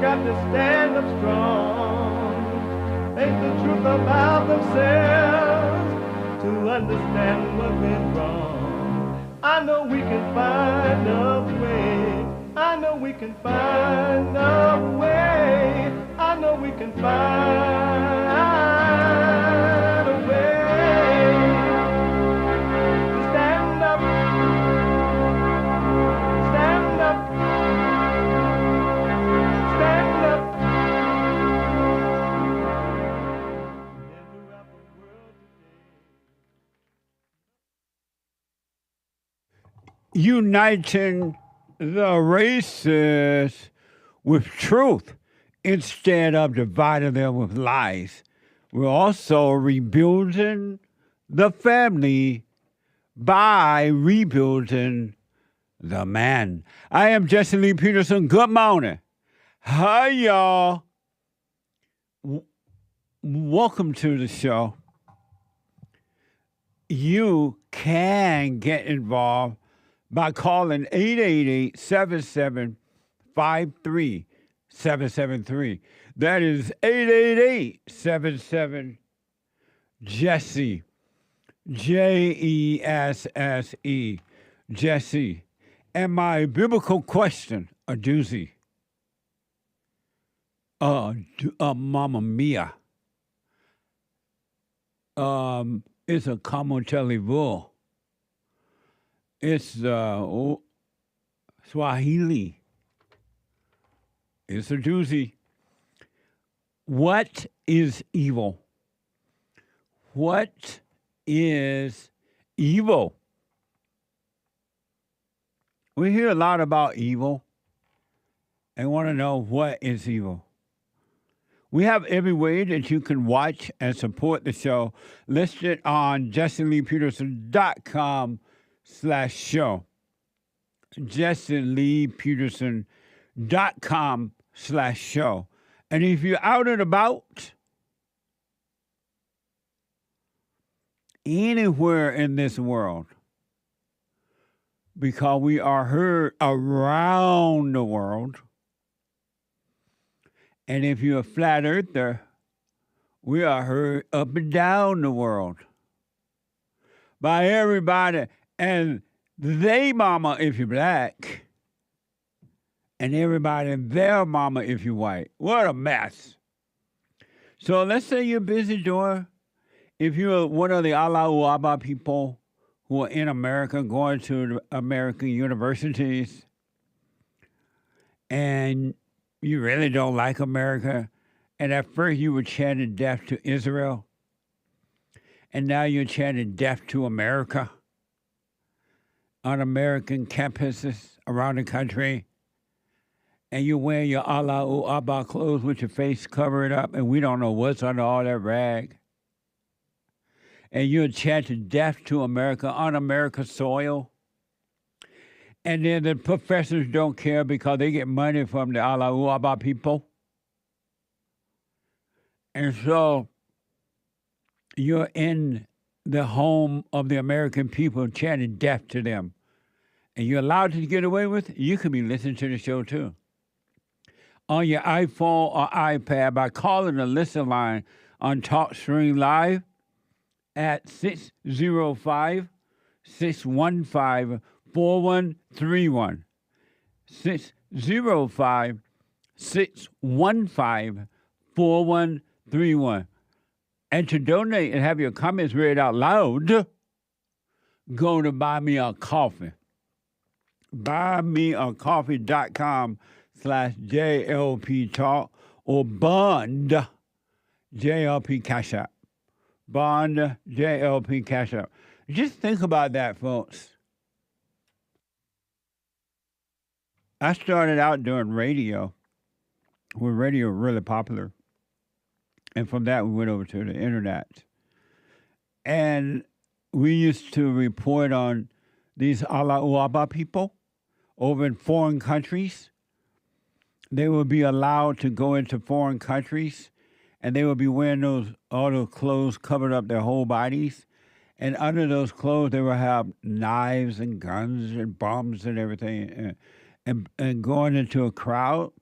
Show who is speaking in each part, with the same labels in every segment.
Speaker 1: got to stand up strong, face the truth about themselves, to understand what went wrong. I know we can find a way. I know we can find a way. I know we can find a way to stand up, stand up, stand up. And throughout the world today.
Speaker 2: Uniting the races with truth instead of dividing them with lies. We're also rebuilding the family by rebuilding the man. I am Jesse Lee Peterson. Good morning. Hi, y'all. Welcome to the show. You can get involved by calling 888-7753-773. That is 888-77-JESSE. Jesse. Jesse. And my biblical question, a doozy. Mamma mia. It's a camotelli. It's Swahili. It's a doozy. What is evil? What is evil? We hear a lot about evil and want to know what is evil. We have every way that you can watch and support the show listed on JesseLeePeterson.com/show. JesseLeePeterson.com/show. And if you're out and about anywhere in this world, because we are heard around the world, and if you're a flat earther, we are heard up and down the world by everybody, and they mama if you're black, and everybody and their mama if you're white. What a mess. So let's say you're busy doing, if you're one of the Allahu people who are in America, going to the American universities, and you really don't like America, and at first you were chanting death to Israel, and now you're chanting death to America on American campuses around the country, and you're wearing your Allahu Abba clothes with your face covered up, and we don't know what's under all that rag. And you're chanting death to America on America's soil. And then the professors don't care because they get money from the Allahu Abba people. And so you're in the home of the American people chanting death to them. And you're allowed to get away with it, you can be listening to the show too. On your iPhone or iPad by calling the listen line on TalkStream Live at 605-615-4131. 605-615-4131. And to donate and have your comments read out loud, go to Buy Me a Coffee. BuyMeACoffee.com/JLP Talk or Bond JLP Cash App. Bond JLP Cash App. Just think about that, folks. I started out doing radio, when radio was really popular. And from that, we went over to the internet. And we used to report on these Allahu Abba people over in foreign countries. They would be allowed to go into foreign countries, and they would be wearing all those clothes covered up their whole bodies. And under those clothes, they would have knives and guns and bombs and everything. And going into a crowd,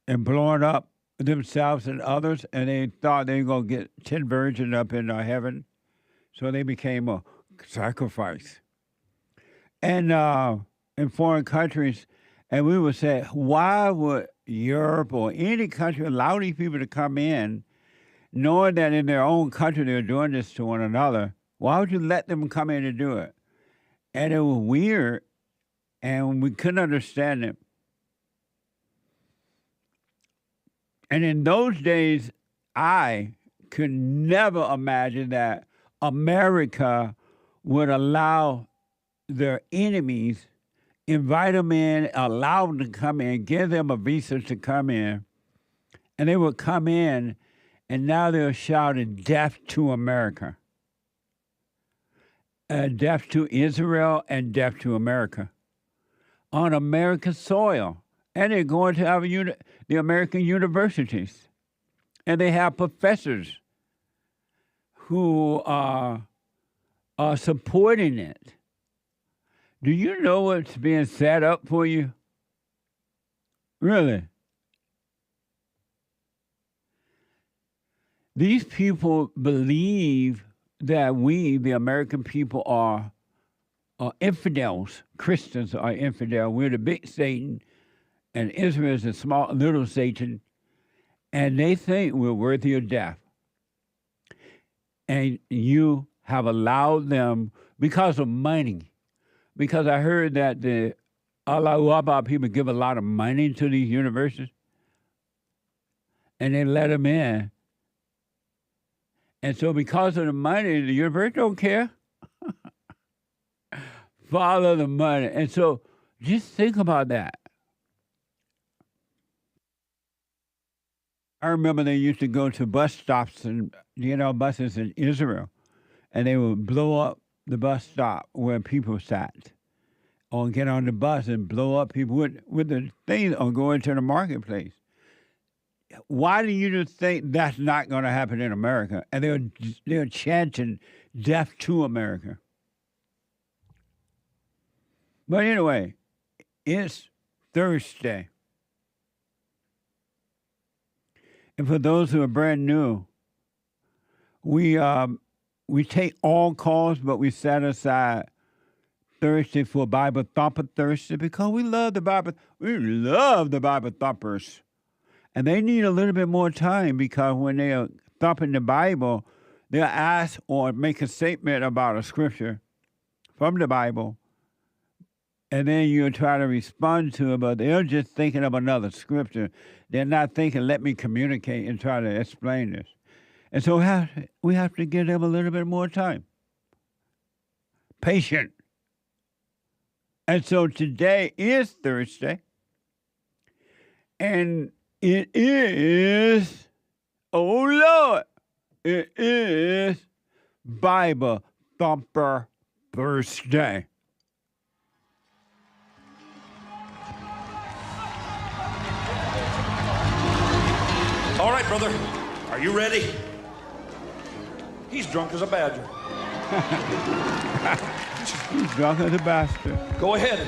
Speaker 2: and blowing up themselves and others, and they thought they were going to get 10 virgins up in heaven. So they became a sacrifice. And in foreign countries, and we would say, why would Europe or any country allow these people to come in, knowing that in their own country they're doing this to one another? Why would you let them come in and do it? And it was weird, and we couldn't understand it. And in those days, I could never imagine that America would allow their enemies, invite them in, allow them to come in, give them a visa to come in, and they would come in, and now they're shouting death to America. Death to Israel and death to America on American soil. And they're going to the American universities. And they have professors who are supporting it. Do you know what's being set up for you? Really? These people believe that we, the American people, are infidels. Christians are infidels. We're the big Satan, and Israel is the small, little Satan, and they think we're worthy of death. And you have allowed them because of money. Because I heard that the Allah people give a lot of money to these universities, and they let them in. And so because of the money, the university don't care. Follow the money. And so just think about that. I remember they used to go to bus stops and, buses in Israel, and they would blow up the bus stop where people sat, or get on the bus and blow up people with the things, or go into the marketplace. Why do you just think that's not going to happen in America? And they're chanting death to America. But anyway, it's Thursday. And for those who are brand new, we take all calls, but we set aside Thursday for Bible Thumper Thursday because we love the Bible. We love the Bible Thumpers. And they need a little bit more time because when they are thumping the Bible, they'll ask or make a statement about a scripture from the Bible, and then you'll try to respond to it, but they're just thinking of another scripture. They're not thinking, let me communicate and try to explain this. And so we have to give them a little bit more time. Patient. And so today is Thursday, and it is, oh Lord, it is Bible Thumper Thursday.
Speaker 3: All right, brother, are you ready? He's drunk as a badger.
Speaker 2: He's drunk as a bastard.
Speaker 3: Go ahead.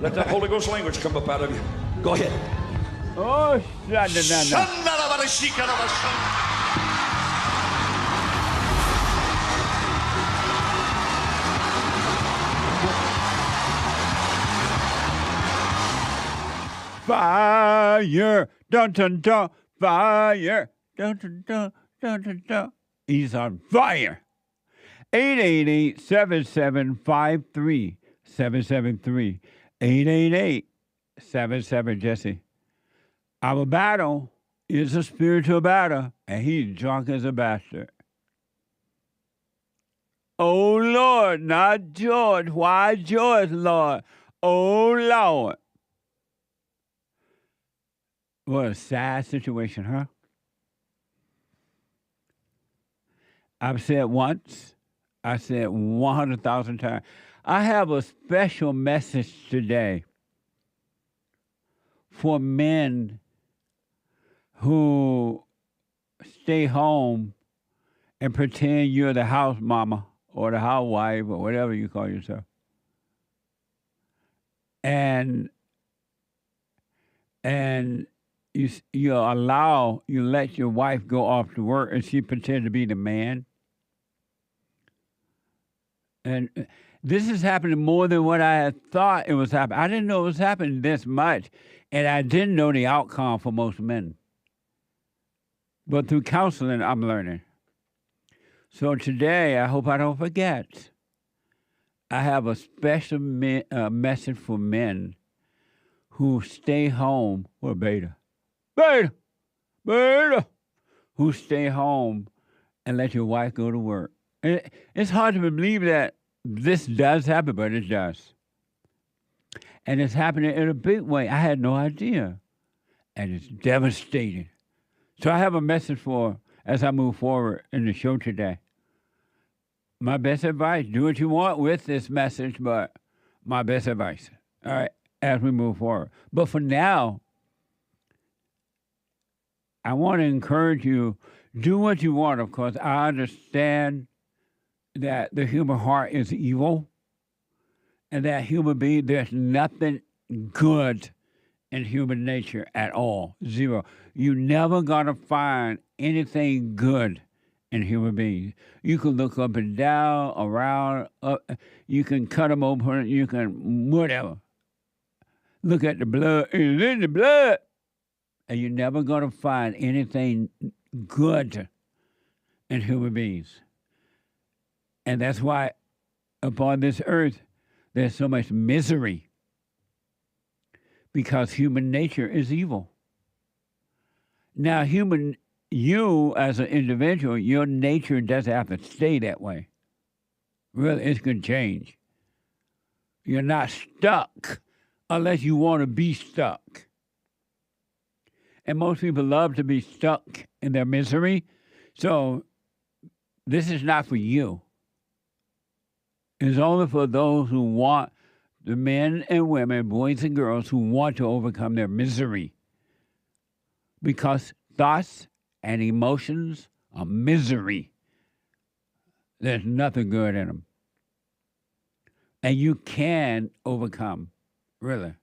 Speaker 3: Let that Holy Ghost language come up out of you. Go ahead.
Speaker 2: Oh, fire, dun dun dun, fire, dun dun dun, dun dun dun. He's on fire. 888-7753-773. 888-77 Jesse. Our battle is a spiritual battle, and he's drunk as a bastard. Oh, Lord, not George. Why George, Lord? Oh, Lord. What a sad situation, huh? I've said once, I said 100,000 times. I have a special message today for men who stay home and pretend you're the house mama or the housewife or whatever you call yourself. And you let your wife go off to work and she pretend to be the man. And this is happening more than what I had thought it was happening. I didn't know it was happening this much, and I didn't know the outcome for most men. But through counseling, I'm learning. So today, I hope I don't forget, I have a special message for men who stay home. Well, beta, who stay home and let your wife go to work. It's hard to believe that this does happen, but it does. And it's happening in a big way. I had no idea. And it's devastating. So I have a message for, as I move forward in the show today. My best advice, do what you want with this message, but my best advice, all right, as we move forward. But for now, I want to encourage you, do what you want. Of course, I understand that the human heart is evil and that human being, there's nothing good in human nature at all. Zero. You're never going to find anything good in human beings. You can look up and down, around, up, you can cut them open, you can whatever. Look at the blood, it's in the blood. And you're never going to find anything good in human beings. And that's why upon this earth, there's so much misery. Because human nature is evil. Now, you as an individual, your nature doesn't have to stay that way. Really, it's going to change. You're not stuck unless you want to be stuck. And most people love to be stuck in their misery. So this is not for you. It's only for those who want, the men and women, boys and girls who want to overcome their misery. Because thoughts and emotions are misery. There's nothing good in them. And you can overcome, really.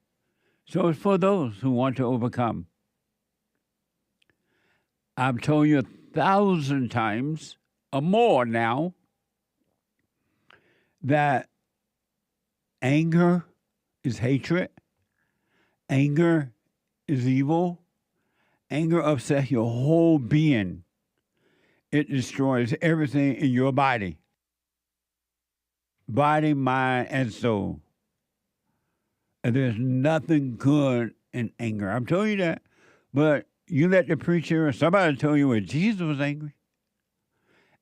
Speaker 2: So it's for those who want to overcome. I've told you 1,000 times or more now that anger is hatred. Anger is evil. Anger upsets your whole being. It destroys everything in your body. Body, mind, and soul. And there's nothing good in anger. I'm telling you that. But you let the preacher or somebody tell you when Jesus was angry.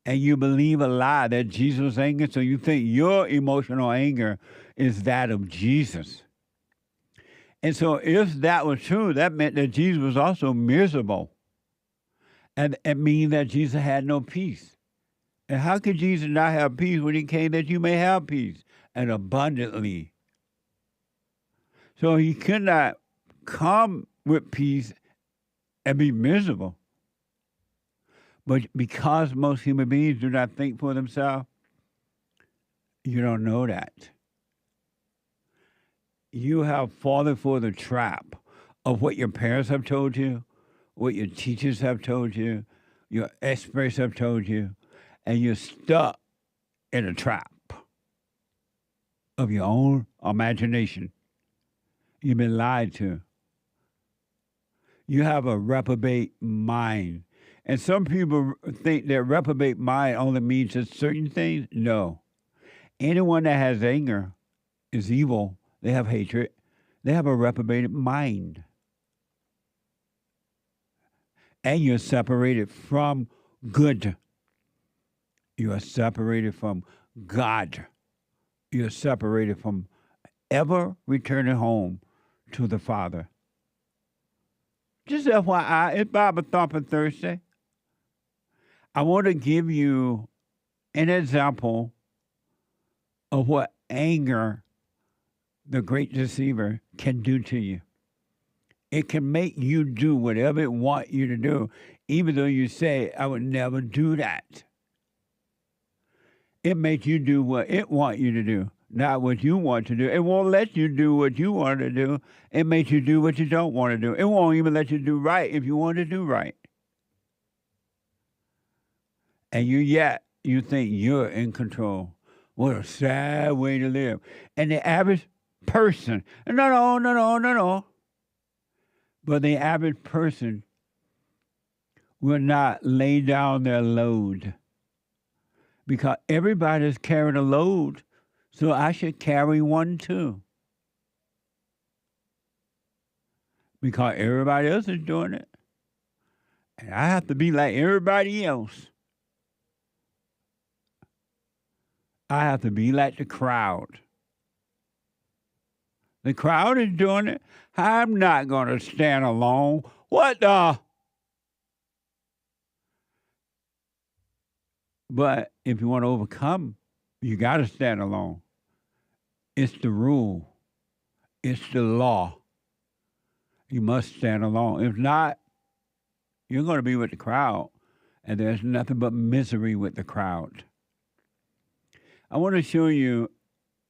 Speaker 2: And you believe a lie that Jesus was angry, so you think your emotional anger is that of Jesus. And so if that was true, that meant that Jesus was also miserable. And it means that Jesus had no peace. And how could Jesus not have peace when he came that you may have peace and abundantly? So he could not come with peace and be miserable. But because most human beings do not think for themselves, you don't know that. You have fallen for the trap of what your parents have told you, what your teachers have told you, your experts have told you, and you're stuck in a trap of your own imagination. You've been lied to. You have a reprobate mind. And some people think that reprobate mind only means just certain things. No. Anyone that has anger is evil. They have hatred. They have a reprobated mind. And you're separated from good. You are separated from God. You're separated from ever returning home to the Father. Just FYI, it's Bible Thumper Thursday. I want to give you an example of what anger, the great deceiver, can do to you. It can make you do whatever it wants you to do, even though you say, I would never do that. It makes you do what it wants you to do. not what you want to do. It won't let you do what you want to do. It makes you do what you don't want to do. It won't even let you do right if you want to do right. And you think you're in control. What a sad way to live. And the average person, no. But the average person will not lay down their load because everybody's carrying a load, so I should carry one too. Because everybody else is doing it. And I have to be like everybody else. I have to be like the crowd. The crowd is doing it. I'm not going to stand alone. What the? But if you want to overcome, you got to stand alone. It's the rule. It's the law. You must stand alone. If not, you're going to be with the crowd, and there's nothing but misery with the crowd. I want to show you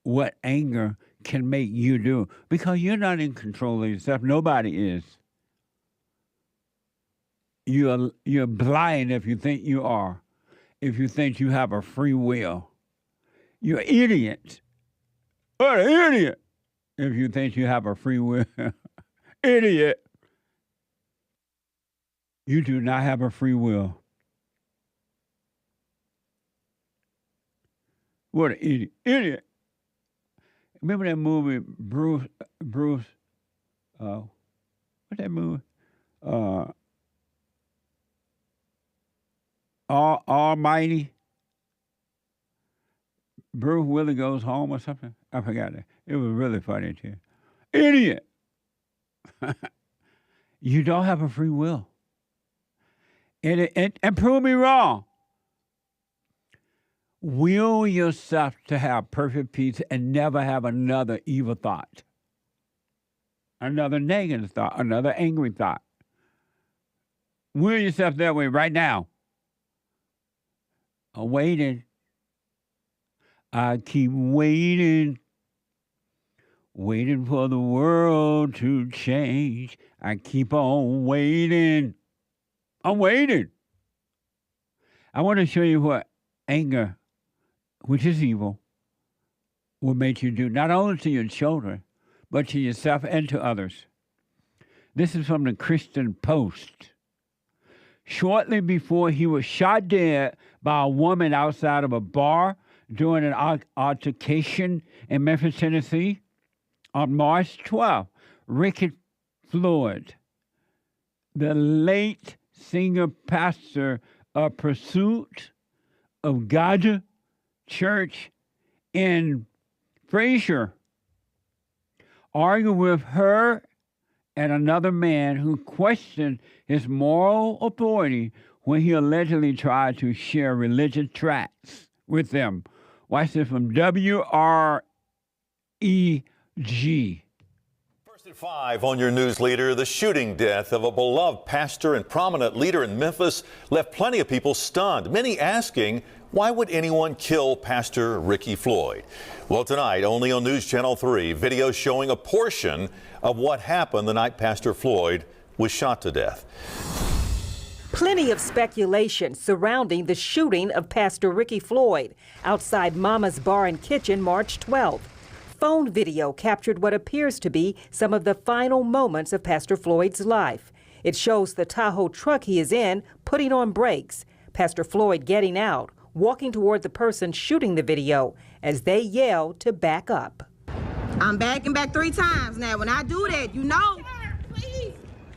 Speaker 2: what anger can make you do, because you're not in control of yourself. Nobody is. You're blind if you think you are, if you think you have a free will. You're an idiot. What an idiot if you think you have a free will. Idiot. You do not have a free will. What an idiot. Idiot. Remember that movie, Bruce, what's that movie? Almighty? Bruce Willie Goes Home or something? I forgot that. It was really funny too. Idiot! You don't have a free will. And prove me wrong. Will yourself to have perfect peace and never have another evil thought, another negative thought, another angry thought. Will yourself that way right now. I'm waiting. I keep waiting, waiting for the world to change. I keep on waiting. I'm waiting. I want to show you what anger, which is evil, will make you do, not only to your children, but to yourself and to others. This is from the Christian Post. Shortly before he was shot dead by a woman outside of a bar during an altercation in Memphis, Tennessee, on March 12th, Ricky Floyd, the late singer pastor of Pursuit of God Church in Fraser, argued with her and another man who questioned his moral authority when he allegedly tried to share religious tracts with them. Watch this from WREG.
Speaker 4: First at 5 on your news leader, the shooting death of a beloved pastor and prominent leader in Memphis left plenty of people stunned, many asking, why would anyone kill Pastor Ricky Floyd? Well, tonight, only on News Channel 3, video showing a portion of what happened the night Pastor Floyd was shot to death.
Speaker 5: Plenty of speculation surrounding the shooting of Pastor Ricky Floyd outside Mama's Bar and Kitchen March 12th. Phone video captured what appears to be some of the final moments of Pastor Floyd's life. It shows the Tahoe truck he is in putting on brakes, Pastor Floyd getting out, walking toward the person shooting the video as they yell to back up.
Speaker 6: I'm backing back 3 times now. When I do that, you know,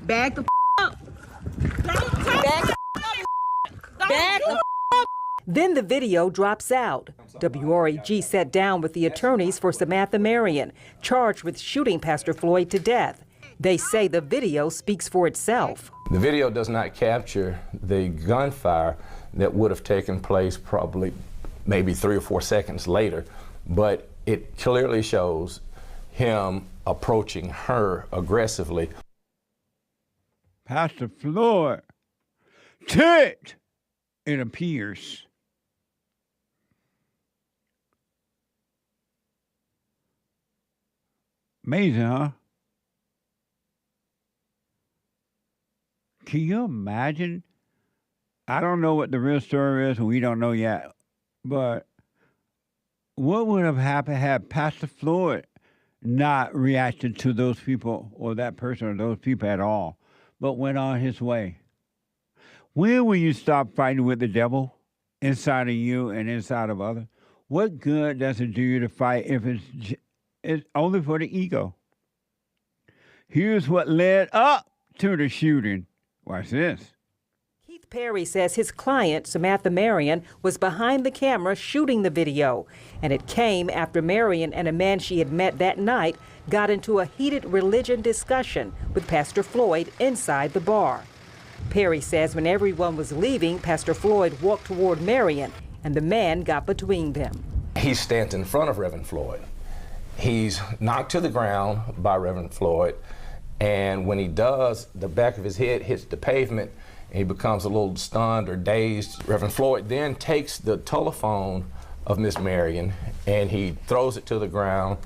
Speaker 6: back the up.
Speaker 5: Back the up. Then the video drops out. WREG sat down with the attorneys for Samantha Marion, charged with shooting Pastor Floyd to death. They say the video speaks for itself.
Speaker 7: The video does not capture the gunfire that would have taken place probably maybe 3 or 4 seconds later, but it clearly shows him approaching her aggressively.
Speaker 2: Pastor Floyd ticked, it appears. Amazing, huh? Can you imagine? I don't know what the real story is, and we don't know yet. But what would have happened had Pastor Floyd not reacted to those people or that person or those people at all, but went on his way? When will you stop fighting with the devil inside of you and inside of others? What good does it do you to fight if it's only for the ego? Here's what led up to the shooting. Watch this.
Speaker 5: Keith Perry says his client, Samantha Marion, was behind the camera shooting the video. And it came after Marion and a man she had met that night got into a heated religion discussion with Pastor Floyd inside the bar. Perry says when everyone was leaving, Pastor Floyd walked toward Marion, and the man got between them.
Speaker 7: He stands in front of Reverend Floyd. He's knocked to the ground by Reverend Floyd, and when he does, the back of his head hits the pavement, and he becomes a little stunned or dazed. Reverend Floyd then takes the telephone of Miss Marion, and he throws it to the ground,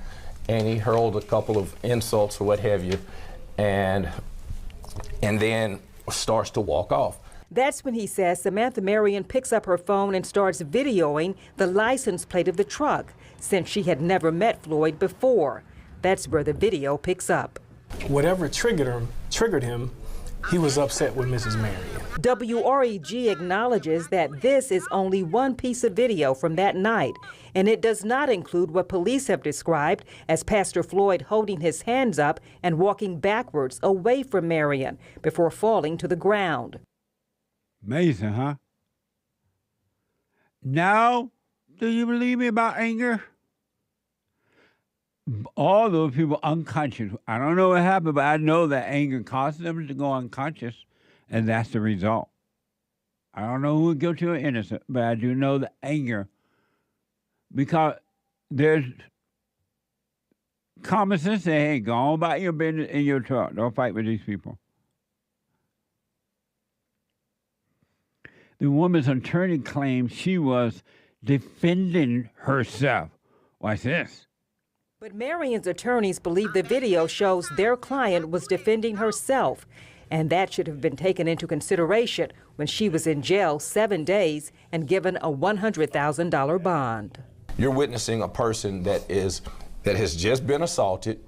Speaker 7: and he hurled a couple of insults or what have you, and then starts to walk off.
Speaker 5: That's when he says Samantha Marion picks up her phone and starts videoing the license plate of the truck, since she had never met Floyd before. That's where the video picks up.
Speaker 8: Whatever triggered him, he was upset with Mrs. Marion.
Speaker 5: WREG acknowledges that this is only one piece of video from that night, and it does not include what police have described as Pastor Floyd holding his hands up and walking backwards away from Marion before falling to the ground.
Speaker 2: Amazing, huh? Now, do you believe me about anger? All those people unconscious. I don't know what happened, but I know that anger caused them to go unconscious, and that's the result. I don't know who is guilty or innocent, but I do know the anger, because there's common sense saying, hey, go on about your business in your truck. Don't fight with these people. The woman's attorney claimed she was defending herself. Watch this.
Speaker 5: But Marion's attorneys believe the video shows their client was defending herself, and that should have been taken into consideration when she was in jail 7 days and given a $100,000 bond.
Speaker 7: You're witnessing a person that has just been assaulted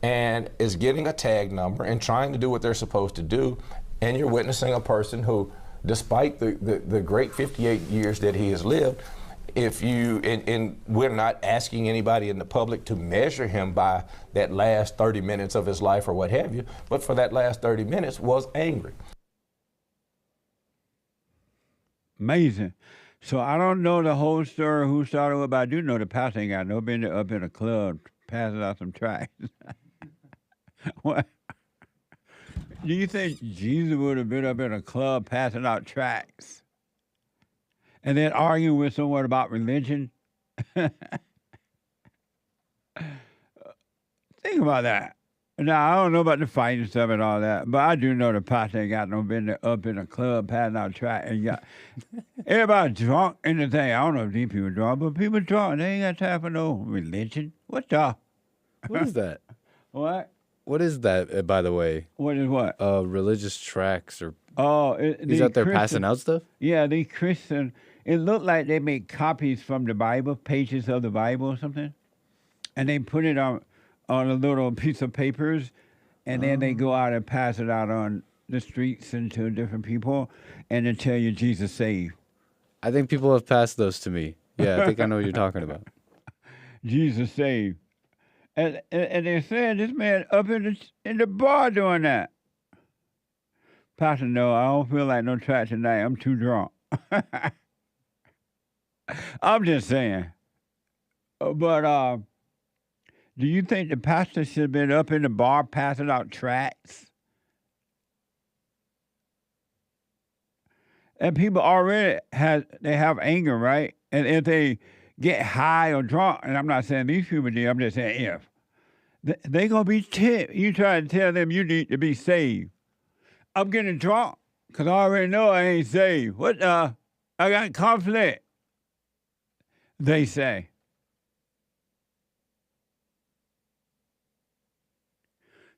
Speaker 7: and is getting a tag number and trying to do what they're supposed to do, and you're witnessing a person who, despite the great 58 years that he has lived, and we're not asking anybody in the public to measure him by that last 30 minutes of his life or what have you, but for that last 30 minutes was angry.
Speaker 2: Amazing. So I don't know the whole story, who started it, but I do know the pastor ain't got no business up in a club passing out some tracts. What? Do you think Jesus would have been up in a club passing out tracts? And then arguing with someone about religion? Think about that. Now, I don't know about the fighting stuff and all that, but I do know the pastor ain't got no business up in a club passing out tracts. And got everybody drunk in the thing. I don't know if these people drunk, but people drunk. They ain't got time for no religion. What the?
Speaker 9: What is that?
Speaker 2: What?
Speaker 9: What is that, by the way?
Speaker 2: What is what?
Speaker 9: Religious tracts or...
Speaker 2: Oh,
Speaker 9: he's out there passing out stuff?
Speaker 2: Yeah, the Christian. It looked like they made copies from the Bible, pages of the Bible or something, and they put it on a little piece of papers, and then they go out and pass it out on the streets and to different people, and then tell you Jesus saved.
Speaker 9: I think people have passed those to me. Yeah, I think I know what you're talking about.
Speaker 2: Jesus saved. And they're saying this man up in the bar doing that. Pastor, no, I don't feel like no track tonight. I'm too drunk. I'm just saying. But do you think the pastor should have been up in the bar passing out tracts? And people already have anger, right? And if they get high or drunk, and I'm not saying these people do, I'm just saying if, they're going to be tipped. You try to tell them you need to be saved. I'm getting drunk because I already know I ain't saved. What I got conflict, they say.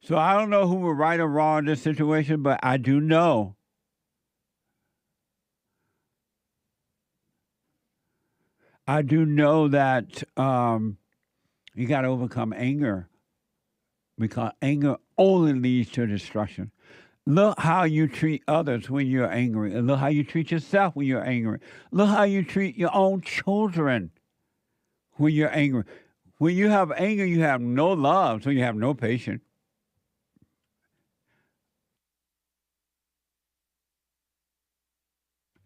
Speaker 2: So I don't know who were right or wrong in this situation, but I do know that you got to overcome anger, because anger only leads to destruction. Look how you treat others when you're angry, and look how you treat yourself when you're angry. Look how you treat your own children when you're angry. When you have anger, you have no love, so you have no patience.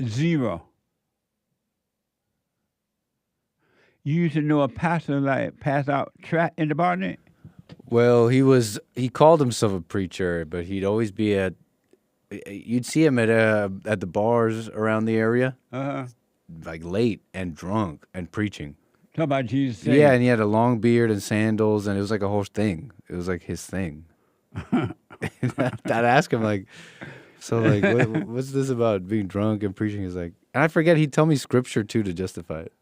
Speaker 2: Zero. You used to know a pastor like pass out tract in the bar?
Speaker 9: Well, he called himself a preacher, but he'd always be you'd see him at the bars around the area, like late and drunk and preaching.
Speaker 2: Talk about Jesus.
Speaker 9: Yeah, and he had a long beard and sandals, and it was like a whole thing. It was like his thing. I'd ask him like, so like, what's this about being drunk and preaching? He's like, and I forget, he'd tell me scripture too to justify it.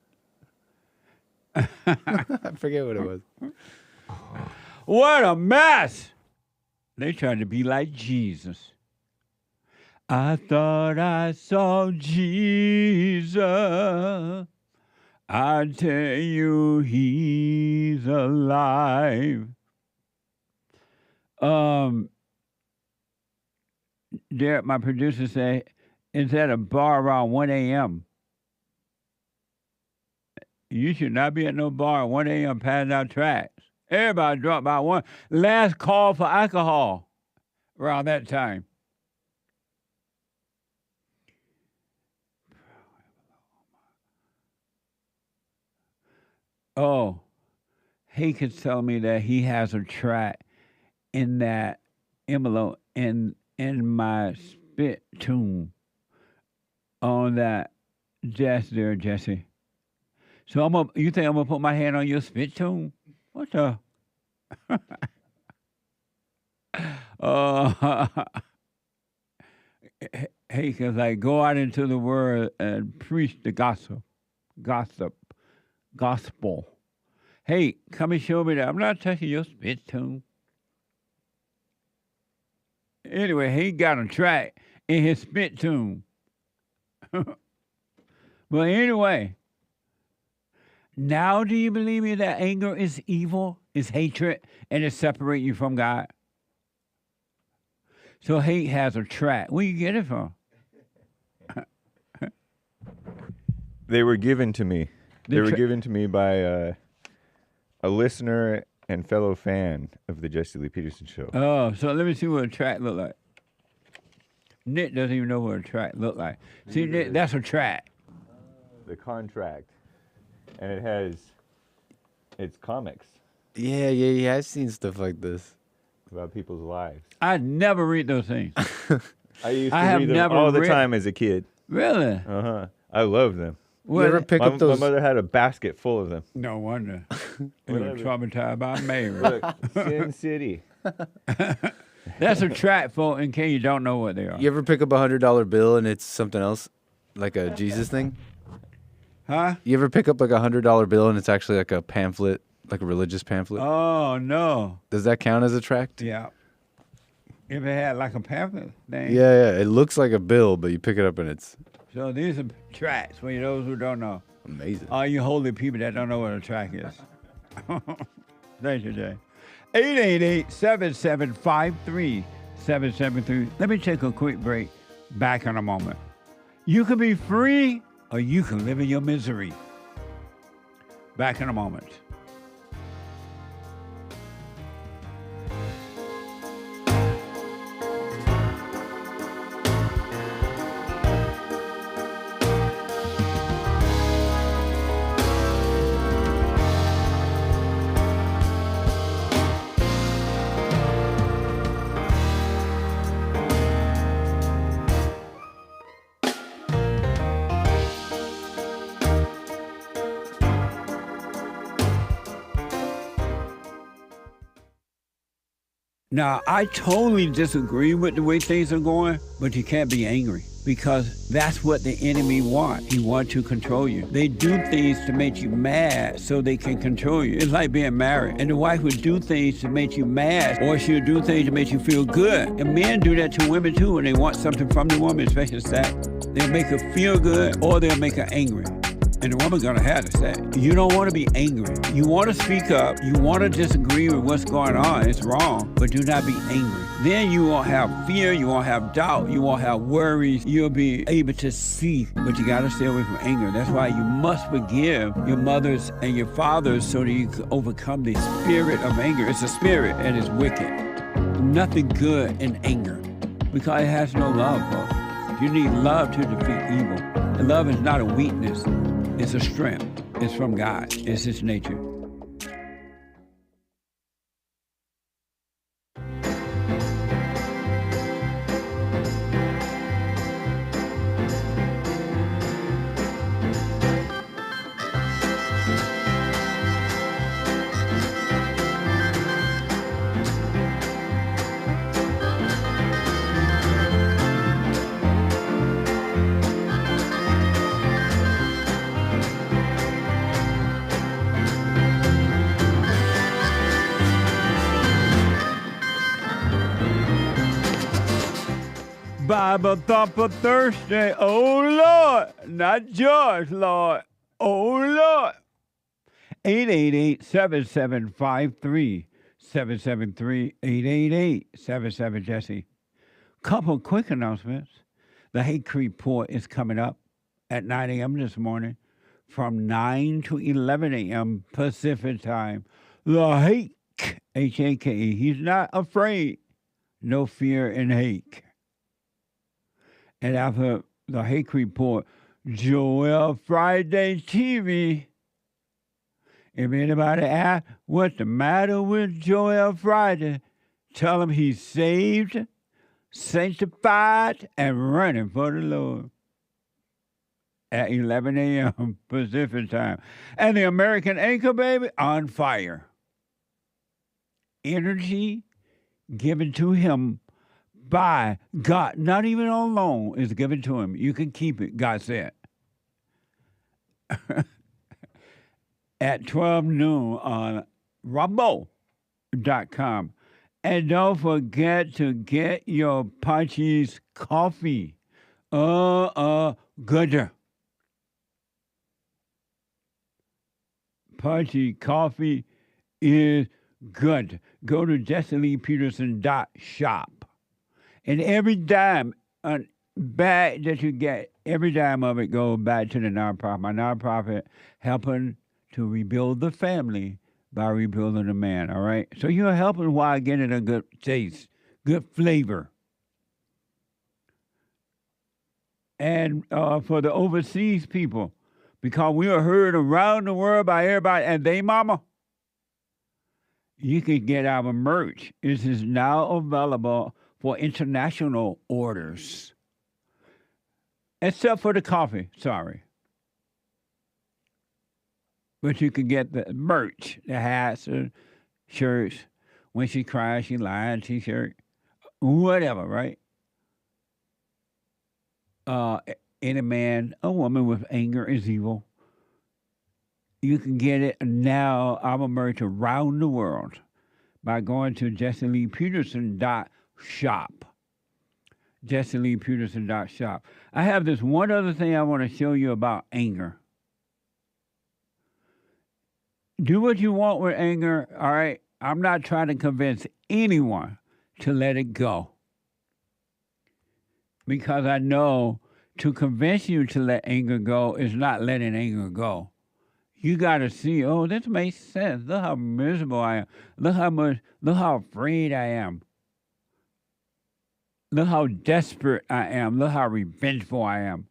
Speaker 9: I forget what it was.
Speaker 2: What a mess! They tried to be like Jesus. I thought I saw Jesus. I tell you, he's alive. Derek, my producer, said, it's at a bar around 1 a.m. You should not be at no bar at 1 a.m. passing out tracts. Everybody drunk by 1. Last call for alcohol around that time. Oh, Hake is telling me that he has a tract in that envelope in my spit tomb on that desk there, Jesse. So you think I'm gonna put my hand on your spit tomb? What the? Hake is like, go out into the world and preach the gospel. Hey, come and show me that. I'm not touching your spit tomb. Anyway, he got a tract in his spit tomb. But anyway, now do you believe me that anger is evil, is hatred, and it separates you from God? So hate has a tract. Where you get it from?
Speaker 10: They were given to me. They were given to me by a listener and fellow fan of the Jesse Lee Peterson Show.
Speaker 2: Oh, so let me see what a tract look like. Nick doesn't even know what a tract look like. See, Nick, that's a tract.
Speaker 10: The contract. And it's comics.
Speaker 9: Yeah, I've seen stuff like this.
Speaker 10: About people's lives.
Speaker 2: I never read those things.
Speaker 10: I used to read them all the time as a kid.
Speaker 2: Really?
Speaker 10: Uh-huh. I love them.
Speaker 9: You ever pick up those?
Speaker 10: My mother had a basket full of them.
Speaker 2: No wonder. You were traumatized by Mary.
Speaker 10: Look, Sin City.
Speaker 2: That's a tract, folks, in case you don't know what they are.
Speaker 9: You ever pick up a $100 bill and it's something else, like a Jesus thing?
Speaker 2: Huh?
Speaker 9: You ever pick up like a $100 bill and it's actually like a pamphlet, like a religious pamphlet?
Speaker 2: Oh, no.
Speaker 9: Does that count as a tract?
Speaker 2: Yeah. If it had like a pamphlet thing.
Speaker 9: Yeah. It looks like a bill, but you pick it up and it's...
Speaker 2: So these are tracts for those who don't know.
Speaker 9: Amazing.
Speaker 2: All you holy people that don't know what a tract is. Thank you, Jay. 888-7753-773. Let me take a quick break. Back in a moment. You can be free or you can live in your misery. Back in a moment. Now, I totally disagree with the way things are going, but you can't be angry. because that's what the enemy wants. He wants to control you. They do things to make you mad so they can control you. It's like being married. And the wife would do things to make you mad, or she'll do things to make you feel good. And men do that to women too when they want something from the woman, especially sex. They'll make her feel good or they'll make her angry. And the woman's gonna have to say, you don't want to be angry. You want to speak up. You want to disagree with what's going on. It's wrong, but do not be angry. Then you won't have fear. You won't have doubt. You won't have worries. You'll be able to see, but you got to stay away from anger. That's why you must forgive your mothers and your fathers so that you can overcome the spirit of anger. It's a spirit and it's wicked. Nothing good in anger because it has no love, folks. You need love to defeat evil. And love is not a weakness. It's a strength. It's from God. It's His nature. Bible Thumper Thursday. Oh, Lord. Not George, Lord. Oh, Lord. 888-7753. 773-888-77 Jesse. Couple quick announcements. The Hake report is coming up at 9 a.m. this morning from 9 to 11 a.m. Pacific time. The Hake, H-A-K-E. He's not afraid. No fear in Hake. And after the Hake report, Joel Friday TV. If anybody asks what's the matter with Joel Friday, tell him he's saved, sanctified, and running for the Lord. At 11 a.m. Pacific time. And the American Anchor Baby on fire. Energy given to him by God, not even on loan, is given to him. You can keep it, God said. At 12 noon on Rumble.com. And don't forget to get your Punchies coffee. Good. Punchy coffee is good. Go to JessieLeePeterson.shop. And every dime bag that you get, every dime of it goes back to the nonprofit. My nonprofit helping to rebuild the family by rebuilding the man, all right? So you're helping while getting a good taste, good flavor. And for the overseas people, because we are heard around the world by everybody and they mama, you can get our merch. It is now available for international orders. Except for the coffee, sorry. But you can get the merch, the hats, the shirts. When she cries, she lying, t-shirt, whatever, right? Any man, a woman with anger is evil. You can get it now, our merch around the world by going to JessieLeePeterson.shop. JessieLeePeterson.shop. I have this one other thing I want to show you about anger. Do what you want with anger, all right? I'm not trying to convince anyone to let it go. Because I know to convince you to let anger go is not letting anger go. You got to see, oh, this makes sense. Look how miserable I am. Look how afraid I am. Look how desperate I am. Look how revengeful I am.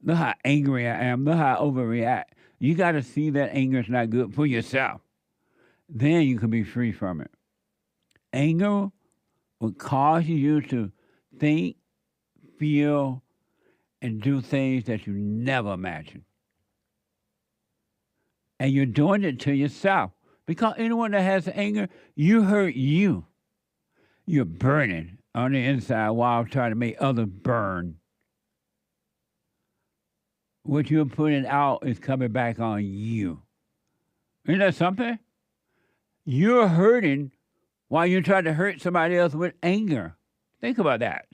Speaker 2: Look how angry I am. Look how I overreact. You got to see that anger is not good for yourself. Then you can be free from it. Anger will cause you to think, feel, and do things that you never imagined. And you're doing it to yourself. Because anyone that has anger, you hurt you. You're burning on the inside while trying to make others burn. what you're putting out is coming back on you. Isn't that something? You're hurting while you're trying to hurt somebody else with anger. Think about that.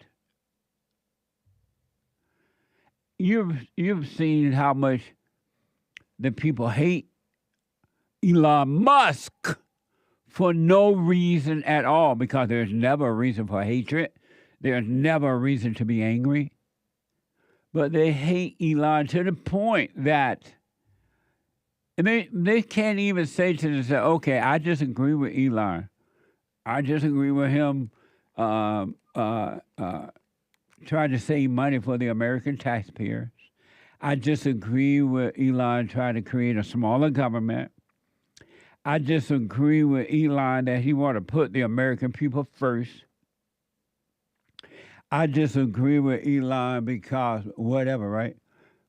Speaker 2: You've seen how much the people hate Elon Musk for no reason at all, because there's never a reason for hatred. There's never a reason to be angry. But they hate Elon to the point that they can't even say to themselves, okay, I disagree with Elon. I disagree with him trying to save money for the American taxpayers. I disagree with Elon trying to create a smaller government. I disagree with Elon that he want to put the American people first. I disagree with Elon because whatever, right?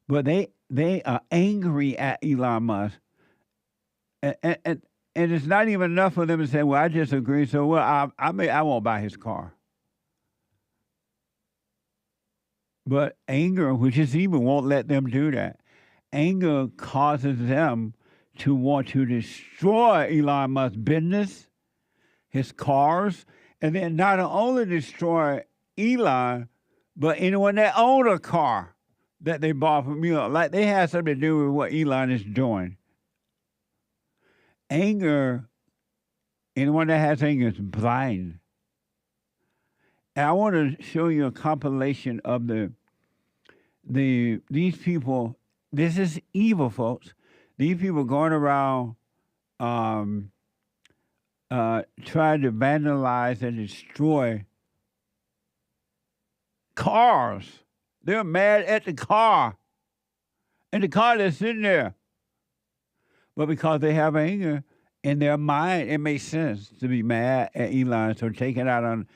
Speaker 2: But they are angry at Elon Musk. And it's not even enough for them to say, well, I disagree, so well, I won't buy his car. But anger, which is evil, won't let them do that. Anger causes them to want to destroy Elon Musk's business, his cars, and then not only destroy Elon, but anyone that owned a car that they bought from Elon. Like they had something to do with what Elon is doing. Anger, anyone that has anger is blind. And I want to show you a compilation of these people. This is evil, folks. These people going around trying to vandalize and destroy cars. They're mad at the car. And the car that's sitting there. But because they have anger in their mind, it makes sense to be mad at Elon, so take it out on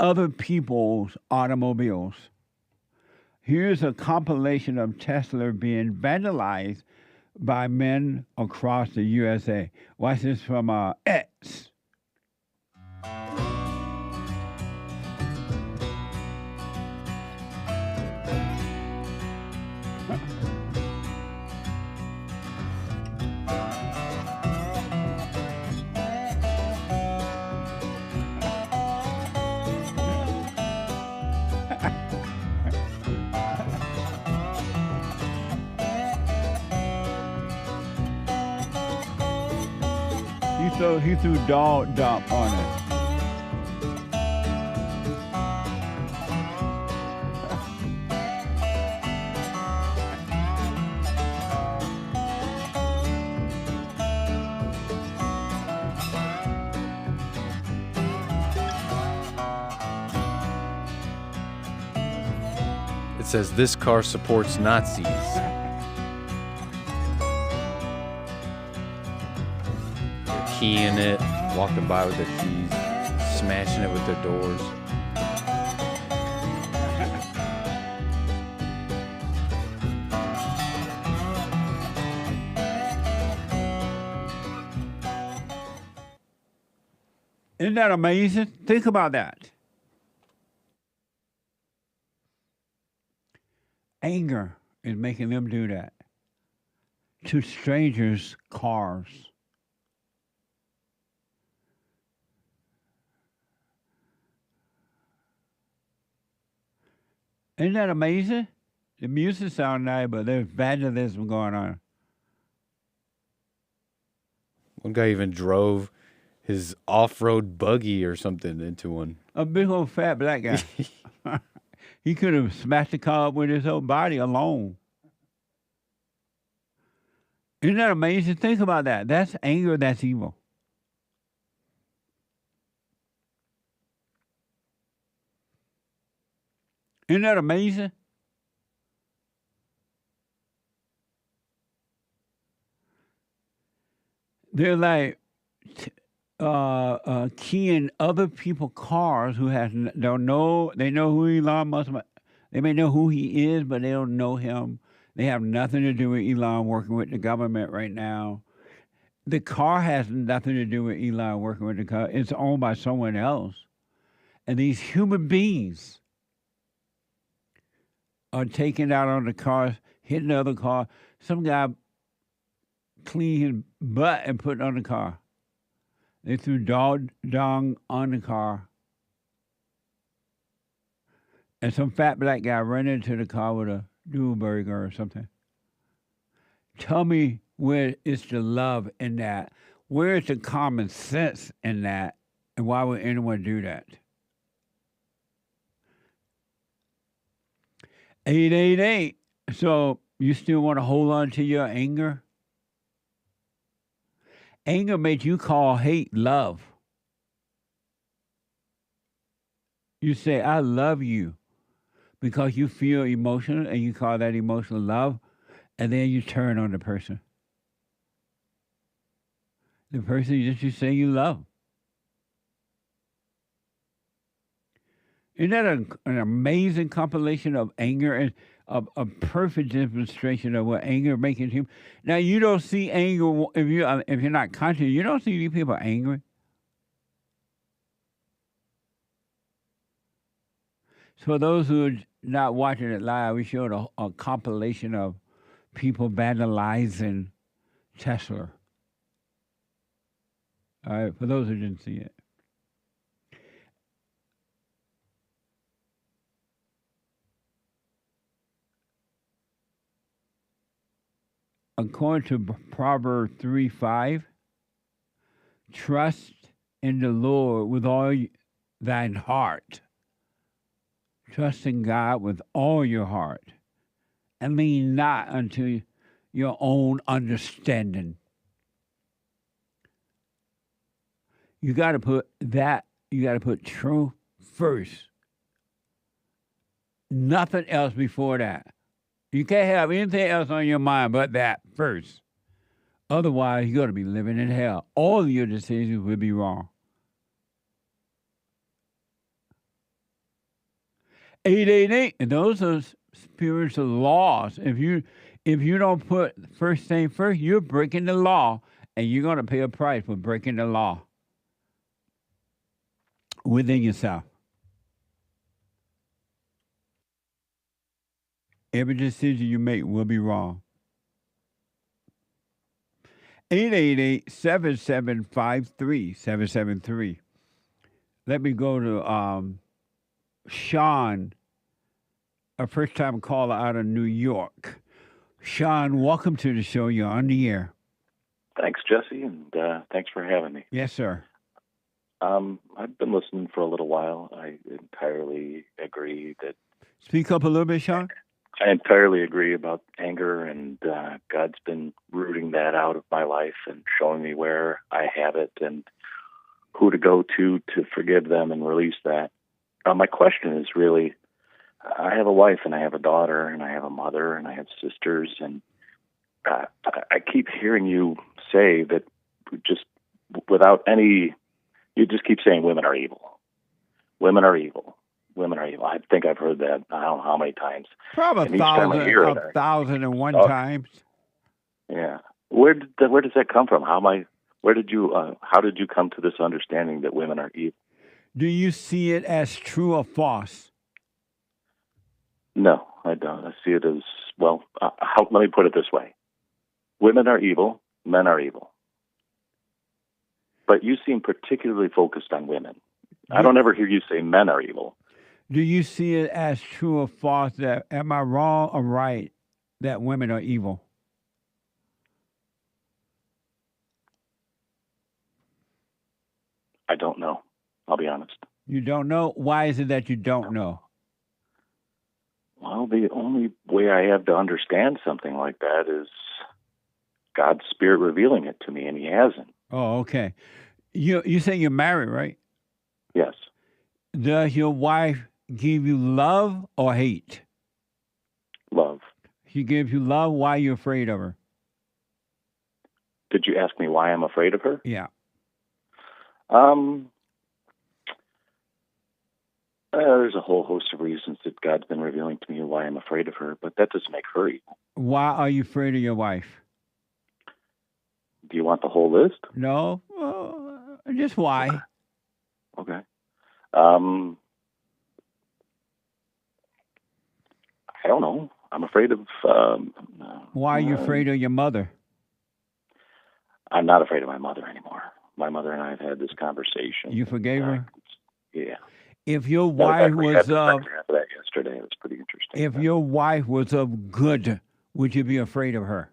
Speaker 2: other people's automobiles. Here's a compilation of Tesla being vandalized by men across the USA. Watch this from X. So he threw dog dump on it.
Speaker 9: It says this car supports Nazis. Keying it, walking by with their keys, smashing it with their doors.
Speaker 2: Isn't that amazing? Think about that. Anger is making them do that to strangers' cars. Isn't that amazing? The music sounds nice, but there's vandalism going on.
Speaker 9: One guy even drove his off-road buggy or something into one.
Speaker 2: A big old fat black guy. He could have smashed the car up with his whole body alone. Isn't that amazing? Think about that. That's anger, that's evil. Isn't that amazing? They're like keying other people's cars who don't know. They know who Elon Musk. They may know who he is, but they don't know him. They have nothing to do with Elon working with the government right now. The car has nothing to do with Elon working with the car. It's owned by someone else. And these human beings are taking out on the cars. hit the other car. Some guy cleaned his butt and put it on the car. They threw dog dung on the car. And some fat black guy ran into the car with a dual burger or something. Tell me where is the love in that? Where is the common sense in that? And why would anyone do that? 888. So you still want to hold on to your anger? Anger makes you call hate love. You say, I love you because you feel emotional and you call that emotional love, and then you turn on the person. The person that you say you love. Isn't that an amazing compilation of anger and a perfect demonstration of what anger making him? Now you don't see anger if you're not conscious. You don't see these people angry. So for those who are not watching it live, we showed a compilation of people vandalizing Tesla. All right, for those who didn't see it. According to Proverbs 3:5, trust in the Lord with all thine heart. Trust in God with all your heart, and lean not unto your own understanding. You got to put truth first. Nothing else before that. You can't have anything else on your mind but that first. Otherwise, you're going to be living in hell. All of your decisions will be wrong. 888, and those are spiritual laws. If you don't put first thing first, you're breaking the law, and you're going to pay a price for breaking the law within yourself. Every decision you make will be wrong. 888-7753-773. Let me go to SHAWN, a first-time caller out of New York. SHAWN, welcome to the show. You're on the air.
Speaker 11: Thanks, Jesse, and thanks for having me.
Speaker 2: Yes, sir.
Speaker 11: I've been listening for a little while. I entirely agree that...
Speaker 2: Speak up a little bit, SHAWN.
Speaker 11: I entirely agree about anger, and God's been rooting that out of my life and showing me where I have it and who to go to forgive them and release that. My question is really, I have a wife and I have a daughter and I have a mother and I have sisters, and I keep hearing you say that just without any, you just keep saying women are evil. Women are evil. Women are evil. I think I've heard that I don't know how many times.
Speaker 2: Probably
Speaker 11: and each time I hear it,
Speaker 2: 1,001 times.
Speaker 11: Yeah. Where does that come from? How did you come to this understanding that women are evil?
Speaker 2: Do you see it as true or false?
Speaker 11: No, I don't. I see it as, well, let me put it this way. Women are evil, men are evil. But you seem particularly focused on women. I don't ever hear you say men are evil.
Speaker 2: Do you see it as true or false that, am I wrong or right, that women are evil?
Speaker 11: I don't know. I'll be honest.
Speaker 2: You don't know? Why is it that you don't know?
Speaker 11: Well, the only way I have to understand something like that is God's Spirit revealing it to me, and He hasn't.
Speaker 2: Oh, okay. You say you're married, right?
Speaker 11: Yes.
Speaker 2: Does your wife give you love or hate?
Speaker 11: Love.
Speaker 2: She gives you love. Why are you afraid of her?
Speaker 11: Did you ask me why I'm afraid of her?
Speaker 2: Yeah.
Speaker 11: There's a whole host of reasons that God's been revealing to me why I'm afraid of her, but that doesn't make her evil.
Speaker 2: Why are you afraid of your wife?
Speaker 11: Do you want the whole list?
Speaker 2: No. Just why?
Speaker 11: Okay. I don't know. I'm afraid of.
Speaker 2: Why are you afraid of your mother?
Speaker 11: I'm not afraid of my mother anymore. My mother and I have had this conversation.
Speaker 2: You forgave her?
Speaker 11: Yeah.
Speaker 2: If your wife was
Speaker 11: after that yesterday, it was pretty interesting.
Speaker 2: If your wife was of good, would you be afraid of her?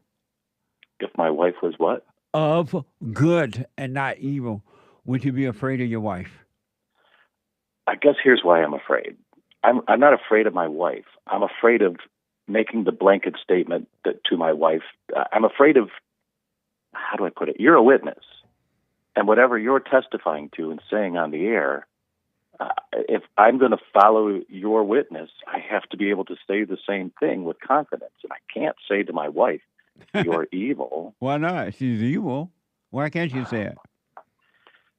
Speaker 11: If my wife was what?
Speaker 2: Of good and not evil, would you be afraid of your wife?
Speaker 11: I guess here's why I'm afraid. I'm not afraid of my wife. I'm afraid of making the blanket statement to my wife. I'm afraid of, how do I put it? You're a witness. And whatever you're testifying to and saying on the air, if I'm going to follow your witness, I have to be able to say the same thing with confidence. And I can't say to my wife, you're evil.
Speaker 2: Why not? She's evil. Why can't you say it?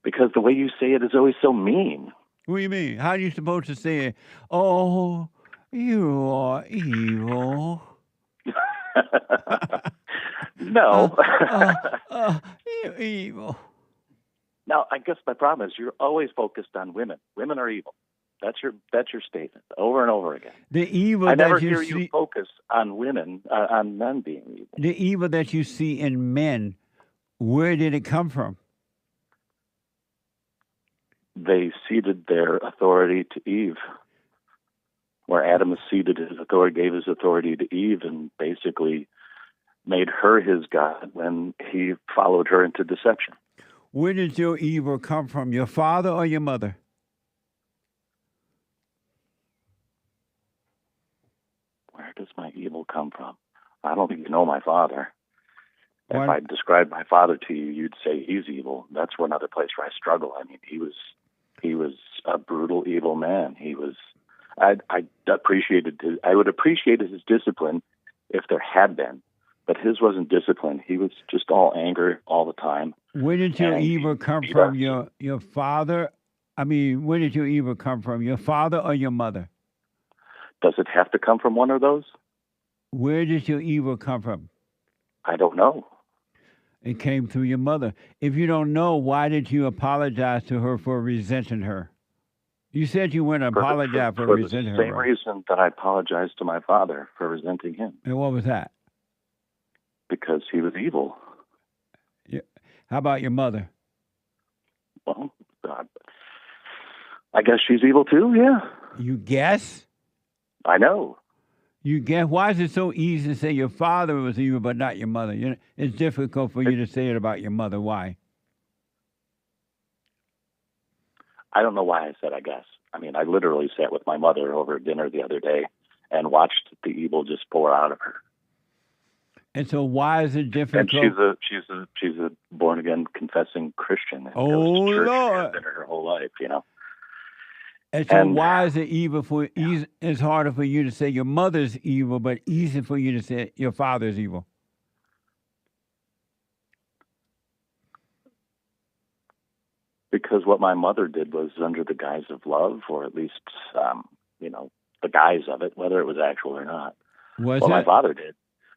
Speaker 11: Because the way you say it is always so mean.
Speaker 2: What do you mean? How are you supposed to say it? Oh, you are evil.
Speaker 11: No.
Speaker 2: You're evil.
Speaker 11: Now, I guess my problem is you're always focused on women. Women are evil. That's your statement over and over again.
Speaker 2: The evil
Speaker 11: I never
Speaker 2: that
Speaker 11: hear you focus on women, on men being evil.
Speaker 2: The evil that you see in men, where did it come from?
Speaker 11: They ceded their authority to Eve. Where Adam ceded his authority, gave his authority to Eve, and basically made her his God when he followed her into deception.
Speaker 2: Where did your evil come from, your father or your mother?
Speaker 11: Where does my evil come from? I don't think you know my father.
Speaker 2: What?
Speaker 11: If I described my father to you, you'd say he's evil. That's another place where I struggle. I mean, he was a brutal, evil man. I would appreciate his discipline if there had been, but his wasn't discipline. He was just all anger all the time.
Speaker 2: Where did your evil come from, your father? I mean, where did your evil come from, your father or your mother?
Speaker 11: Does it have to come from one of those?
Speaker 2: Where did your evil come from?
Speaker 11: I don't know.
Speaker 2: It came through your mother. If you don't know, why did you apologize to her for resenting her? You said you went to apologize for resenting her.
Speaker 11: For the same reason that I apologized to my father for resenting him.
Speaker 2: And what was that?
Speaker 11: Because he was evil.
Speaker 2: Yeah. How about your mother?
Speaker 11: Well, I guess she's evil too, yeah.
Speaker 2: You guess?
Speaker 11: I know.
Speaker 2: You guess? Why is it so easy to say your father was evil but not your mother? You know, it's difficult for you to say it about your mother. Why?
Speaker 11: I don't know why I said I guess. I mean, I literally sat with my mother over at dinner the other day and watched the evil just pour out of her.
Speaker 2: And so why is it difficult?
Speaker 11: And she's a born again confessing Christian. And goes to church
Speaker 2: Lord!
Speaker 11: And her whole life, you know.
Speaker 2: And so why is it it's harder for you to say your mother's evil, but easy for you to say your father's evil?
Speaker 11: Because what my mother did was under the guise of love, or at least, the guise of it, whether it was actual or not. What my father did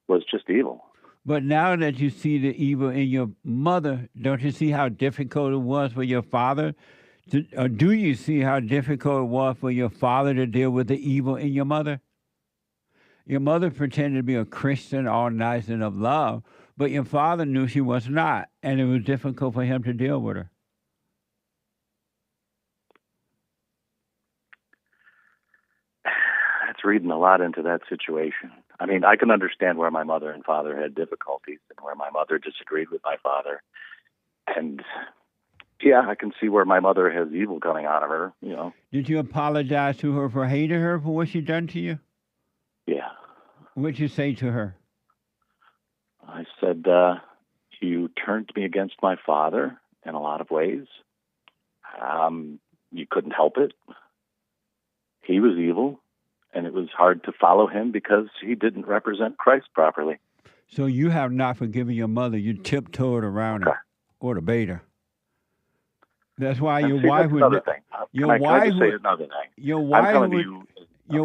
Speaker 11: was just evil.
Speaker 2: But now that you see the evil in your mother, don't you see how difficult it was for your father? Or do you see how difficult it was for your father to deal with the evil in your mother? Your mother pretended to be a Christian, all nice and of love, but your father knew she was not, and it was difficult for him to deal with her.
Speaker 11: That's reading a lot into that situation. I mean, I can understand where my mother and father had difficulties and where my mother disagreed with my father. And yeah, I can see where my mother has evil coming out of her, you know.
Speaker 2: Did you apologize to her for hating her for what she done to you?
Speaker 11: Yeah.
Speaker 2: What'd you say to her?
Speaker 11: I said, you turned me against my father in a lot of ways. You couldn't help it. He was evil, and it was hard to follow him because he didn't represent Christ properly.
Speaker 2: So you have not forgiven your mother. You tiptoed around her or debate her. That's why your wife would.
Speaker 11: Another thing. Your wife would say another thing.
Speaker 2: Your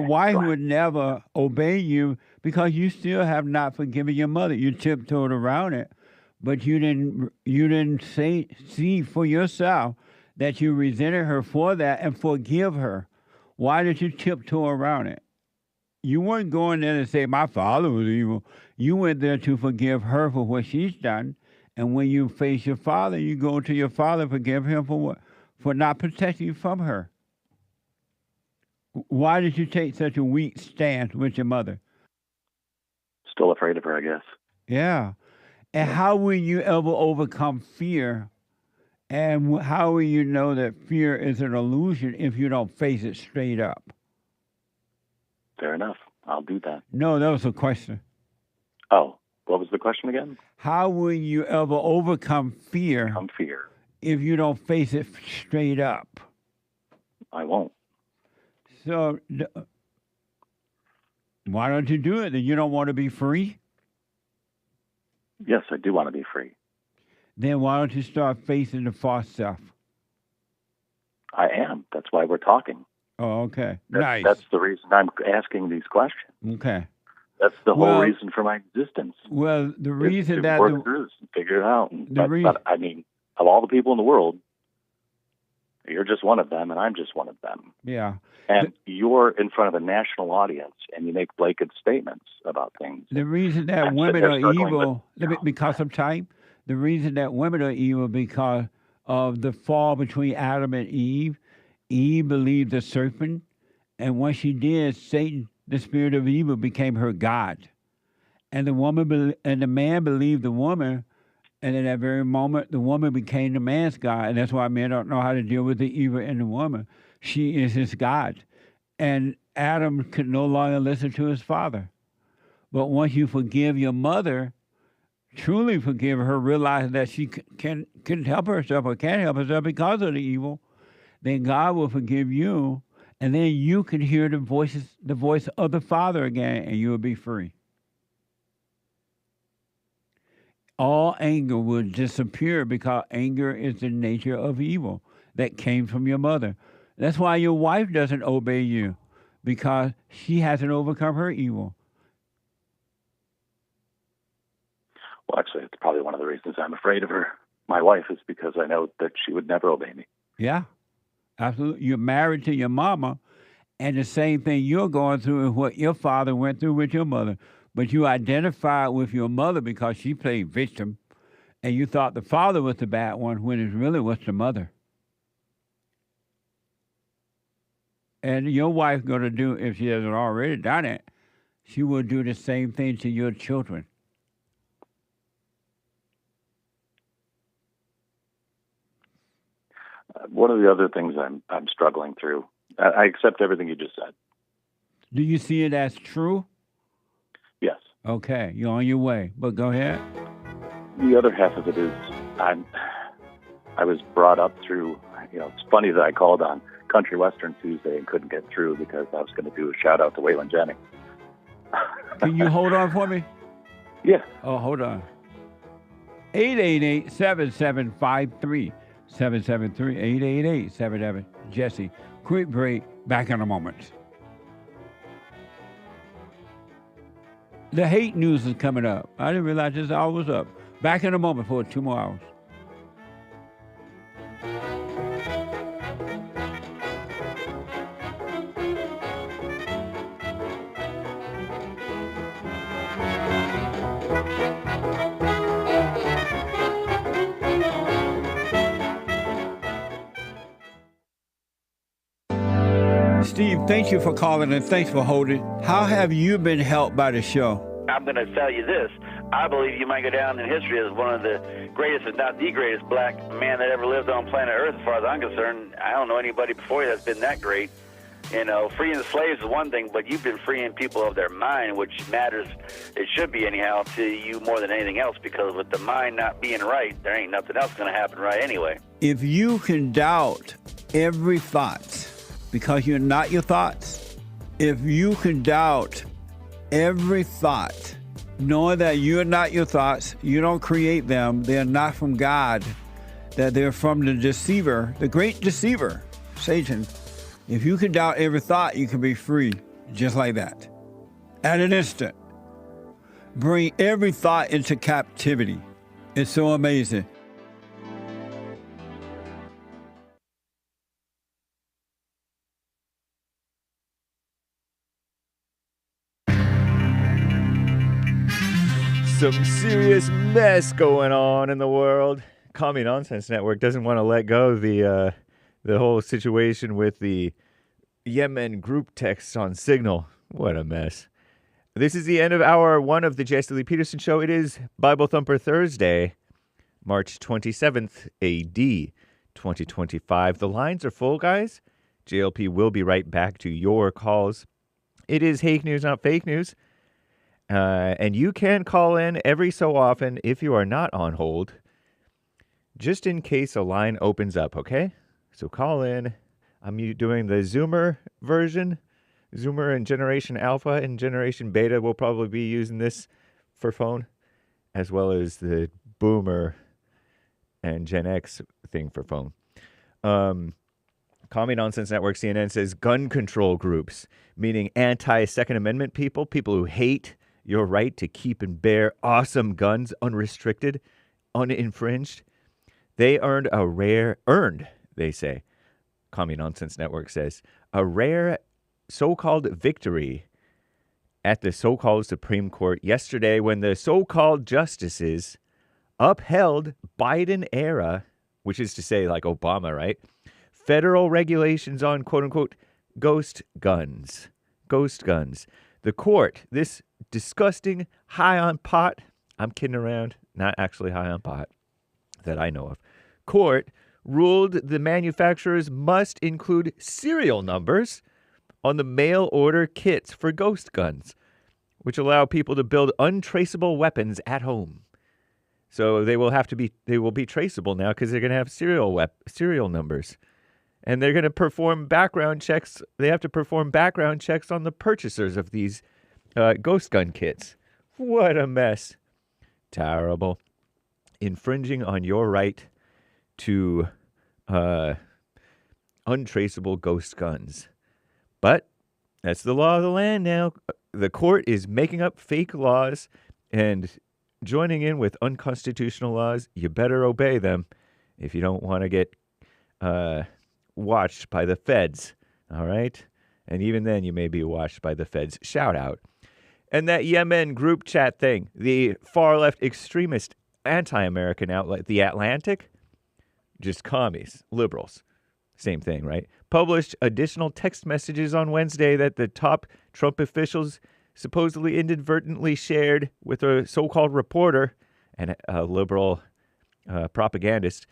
Speaker 2: wife would never obey you because you still have not forgiven your mother. You tiptoed around it, but you didn't see for yourself that you resented her for that and forgive her. Why did you tiptoe around it? You weren't going there to say my father was evil. You went there to forgive her for what she's done. And when you face your father, you go to your father, forgive him for what? For not protecting you from her. Why did you take such a weak stance with your mother?
Speaker 11: Still afraid of her, I guess.
Speaker 2: Yeah. And how will you ever overcome fear? And how will you know that fear is an illusion if you don't face it straight up?
Speaker 11: Fair enough. I'll do that.
Speaker 2: No, that was a question.
Speaker 11: Oh, what was the question again?
Speaker 2: How will you ever overcome fear? If you don't face it straight up?
Speaker 11: I won't.
Speaker 2: So why don't you do it? Then you don't want to be free?
Speaker 11: Yes, I do want to be free.
Speaker 2: Then why don't you start facing the false self?
Speaker 11: I am. That's why we're talking.
Speaker 2: Oh, okay.
Speaker 11: Nice. That's the reason I'm asking these questions.
Speaker 2: Okay.
Speaker 11: That's the whole reason for my existence.
Speaker 2: Well, the reason
Speaker 11: to
Speaker 2: that...
Speaker 11: work through this and figure it out. But, I mean, of all the people in the world, you're just one of them, and I'm just one of them.
Speaker 2: Yeah.
Speaker 11: And you're in front of a national audience, and you make blanket statements about things.
Speaker 2: The reason that women are evil, because of time, the reason that women are evil because of the fall between Adam and Eve. Eve believed the serpent, and when she did, Satan, the spirit of evil, became her god. And the man believed the woman, and in that very moment, the woman became the man's god. And that's why men don't know how to deal with the evil in the woman. She is his god. And Adam could no longer listen to his father. But once you forgive your mother, truly forgive her, realizing that she couldn't help herself or can't help herself because of the evil, then God will forgive you, and then you can hear the voice of the Father again, and you will be free. All anger will disappear because anger is the nature of evil that came from your mother. That's why your wife doesn't obey you, because she hasn't overcome her evil.
Speaker 11: Well, actually, it's probably one of the reasons I'm afraid of her. My wife is because I know that she would never obey me.
Speaker 2: Yeah, absolutely. You're married to your mama, and the same thing you're going through is what your father went through with your mother. But you identified with your mother because she played victim, and you thought the father was the bad one when it really was the mother. And your wife going to do, if she hasn't already done it, she will do the same thing to your children.
Speaker 11: One of the other things I'm struggling through, I accept everything you just said.
Speaker 2: Do you see it as true?
Speaker 11: Yes.
Speaker 2: Okay, you're on your way, but go ahead.
Speaker 11: The other half of it is I was brought up through, it's funny that I called on Country Western Tuesday and couldn't get through because I was going to do a shout out to Waylon Jennings.
Speaker 2: Can you hold on for me?
Speaker 11: Yeah.
Speaker 2: Oh, hold on. 888-7753. 773-888-77. Jesse, quick break, back in a moment. The hate news is coming up. I didn't realize this hour was up. Back in a moment for 2 more hours. Steve, thank you for calling and thanks for holding. How have you been helped by the show?
Speaker 12: I'm going to tell you this. I believe you might go down in history as one of the greatest, if not the greatest, black man that ever lived on planet Earth, as far as I'm concerned. I don't know anybody before you that's been that great. Freeing the slaves is one thing, but you've been freeing people of their mind, which matters, it should be anyhow, to you more than anything else, because with the mind not being right, there ain't nothing else going to happen right anyway.
Speaker 2: If you can doubt every thought because you're not your thoughts, if you can doubt every thought, knowing that you're not your thoughts, you don't create them, they're not from God, that they're from the deceiver, the great deceiver, Satan. If you can doubt every thought, you can be free, just like that. At an instant. Bring every thought into captivity. It's so amazing.
Speaker 10: some serious mess going on in the world. Commie Nonsense Network doesn't want to let go of the whole situation with the Yemen group texts on Signal. What a mess. This is the end of hour 1 of the Jesse Lee Peterson Show. It is Bible Thumper Thursday, March 27th, A.D. 2025. The lines are full, guys. JLP will be right back to your calls. It is Hake News, not fake news. And you can call in every so often if you are not on hold, just in case a line opens up, okay? So call in. I'm doing the Zoomer version. Zoomer and Generation Alpha and Generation Beta will probably be using this for phone, as well as the Boomer and Gen X thing for phone. Commie Nonsense Network CNN says gun control groups, meaning anti-Second Amendment people who hate your right to keep and bear awesome guns unrestricted, uninfringed. They earned, they say, Commie Nonsense Network says, a rare so-called victory at the so-called Supreme Court yesterday when the so-called justices upheld Biden-era, which is to say like Obama, right? Federal regulations on quote-unquote ghost guns. Ghost guns. The court, this disgusting high on pot, I'm kidding around, not actually high on pot that I know of, court ruled the manufacturers must include serial numbers on the mail order kits for ghost guns, which allow people to build untraceable weapons at home. So they will be traceable now because they're going to have serial numbers. And they're going to perform background checks. They have to perform background checks on the purchasers of these ghost gun kits. What a mess. Terrible. Infringing on your right to untraceable ghost guns. But that's the law of the land now. The court is making up fake laws and joining in with unconstitutional laws. You better obey them if you don't want to get watched by the feds, all right? And even then, you may be watched by the feds. Shout out. And that Yemen group chat thing, the far-left extremist anti-American outlet, The Atlantic, just commies, liberals. Same thing, right? Published additional text messages on Wednesday that the top Trump officials supposedly inadvertently shared with a so-called reporter and a liberal propagandist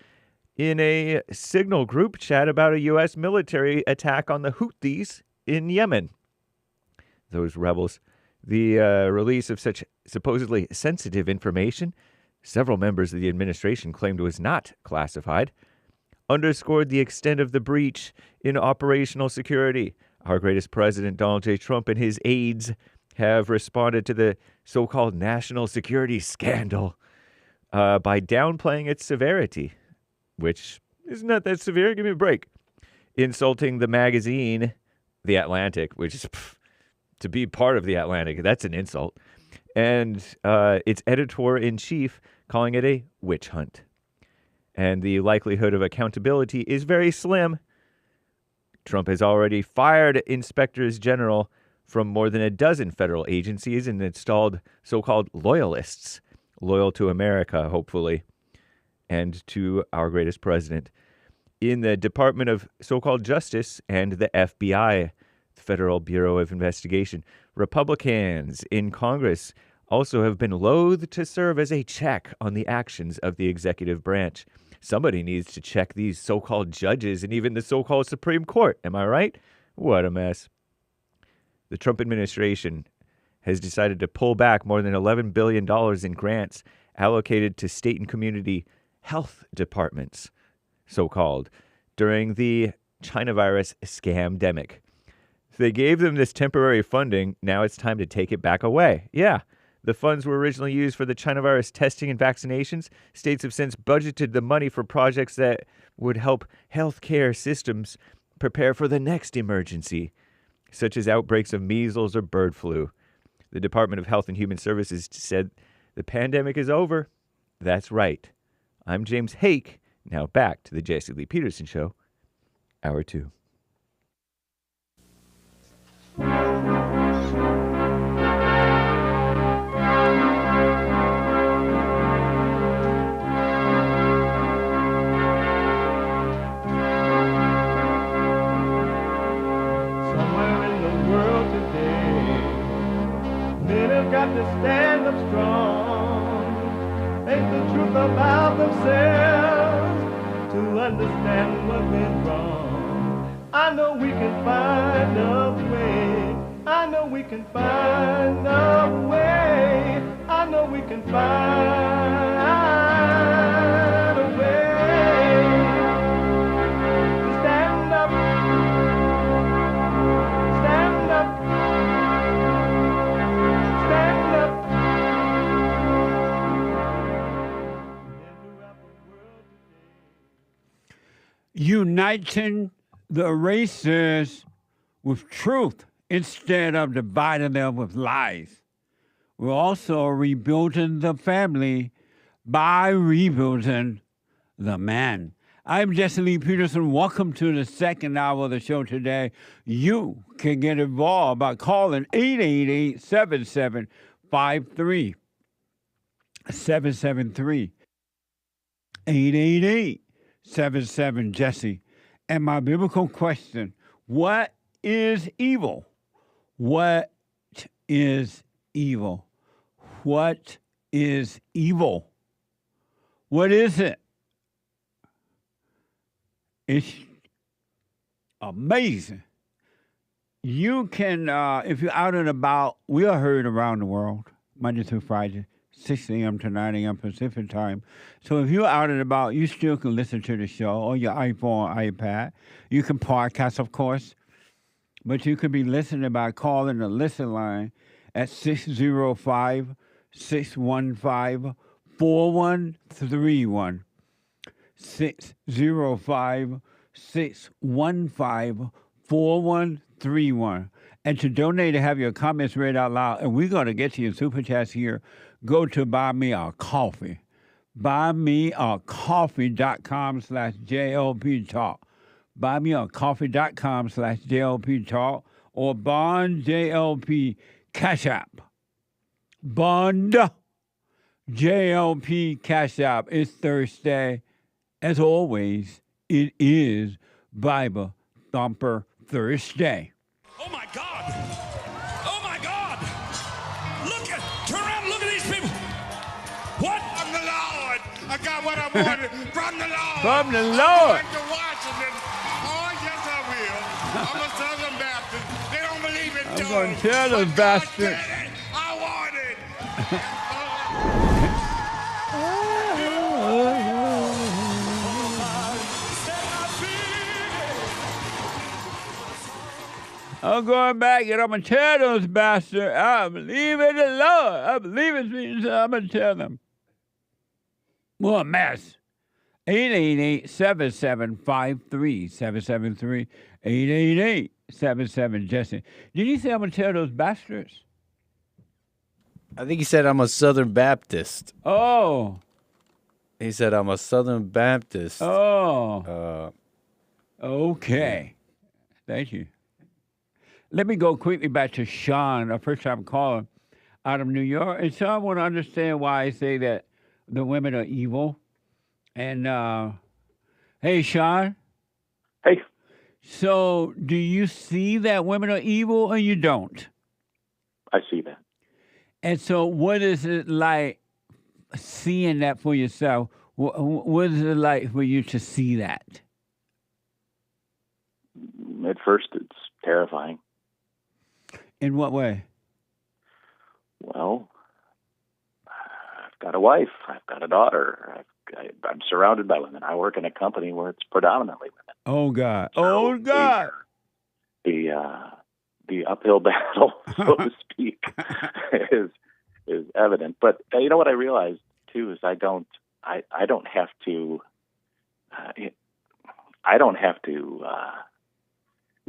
Speaker 10: in a Signal group chat about a U.S. military attack on the Houthis in Yemen. Those rebels. The release of such supposedly sensitive information, several members of the administration claimed was not classified, underscored the extent of the breach in operational security. Our greatest president, Donald J. Trump, and his aides have responded to the so-called national security scandal by downplaying its severity, which is not that severe. Give me a break. Insulting the magazine, The Atlantic, which is to be part of The Atlantic, that's an insult. And its editor-in-chief calling it a witch hunt. And the likelihood of accountability is very slim. Trump has already fired inspectors general from more than a dozen federal agencies and installed so-called loyalists, loyal to America, hopefully, and to our greatest president, in the Department of so-called Justice and the FBI, Federal Bureau of Investigation. Republicans in Congress also have been loath to serve as a check on the actions of the executive branch. Somebody needs to check these so-called judges and even the so-called Supreme Court. Am I right? What a mess. The Trump administration has decided to pull back more than $11 billion in grants allocated to state and community health departments, so-called, during the China virus scamdemic. They gave them this temporary funding. Now it's time to take it back away. Yeah. The funds were originally used for the China virus testing and vaccinations. States have since budgeted the money for projects that would help healthcare systems prepare for the next emergency, such as outbreaks of measles or bird flu. The Department of Health and Human Services said the pandemic is over. That's right. I'm James Hake. Now back to the Jesse Lee Peterson Show, Hour 2.
Speaker 1: got to stand up strong, face the truth about themselves, to understand what went wrong. I know we can find a way. I know we can find a way. I know we can find a way to stand up, stand up, stand up.
Speaker 2: Uniting the races with truth instead of dividing them with lies. We're also rebuilding the family by rebuilding the man. I'm Jesse Lee Peterson. Welcome to the second hour of the show today. You can get involved by calling 888-7753. 773. 888-77-JESSE. And my biblical question, what is evil? What is evil? What is evil? What is it? It's amazing. You can, if you're out and about, we are heard around the world, Monday through Friday, 6 a.m. to 9 a.m. Pacific time. So if you're out and about, you still can listen to the show on your iPhone or iPad. You can podcast, of course. But you could be listening by calling the listen line at 605-615-4131. 605-615-4131. And to donate to have your comments read out loud, and we're going to get to your super chats here, go to Buy Me a Coffee. BuyMeACoffee.com/JLP Talk. BuyMeACoffee.com/JLP Talk or Bond JLP Cash App. Bond JLP Cash App. It's Thursday. As always, it is Bible Thumper Thursday.
Speaker 3: Oh my God! Oh my God! Turn around and look at these people. What?
Speaker 13: From the Lord. I got what I wanted from the Lord.
Speaker 2: From the Lord.
Speaker 13: I'm going to Washington. Oh, yes, I will. I'm a Southern Baptist. They don't believe in
Speaker 2: I'm going to tell those bastards.
Speaker 13: I want it.
Speaker 2: I'm going back and I'm going to tell those bastards, I believe in the Lord. I believe in Jesus. I'm going to tell them. What a mess. 888-7753-773. 888-77-JESSE. Did you say I'm going to tell those bastards?
Speaker 9: I think he said I'm a Southern Baptist.
Speaker 2: Oh.
Speaker 9: He said I'm a Southern Baptist.
Speaker 2: Oh. Okay. Thank you. Let me go quickly back to SHAWN, a first-time caller out of New York. And Sean want to understand why I say that the women are evil. And, hey, Sean.
Speaker 11: Hey.
Speaker 2: So do you see that women are evil or you don't?
Speaker 11: I see that.
Speaker 2: And so what is it like seeing that for yourself? What is it like for you to see that?
Speaker 11: At first, it's terrifying.
Speaker 2: In what way?
Speaker 11: Well, I've got a wife. I've got a daughter. I'm surrounded by women. I work in a company where it's predominantly women.
Speaker 2: Oh, God. Oh, God.
Speaker 11: The uphill battle, so to speak, is evident. But you know what I realized, too, is I don't have to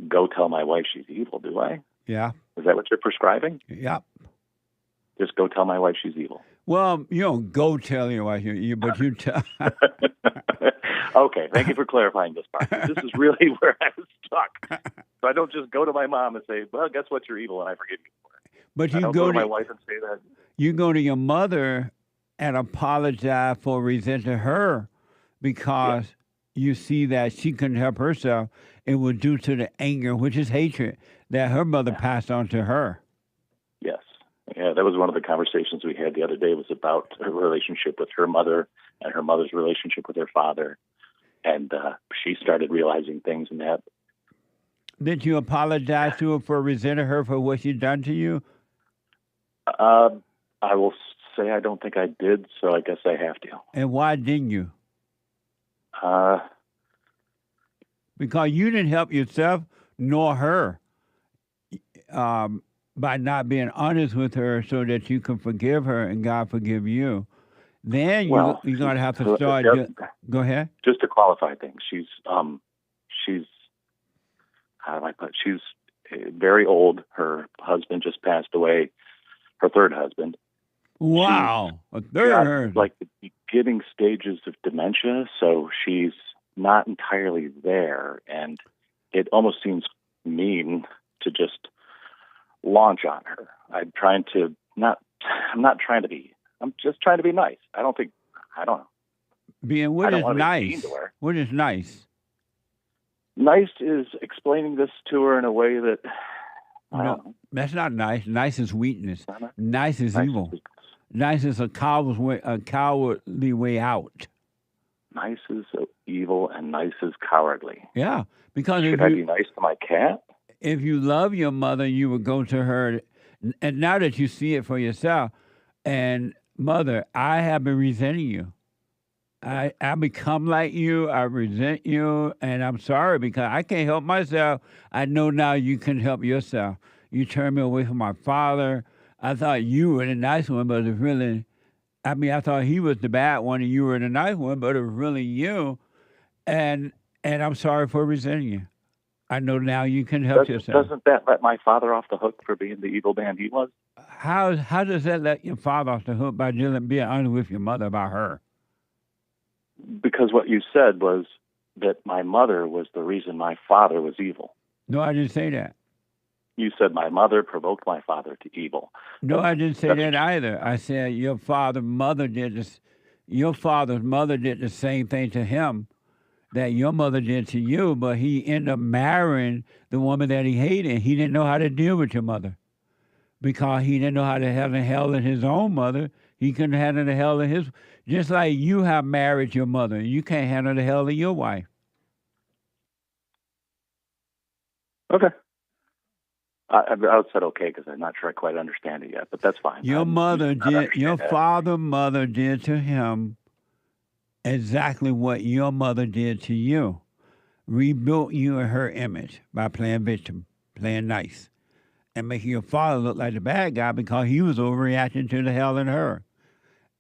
Speaker 11: go tell my wife she's evil, do I?
Speaker 2: Yeah.
Speaker 11: Is that what you're prescribing?
Speaker 2: Yeah.
Speaker 11: Just go tell my wife she's evil.
Speaker 2: Well, you don't go tell your wife, but you tell.
Speaker 11: Okay, thank you for clarifying this part. This is really where I was stuck. So I don't just go to my mom and say, well, guess what, you're evil, and I forgive you for it.
Speaker 2: But you
Speaker 11: I don't go to my wife and say that.
Speaker 2: You go to your mother and apologize for resenting her because you see that she couldn't help herself. It was due to the anger, which is hatred, that her mother passed on to her.
Speaker 11: Yes. Yeah, that was one of the conversations we had the other day, was about her relationship with her mother and her mother's relationship with her father. And she started realizing things in that.
Speaker 2: Did you apologize to her for resenting her for what she'd done to you?
Speaker 11: I will say I don't think I did, so I guess I have to.
Speaker 2: And why didn't you? Because you didn't help yourself nor her by not being honest with her so that you can forgive her and God forgive you. Then you're going to have to start. Go ahead.
Speaker 11: Just to qualify things, she's how do I put? She's very old. Her husband just passed away. Her third husband.
Speaker 2: Wow, a third.
Speaker 11: Like the beginning stages of dementia, so she's not entirely there, and it almost seems mean to just launch on her. I'm just trying to be nice. I don't know.
Speaker 2: What is nice? What is nice?
Speaker 11: Nice is explaining this to her in a way that
Speaker 2: no, that's not nice. Nice is weakness. Nice is evil. Nice is a cowardly way out.
Speaker 11: Nice is evil and nice is cowardly.
Speaker 2: Yeah, because
Speaker 11: should I be nice to my cat?
Speaker 2: If you love your mother, you would go to her, and now that you see it for yourself, and mother, I have been resenting you. I become like you. I resent you, and I'm sorry because I can't help myself. I know now you can help yourself. You turned me away from my father. I thought you were the nice one, but it's really, I thought he was the bad one and you were the nice one, but it was really you. And I'm sorry for resenting you. I know now you can help yourself.
Speaker 11: Doesn't that let my father off the hook for being the evil man he was?
Speaker 2: How does that let your father off the hook by being honest with your mother about her?
Speaker 11: Because what you said was that my mother was the reason my father was evil.
Speaker 2: No, I didn't say that.
Speaker 11: You said my mother provoked my father to evil.
Speaker 2: No, I didn't say that either. I said your father's mother did the same thing to him that your mother did to you, but he ended up marrying the woman that he hated. He didn't know how to deal with your mother because he didn't know how to handle his own mother. He couldn't handle the hell of his. Just like you have married your mother, you can't handle the hell of your wife.
Speaker 11: Okay. I said okay because I'm not sure I quite understand it yet, but that's fine.
Speaker 2: Your father's mother did to him exactly what your mother did to you. Rebuilt you in her image by playing victim, playing nice, and making your father look like the bad guy because he was overreacting to the hell in her.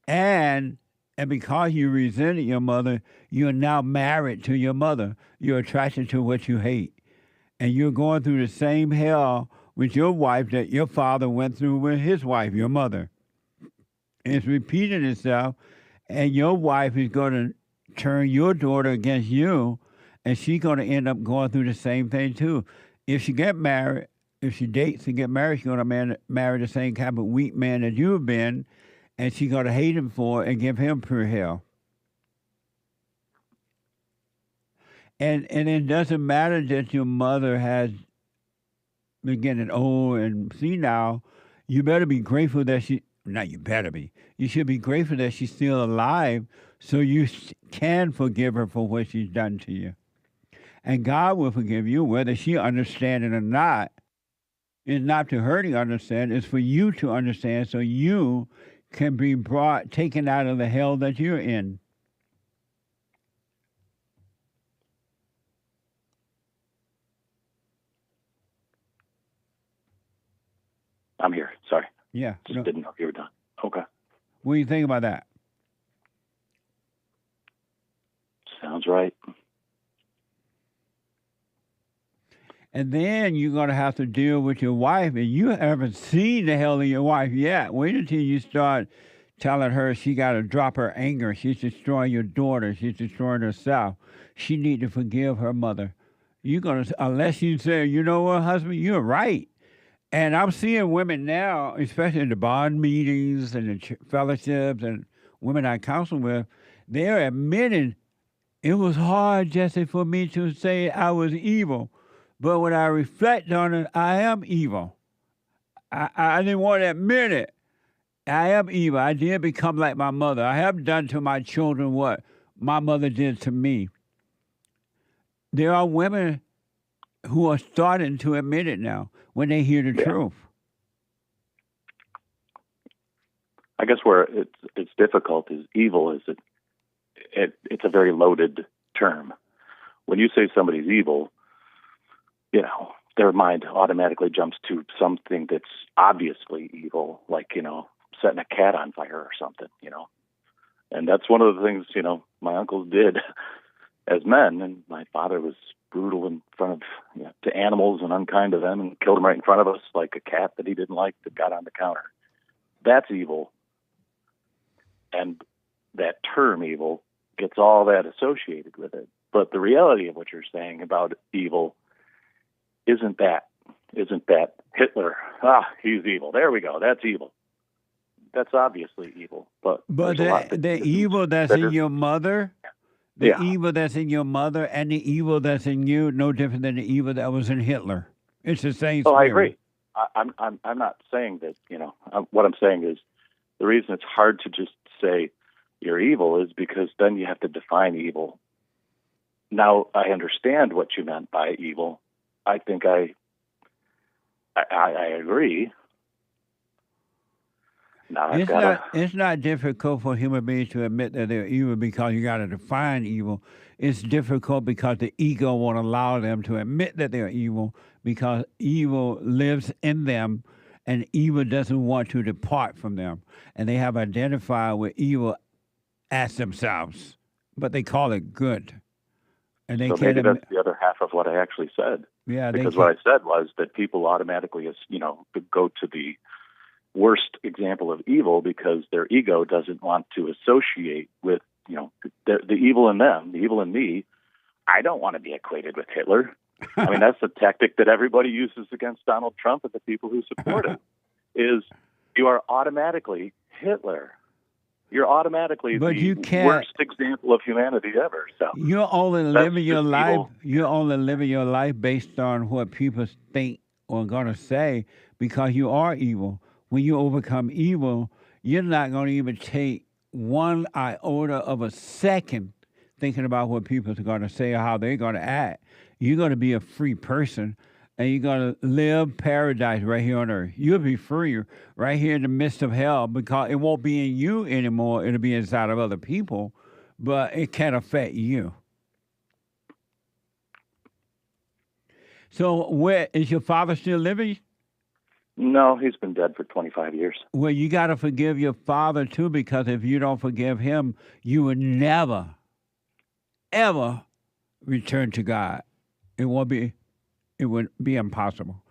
Speaker 2: And because you resented your mother, you're now married to your mother. You're attracted to what you hate. And you're going through the same hell with your wife that your father went through with his wife, your mother. It's repeating itself, and your wife is going to turn your daughter against you, and she's going to end up going through the same thing too. If she get married, if she dates and get married, she's going to marry the same kind of weak man that you've been, and she's going to hate him for it and give him pure hell. And it doesn't matter that your mother has been getting old and senile. You better be grateful that you should be grateful that she's still alive so you can forgive her for what she's done to you. And God will forgive you, whether she understands it or not. It's not to her to understand, it's for you to understand so you can be taken out of the hell that you're in.
Speaker 11: I'm here. Sorry.
Speaker 2: Yeah.
Speaker 11: Just didn't know if you were done. Okay.
Speaker 2: What do you think about that?
Speaker 11: Sounds right.
Speaker 2: And then you're going to have to deal with your wife, and you haven't seen the hell of your wife yet. Wait until you start telling her she got to drop her anger. She's destroying your daughter. She's destroying herself. She need to forgive her mother. You're going to, unless you say, you know what, husband, you're right. And I'm seeing women now, especially in the bond meetings and the fellowships and women I counsel with, they're admitting it was hard, Jesse, for me to say I was evil. But when I reflect on it, I am evil. I didn't want to admit it. I am evil. I did become like my mother. I have done to my children what my mother did to me. There are women who are starting to admit it now when they hear the truth.
Speaker 11: I guess where it's difficult is evil is it's a very loaded term. When you say somebody's evil, you know, their mind automatically jumps to something that's obviously evil, like, you know, setting a cat on fire or something, you know. And that's one of the things, you know, my uncles did as men, and my father was brutal in front of, you know, to animals and unkind to them and killed them right in front of us like a cat that he didn't like that got on the counter. That's evil. And that term evil gets all that associated with it. But the reality of what you're saying about evil isn't that Hitler, he's evil. There we go. That's evil. That's obviously evil. But
Speaker 2: the evil that's in your mother, evil that's in your mother and the evil that's in you, no different than the evil that was in Hitler. It's the same spirit.
Speaker 11: I agree. I'm not saying that, you know, what I'm saying is the reason it's hard to just say you're evil is because then you have to define evil. Now, I understand what you meant by evil. I think I agree. Now,
Speaker 2: it's not difficult for human beings to admit that they're evil because you got to define evil. It's difficult because the ego won't allow them to admit that they're evil because evil lives in them and evil doesn't want to depart from them. And they have identified with evil as themselves, but they call it good. And they
Speaker 11: so maybe that's the other half of what I actually said.
Speaker 2: Yeah,
Speaker 11: because what I said was that people automatically, you know, go to the worst example of evil because their ego doesn't want to associate with, you know, the evil in them, the evil in me. I don't want to be equated with Hitler. I mean, that's the tactic that everybody uses against Donald Trump and the people who support him, is you are automatically Hitler. You're automatically the worst example of humanity ever. So
Speaker 2: you're only living your life. Evil. You're only living your life based on what people think or going to say because you are evil. When you overcome evil, you're not going to even take one iota of a second thinking about what people are going to say or how they're going to act. You're going to be a free person, and you're going to live paradise right here on earth. You'll be free right here in the midst of hell because it won't be in you anymore. It'll be inside of other people, but it can't affect you. So where is your father still living?
Speaker 11: No, he's been dead for 25 years.
Speaker 2: Well, you got to forgive your father, too, because if you don't forgive him, you would never, ever return to God. It would be impossible.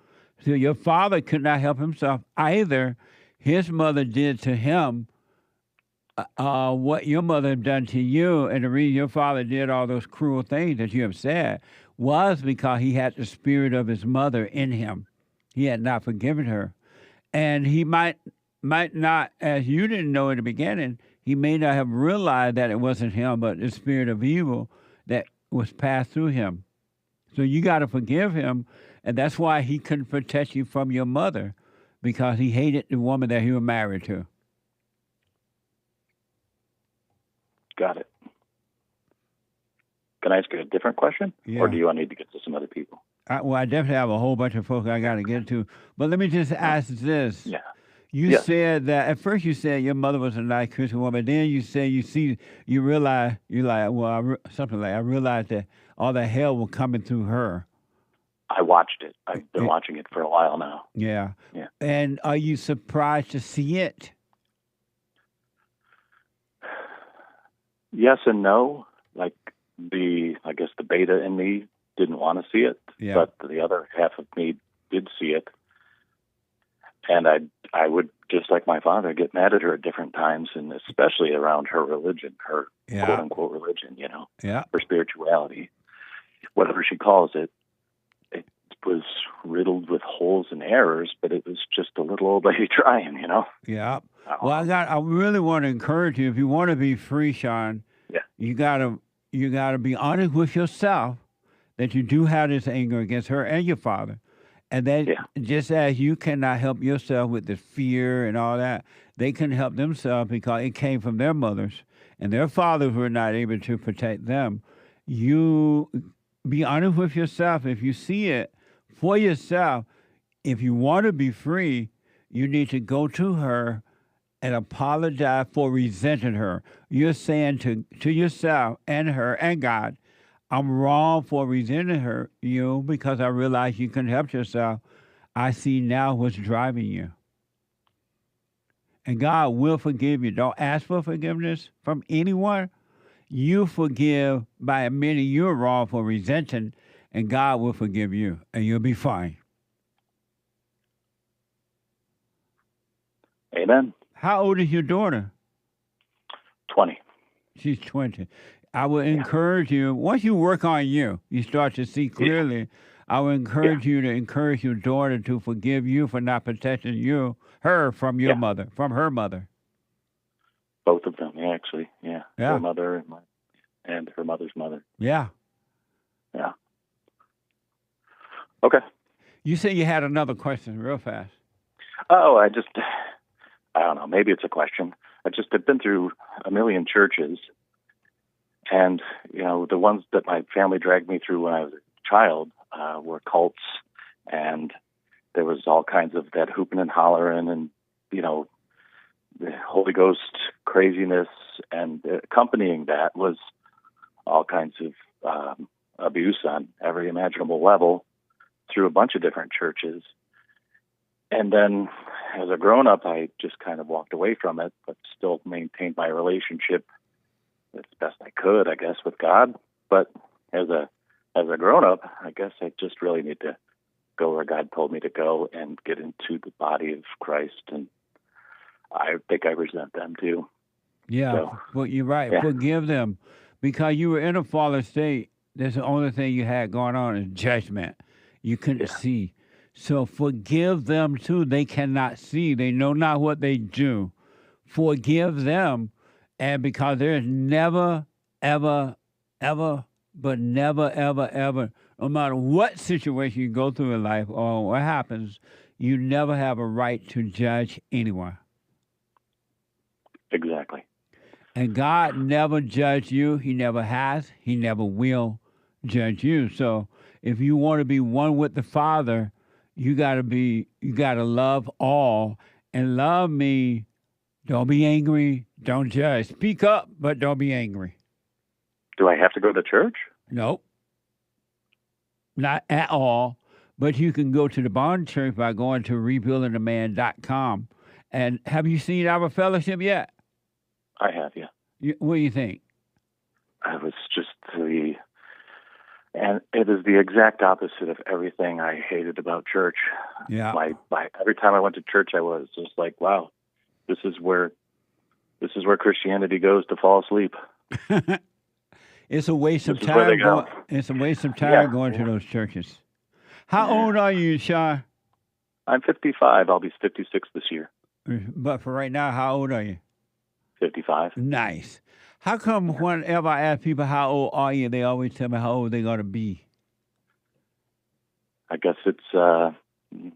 Speaker 2: So your father could not help himself either. His mother did to him what your mother had done to you, and the reason your father did all those cruel things that you have said was because he had the spirit of his mother in him. He had not forgiven her. And he might not, as you didn't know in the beginning, he may not have realized that it wasn't him, but the spirit of evil that was passed through him. So you got to forgive him, and that's why he couldn't protect you from your mother, because he hated the woman that he was married to.
Speaker 11: Got it. Can I ask you a different question?
Speaker 2: Yeah.
Speaker 11: Or do you need to get to some other people?
Speaker 2: I definitely have a whole bunch of folks I got to get to. But let me just ask this.
Speaker 11: Yeah.
Speaker 2: You said that, at first you said your mother was a nice Christian woman. Then you say you realize, something like, I realized that all the hell was coming through her.
Speaker 11: I watched it. I've been watching it for a while now.
Speaker 2: Yeah.
Speaker 11: Yeah.
Speaker 2: And are you surprised to see it?
Speaker 11: Yes and no. Like I guess the beta in me didn't want to see it, but the other half of me did see it. And I would, just like my father, get mad at her at different times, and especially around her religion, her quote-unquote religion, you know, her spirituality. Whatever she calls it, it was riddled with holes and errors, but it was just a little old lady trying, you know?
Speaker 2: Yeah. Well, I really want to encourage you, if you want to be free, Sean, you gotta be honest with yourself that you do have this anger against her and your father. And then, just as you cannot help yourself with the fear and all that, they can help themselves because it came from their mothers and their fathers were not able to protect them. You be honest with yourself. If you see it for yourself, if you want to be free, you need to go to her and apologize for resenting her. You're saying to yourself and her and God, I'm wrong for resenting you because I realize you can help yourself. I see now what's driving you. And God will forgive you. Don't ask for forgiveness from anyone. You forgive by admitting you're wrong for resenting, and God will forgive you, and you'll be fine.
Speaker 11: Amen.
Speaker 2: How old is your daughter?
Speaker 11: 20.
Speaker 2: She's 20. I would encourage you, once you work on you, you start to see clearly. I would encourage you to encourage your daughter to forgive you for not protecting her from your mother, from her mother.
Speaker 11: Both of them, actually. Yeah. Her mother and her mother's mother.
Speaker 2: Yeah.
Speaker 11: Yeah. Okay.
Speaker 2: You said you had another question real fast.
Speaker 11: Oh, I don't know. Maybe it's a question. I've been through a million churches. And, the ones that my family dragged me through when I was a child were cults. And there was all kinds of that hooping and hollering and, the Holy Ghost craziness. And accompanying that was all kinds of abuse on every imaginable level through a bunch of different churches. And then as a grown-up, I just kind of walked away from it, but still maintained my relationship as best I could, I guess, with God. But as a grown-up, I guess I just really need to go where God told me to go and get into the body of Christ. And I think I resent them too.
Speaker 2: Yeah,
Speaker 11: so,
Speaker 2: well, you're right. Yeah. Forgive them because you were in a fallen state. That's the only thing you had going on is judgment. You couldn't see. So forgive them too. They cannot see. They know not what they do. Forgive them. And because there's never, ever, ever, but never, ever, ever, no matter what situation you go through in life or what happens, you never have a right to judge anyone.
Speaker 11: Exactly.
Speaker 2: And God never judged you. He never has. He never will judge you. So if you want to be one with the Father, you gotta love all. And love me. Don't be angry. Don't judge. Speak up, but don't be angry.
Speaker 11: Do I have to go to church?
Speaker 2: Nope. Not at all. But you can go to the Bond Church by going to rebuildingtheman.com. And have you seen our fellowship yet?
Speaker 11: I have, yeah.
Speaker 2: What do you think?
Speaker 11: I was just and it is the exact opposite of everything I hated about church.
Speaker 2: Yeah.
Speaker 11: Every time I went to church, I was just like, wow, this is where Christianity goes to fall asleep.
Speaker 2: It's a waste of time. It's a waste of time going to those churches. How old are you, Sean?
Speaker 11: I'm 55. I'll be 56 this year.
Speaker 2: But for right now, how old are you?
Speaker 11: 55.
Speaker 2: Nice. How come whenever I ask people how old are you, they always tell me how old they're going to be?
Speaker 11: I guess it's, I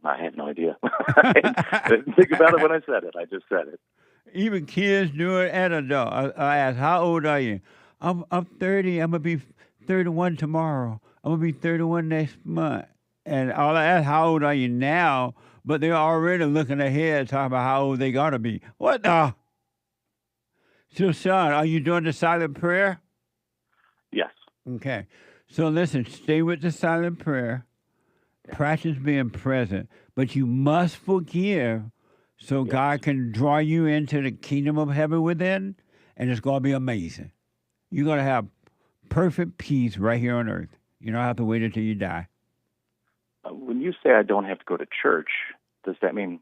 Speaker 11: had no idea. I didn't think about it when I said it. I just said it.
Speaker 2: Even kids do it and adults. I ask, how old are you? I'm 30. I'm going to be 31 tomorrow. I'm going to be 31 next month. And all I ask, how old are you now? But they're already looking ahead, talking about how old they're going to be. What the? So, Sean, are you doing the silent prayer?
Speaker 11: Yes.
Speaker 2: Okay. So, listen, stay with the silent prayer. Practice being present. But you must forgive so God can draw you into the kingdom of heaven within, and it's going to be amazing. You're going to have perfect peace right here on earth. You don't have to wait until you die.
Speaker 11: When you say I don't have to go to church, does that mean,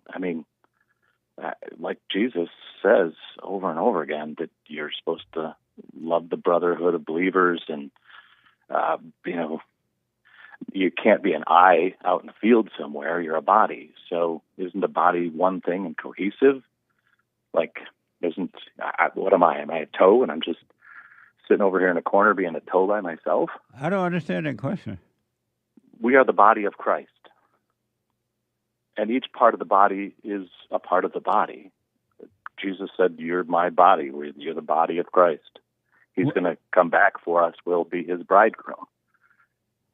Speaker 11: like Jesus says over and over again, that you're supposed to love the brotherhood of believers and, you can't be an eye out in the field somewhere. You're a body. So isn't the body one thing and cohesive? Like, what am I? Am I a toe and I'm just sitting over here in a corner being a toe by myself?
Speaker 2: I don't understand that question.
Speaker 11: We are the body of Christ. And each part of the body is a part of the body. Jesus said, "You're my body. You're the body of Christ. He's going to come back for us. We'll be his bridegroom."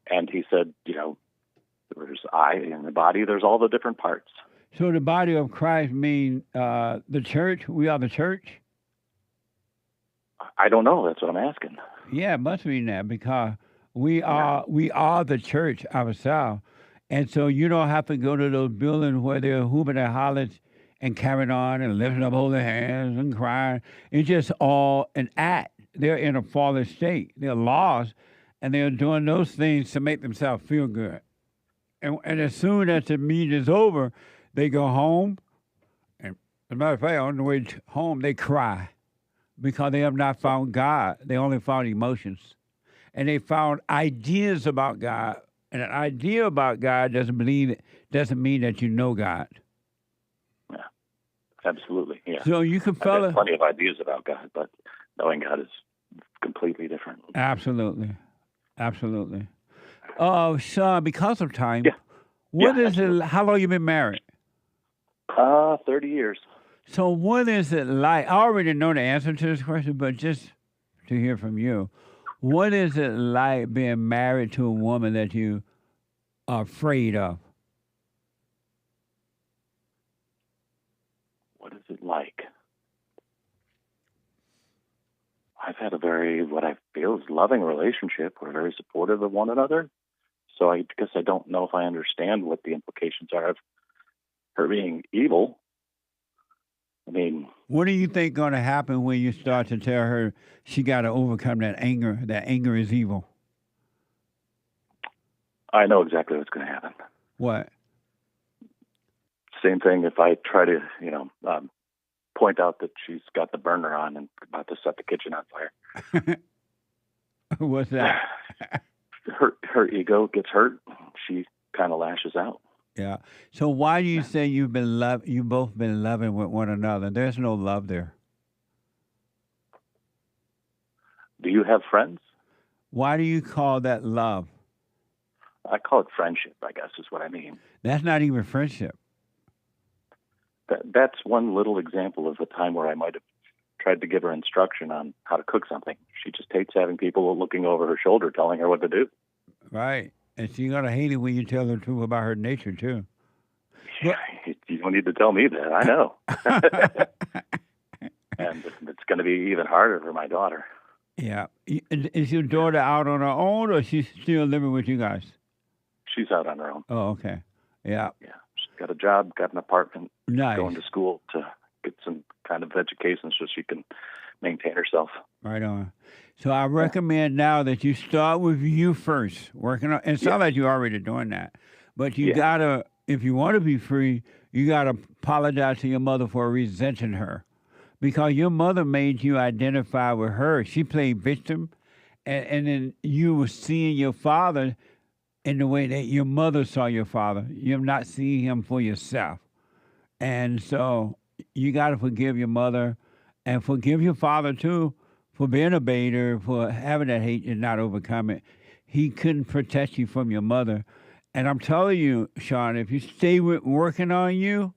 Speaker 11: And he said, there's in the body, there's all the different parts.
Speaker 2: So the body of Christ means the church? We are the church?
Speaker 11: I don't know. That's what I'm asking.
Speaker 2: Yeah, it must mean that because we are the church ourselves. And so you don't have to go to those buildings where they're hooping and hollering and carrying on and lifting up holy hands and crying. It's just all an act. They're in a fallen state. They're lost, and they're doing those things to make themselves feel good. And as soon as the meeting is over, they go home. And as a matter of fact, on the way home, they cry because they have not found God. They only found emotions. And they found ideas about God. And an idea about God doesn't mean that you know God.
Speaker 11: Yeah, absolutely. Yeah.
Speaker 2: So you can
Speaker 11: I've got plenty of ideas about God, but knowing God is completely different.
Speaker 2: Absolutely. Sean, because of time, what is it? How long you been married?
Speaker 11: 30 years.
Speaker 2: So what is it like? I already know the answer to this question, but just to hear from you, what is it like being married to a woman that you are afraid of?
Speaker 11: What is it like? I've had what I feel is loving relationship. We're very supportive of one another. So I guess I don't know if I understand what the implications are of her being evil. I mean,
Speaker 2: what do you think going to happen when you start to tell her she got to overcome that anger? That anger is evil.
Speaker 11: I know exactly what's going to happen.
Speaker 2: What?
Speaker 11: Same thing if I try to, point out that she's got the burner on and about to set the kitchen on fire.
Speaker 2: What's that?
Speaker 11: Her ego gets hurt. She kind of lashes out.
Speaker 2: Yeah. So why do you say you both been loving with one another? There's no love there.
Speaker 11: Do you have friends?
Speaker 2: Why do you call that love?
Speaker 11: I call it friendship, I guess is what I mean.
Speaker 2: That's not even friendship.
Speaker 11: That's one little example of a time where I might have tried to give her instruction on how to cook something. She just hates having people looking over her shoulder telling her what to do.
Speaker 2: Right. And she's going to hate it when you tell the truth about her nature, too.
Speaker 11: But, you don't need to tell me that. I know. And it's going to be even harder for my daughter.
Speaker 2: Yeah. Is your daughter out on her own, or she's still living with you guys?
Speaker 11: She's out on her own.
Speaker 2: Oh, okay. Yeah.
Speaker 11: Yeah. She's got a job, got an apartment,
Speaker 2: nice.
Speaker 11: Going to school to get some kind of education so she can maintain herself.
Speaker 2: Right on. So I recommend now that you start with you first, working on, and it sounds like you're already doing that. But you gotta, if you want to be free, you gotta apologize to your mother for resenting her, because your mother made you identify with her. She played victim, and then you were seeing your father in the way that your mother saw your father. You're not seeing him for yourself. And so you got to forgive your mother and forgive your father, too, for being a baiter, for having that hate and not overcome it. He couldn't protect you from your mother. And I'm telling you, Sean, if you stay working on you,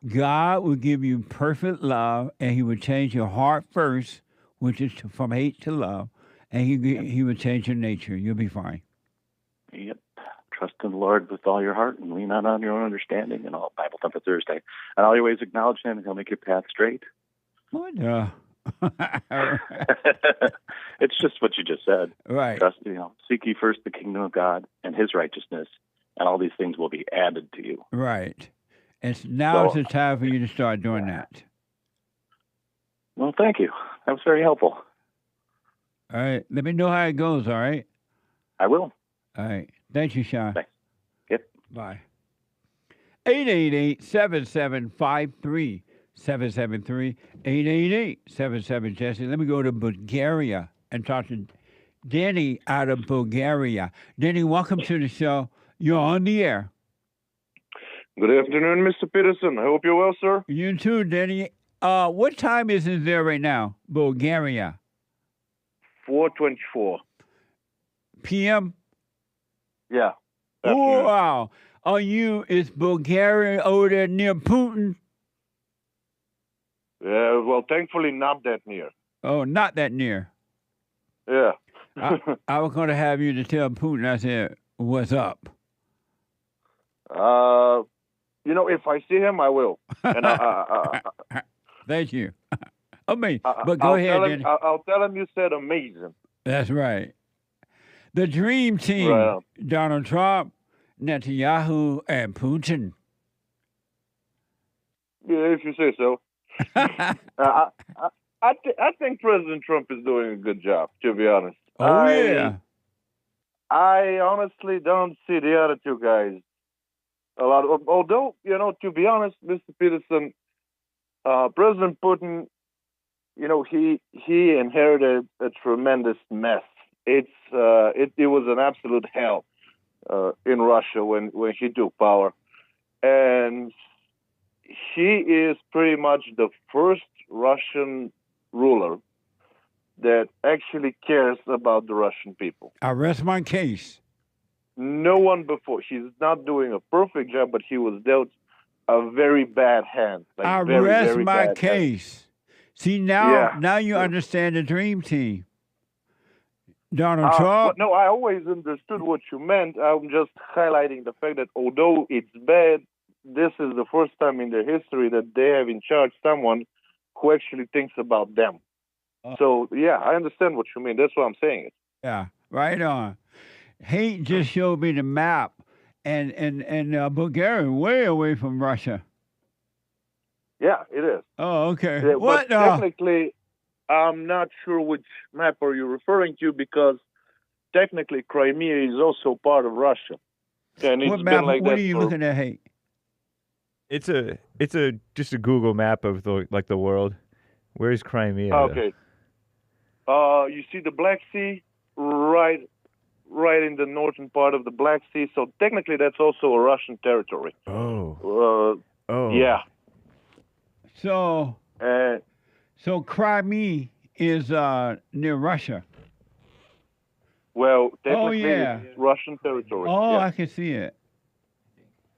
Speaker 2: God will give you perfect love, and he will change your heart first, which is from hate to love, and he will change your nature. You'll be fine.
Speaker 11: Yep. Trust in the Lord with all your heart and lean not on your own understanding, and all Bible Thumper Thursday. And all your ways acknowledge him, and he'll make your path straight.
Speaker 2: What?
Speaker 11: It's just what you just said.
Speaker 2: Right.
Speaker 11: Trust, seek ye first the kingdom of God and his righteousness, and all these things will be added to you.
Speaker 2: Right. And now is the time for you to start doing that.
Speaker 11: Well, thank you. That was very helpful.
Speaker 2: All right. Let me know how it goes, all right?
Speaker 11: I will.
Speaker 2: All right. Thank you, Sean.
Speaker 11: Thanks. Yep.
Speaker 2: Bye. 888-7753. 773 888 Jesse. Let me go to Bulgaria and talk to Denny out of Bulgaria. Denny, welcome to the show. You're on the air.
Speaker 14: Good afternoon, Mr. Peterson. I hope you're well, sir.
Speaker 2: You too, Denny. What time is it there right now, Bulgaria?
Speaker 14: 4:24
Speaker 2: p.m.
Speaker 14: Yeah.
Speaker 2: Oh, wow. Is Bulgaria over there near Putin?
Speaker 14: Well, thankfully not that near.
Speaker 2: Oh, not that near.
Speaker 14: Yeah.
Speaker 2: I was going to have you to tell Putin, I said, what's up?
Speaker 14: If I see him, I will. And
Speaker 2: Thank you. But go ahead, Denny.
Speaker 14: I'll tell him you said amazing.
Speaker 2: That's right. The dream team,
Speaker 14: Right.
Speaker 2: Donald Trump, Netanyahu, and Putin.
Speaker 14: Yeah, if you say so. I think President Trump is doing a good job, to be honest. I honestly don't see the other two guys a lot. Although, to be honest, Mr. Peterson, President Putin, he inherited a tremendous mess. It was an absolute hell in Russia when he took power, and he is pretty much the first Russian ruler that actually cares about the Russian people.
Speaker 2: I rest my case.
Speaker 14: No one before. He's not doing a perfect job, but he was dealt a very bad hand.
Speaker 2: I rest my case. See, now you understand the dream team. Donald Trump.
Speaker 14: No, I always understood what you meant. I'm just highlighting the fact that although it's bad, this is the first time in their history that they have in charge someone who actually thinks about them. So, yeah, I understand what you mean. That's what I'm saying.
Speaker 2: Yeah, right on. Hake just showed me the map, and Bulgaria way away from Russia.
Speaker 14: Yeah, it is.
Speaker 2: Oh, okay.
Speaker 14: Yeah,
Speaker 2: What?
Speaker 14: But technically, I'm not sure which map are you referring to, because technically Crimea is also part of Russia. And it's
Speaker 2: what
Speaker 14: been
Speaker 2: map?
Speaker 14: like
Speaker 2: What
Speaker 14: that
Speaker 2: are you
Speaker 14: for...
Speaker 2: looking at, Hake?
Speaker 10: It's just a Google map of the world. Where's Crimea?
Speaker 14: Okay. You see the Black Sea right in the northern part of the Black Sea. So technically, that's also a Russian territory.
Speaker 10: Oh.
Speaker 2: Yeah. So Crimea is near Russia.
Speaker 14: Well, technically, it's Russian territory.
Speaker 2: Oh,
Speaker 14: yeah.
Speaker 2: I can see it.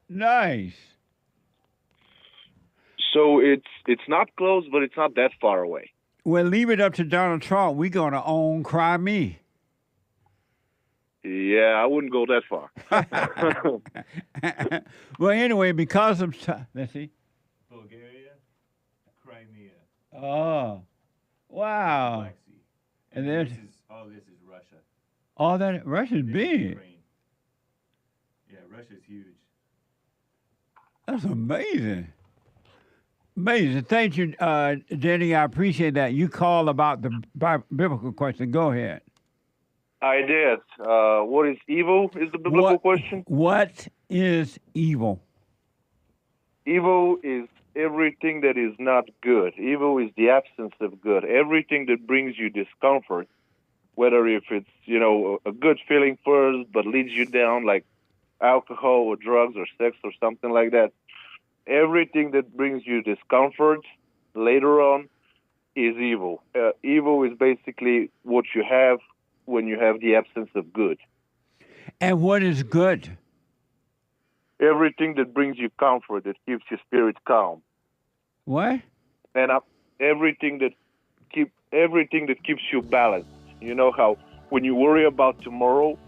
Speaker 2: Nice.
Speaker 14: So it's not close, but it's not that far away.
Speaker 2: Well, leave it up to Donald Trump. We're going to own Crimea.
Speaker 14: Yeah, I wouldn't go that far.
Speaker 2: Well, anyway, because of... Let's see.
Speaker 10: Bulgaria, Crimea.
Speaker 2: Oh, wow.
Speaker 10: Black Sea.
Speaker 2: And there's...
Speaker 10: This is Russia.
Speaker 2: All that... Russia's big.
Speaker 10: Ukraine. Yeah, Russia's huge.
Speaker 2: That's amazing. Amazing. Thank you, Denny. I appreciate that. You called about the biblical question. Go ahead.
Speaker 14: I did. What is evil is the biblical question.
Speaker 2: What is evil?
Speaker 14: Evil is everything that is not good. Evil is the absence of good. Everything that brings you discomfort, whether if it's, a good feeling first but leads you down, like alcohol or drugs or sex or something like that. Everything that brings you discomfort later on is evil. Evil is basically what you have when you have the absence of good.
Speaker 2: And what is good?
Speaker 14: Everything that brings you comfort, that keeps your spirit calm.
Speaker 2: What?
Speaker 14: And everything that keeps you balanced. You know how when you worry about tomorrow,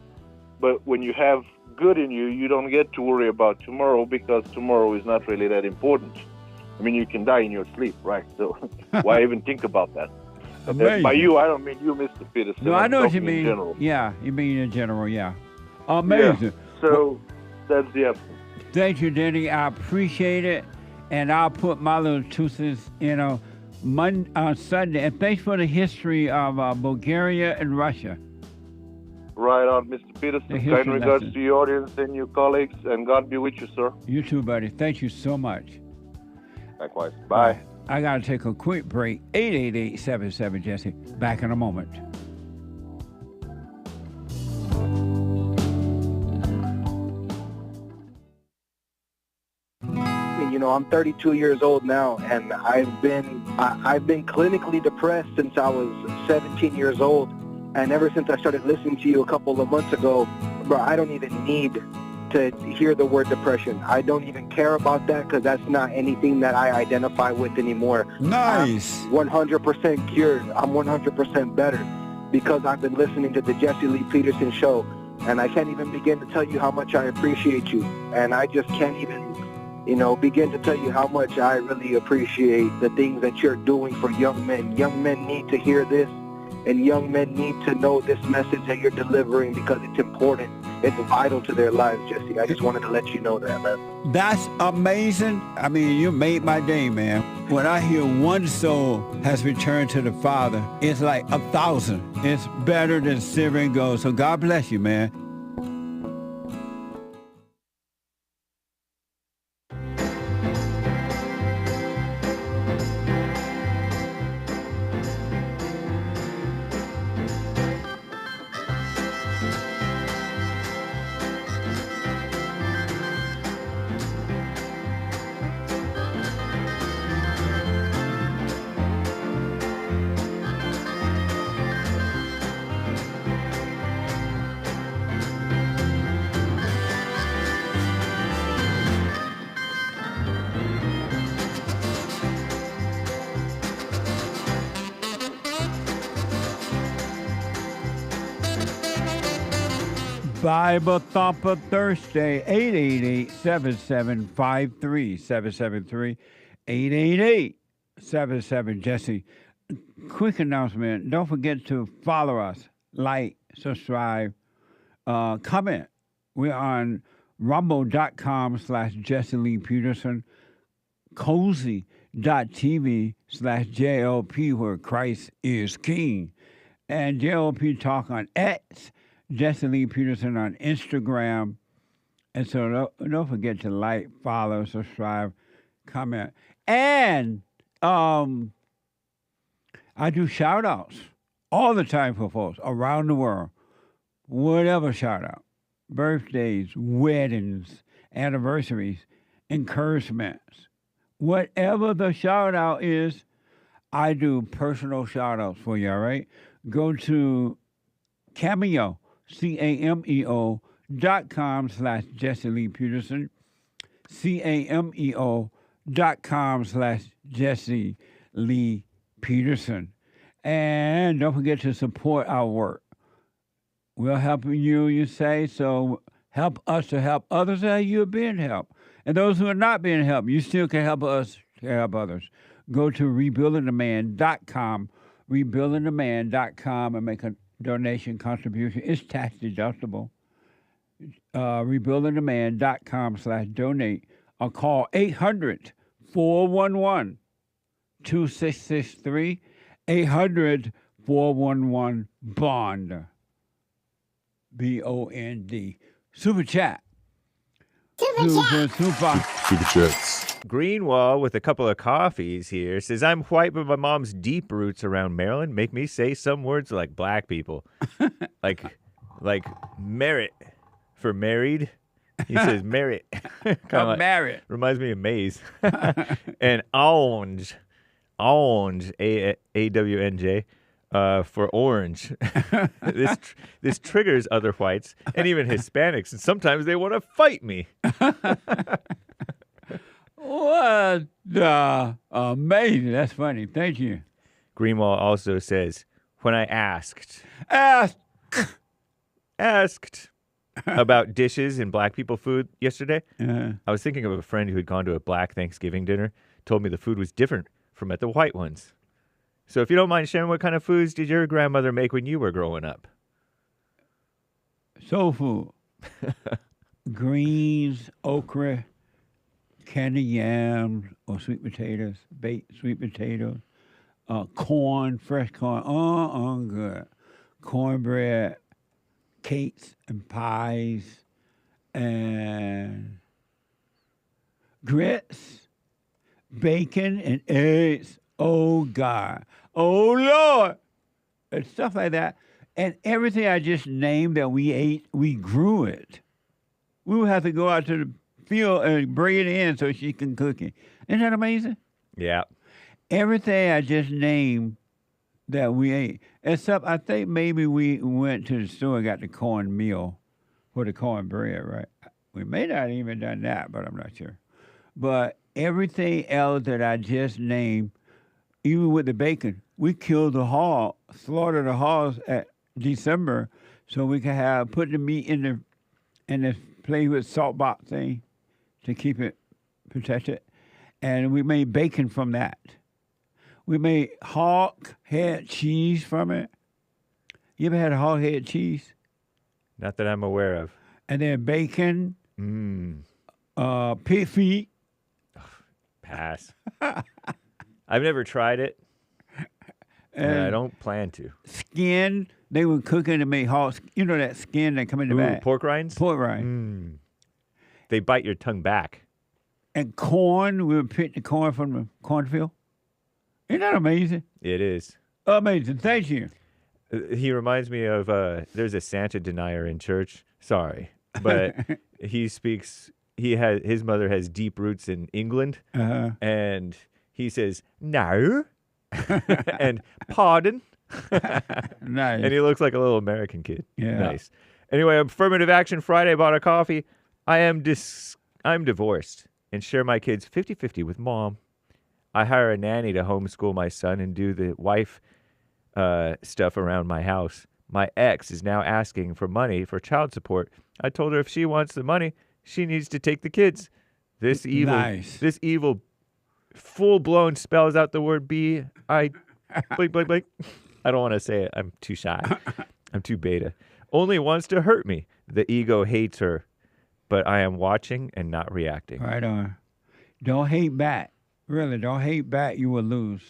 Speaker 14: but when you have good in you, you don't get to worry about tomorrow because tomorrow is not really that important. I mean, you can die in your sleep, right? So why even think about that? By you, I don't mean you, Mr. Peterson.
Speaker 2: No, I know what you
Speaker 14: mean.
Speaker 2: mean.
Speaker 14: In general.
Speaker 2: Yeah, you mean in general, yeah. Amazing.
Speaker 14: Yeah. So that's the essence.
Speaker 2: Thank you, Denny. I appreciate it. And I'll put my little 2 cents in on Sunday. And thanks for the history of Bulgaria and Russia.
Speaker 14: Right on, Mr. Peterson. Kind regards to your audience and your colleagues, and God be with you, sir.
Speaker 2: You too, buddy. Thank you so much.
Speaker 14: Likewise. Bye.
Speaker 2: I got to take a quick break. 888-77-JESSE. Back in a moment.
Speaker 15: I'm 32 years old now, and I've been clinically depressed since I was 17 years old. And ever since I started listening to you a couple of months ago, bro, I don't even need to hear the word depression. I don't even care about that because that's not anything that I identify with anymore.
Speaker 2: Nice.
Speaker 15: I'm 100% cured. I'm 100% better because I've been listening to the Jesse Lee Peterson show, and I can't even begin to tell you how much I appreciate you. And I just can't even, begin to tell you how much I really appreciate the things that you're doing for young men. Young men need to hear this, and young men need to know this message that you're delivering because it's important. It's vital to their lives, Jesse. I just wanted to let you know that, man.
Speaker 2: That's amazing. I mean, you made my day, man. When I hear one soul has returned to the Father, it's like 1,000. It's better than silver and gold. So God bless you, man. Bible Thumper Thursday, 888-7753, 773-888-77. Jesse, quick announcement. Don't forget to follow us, like, subscribe, comment. We're on rumble.com/Jesse Lee Peterson, cozy.tv/JLP, where Christ is King, and JLP Talk on X, Jesse Lee Peterson on Instagram. And so don't forget to like, follow, subscribe, comment. And I do shout-outs all the time for folks around the world. Whatever shout-out. Birthdays, weddings, anniversaries, encouragements. Whatever the shout-out is, I do personal shout-outs for you, all right? Go to Cameo, CAMEO.com/Jesse Lee Peterson, CAMEO.com/Jesse Lee Peterson. And don't forget to support our work. We're helping you, you say, so help us to help others as you're being helped. And those who are not being helped, you still can help us to help others. Go to rebuildingtheman.com, rebuildingtheman.com, and make a donation contribution. It's tax deductible. Rebuildingtheman.com/donate, or call 800-411-2663, 800-411-BOND, BOND. Super chat. Super
Speaker 10: chats. Greenwall with a couple of coffees here says, I'm white, but my mom's deep roots around Maryland make me say some words like black people. like merit for married. He says merit.
Speaker 2: Like, merit.
Speaker 10: Reminds me of maize. And orange, AWNJ, for orange. This triggers other whites and even Hispanics, and sometimes they want to fight me.
Speaker 2: What amazing. That's funny. Thank you.
Speaker 10: Greenwall also says, when I asked about dishes and black people food yesterday, I was thinking of a friend who had gone to a black Thanksgiving dinner, told me the food was different from at the white ones. So if you don't mind sharing, what kind of foods did your grandmother make when you were growing up?
Speaker 2: Soul food. Greens, okra, candy yams, or sweet potatoes, baked sweet potatoes, corn, fresh corn, good. Cornbread, cakes and pies, and grits, bacon and eggs. Oh, God. Oh, Lord. And stuff like that. And everything I just named that we ate, we grew it. We would have to go out to the field and bring it in so she can cook it. Isn't that amazing?
Speaker 10: Yeah.
Speaker 2: Everything I just named that we ate. Except I think maybe we went to the store and got the cornmeal for the cornbread, right? We may not even done that, but I'm not sure. But everything else that I just named, even with the bacon, we killed the hog, slaughtered the hogs at December, so we can put the meat in the plate with salt box thing to keep it protected, and we made bacon from that. We made hog head cheese from it. You ever had a hog head cheese?
Speaker 10: Not that I'm aware of.
Speaker 2: And then bacon, pig feet.
Speaker 10: Pass. I've never tried it, and I don't plan to.
Speaker 2: Skin. They were cooking to make hog. You know that skin that come in the back.
Speaker 10: Pork rinds?
Speaker 2: Pork rind.
Speaker 10: They bite your tongue back.
Speaker 2: And corn. We would pick the corn from the cornfield. Isn't that amazing?
Speaker 10: It is.
Speaker 2: Amazing. Thank you.
Speaker 10: He reminds me of, there's a Santa denier in church. Sorry. But his mother has deep roots in England. And he says, no. And pardon.
Speaker 2: Nice.
Speaker 10: And he looks like a little American kid.
Speaker 2: Yeah.
Speaker 10: Nice. Anyway, Affirmative Action Friday, bought a coffee. I'm divorced and share my kids 50-50 with mom. I hire a nanny to homeschool my son and do the wife stuff around my house. My ex is now asking for money for child support. I told her if she wants the money, she needs to take the kids. This evil, full-blown spells out the word blank. I don't want to say it. I'm too shy. I'm too beta. Only wants to hurt me. The ego hates her, but I am watching and not reacting.
Speaker 2: Right on. Don't hate back. Really, don't hate back. You will lose.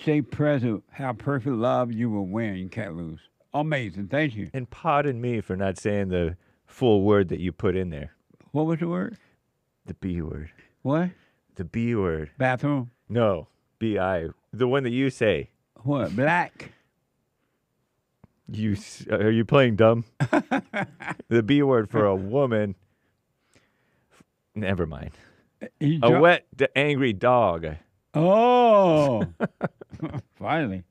Speaker 2: Stay present. Have perfect love. You will win. You can't lose. Amazing. Thank you.
Speaker 10: And pardon me for not saying the full word that you put in there.
Speaker 2: What was the word?
Speaker 10: The B word.
Speaker 2: What?
Speaker 10: The B word.
Speaker 2: Bathroom?
Speaker 10: No. B-I. The one that you say.
Speaker 2: What? Black?
Speaker 10: Are you playing dumb? The B word for a woman. Never mind. A wet, angry dog.
Speaker 2: Oh. Finally.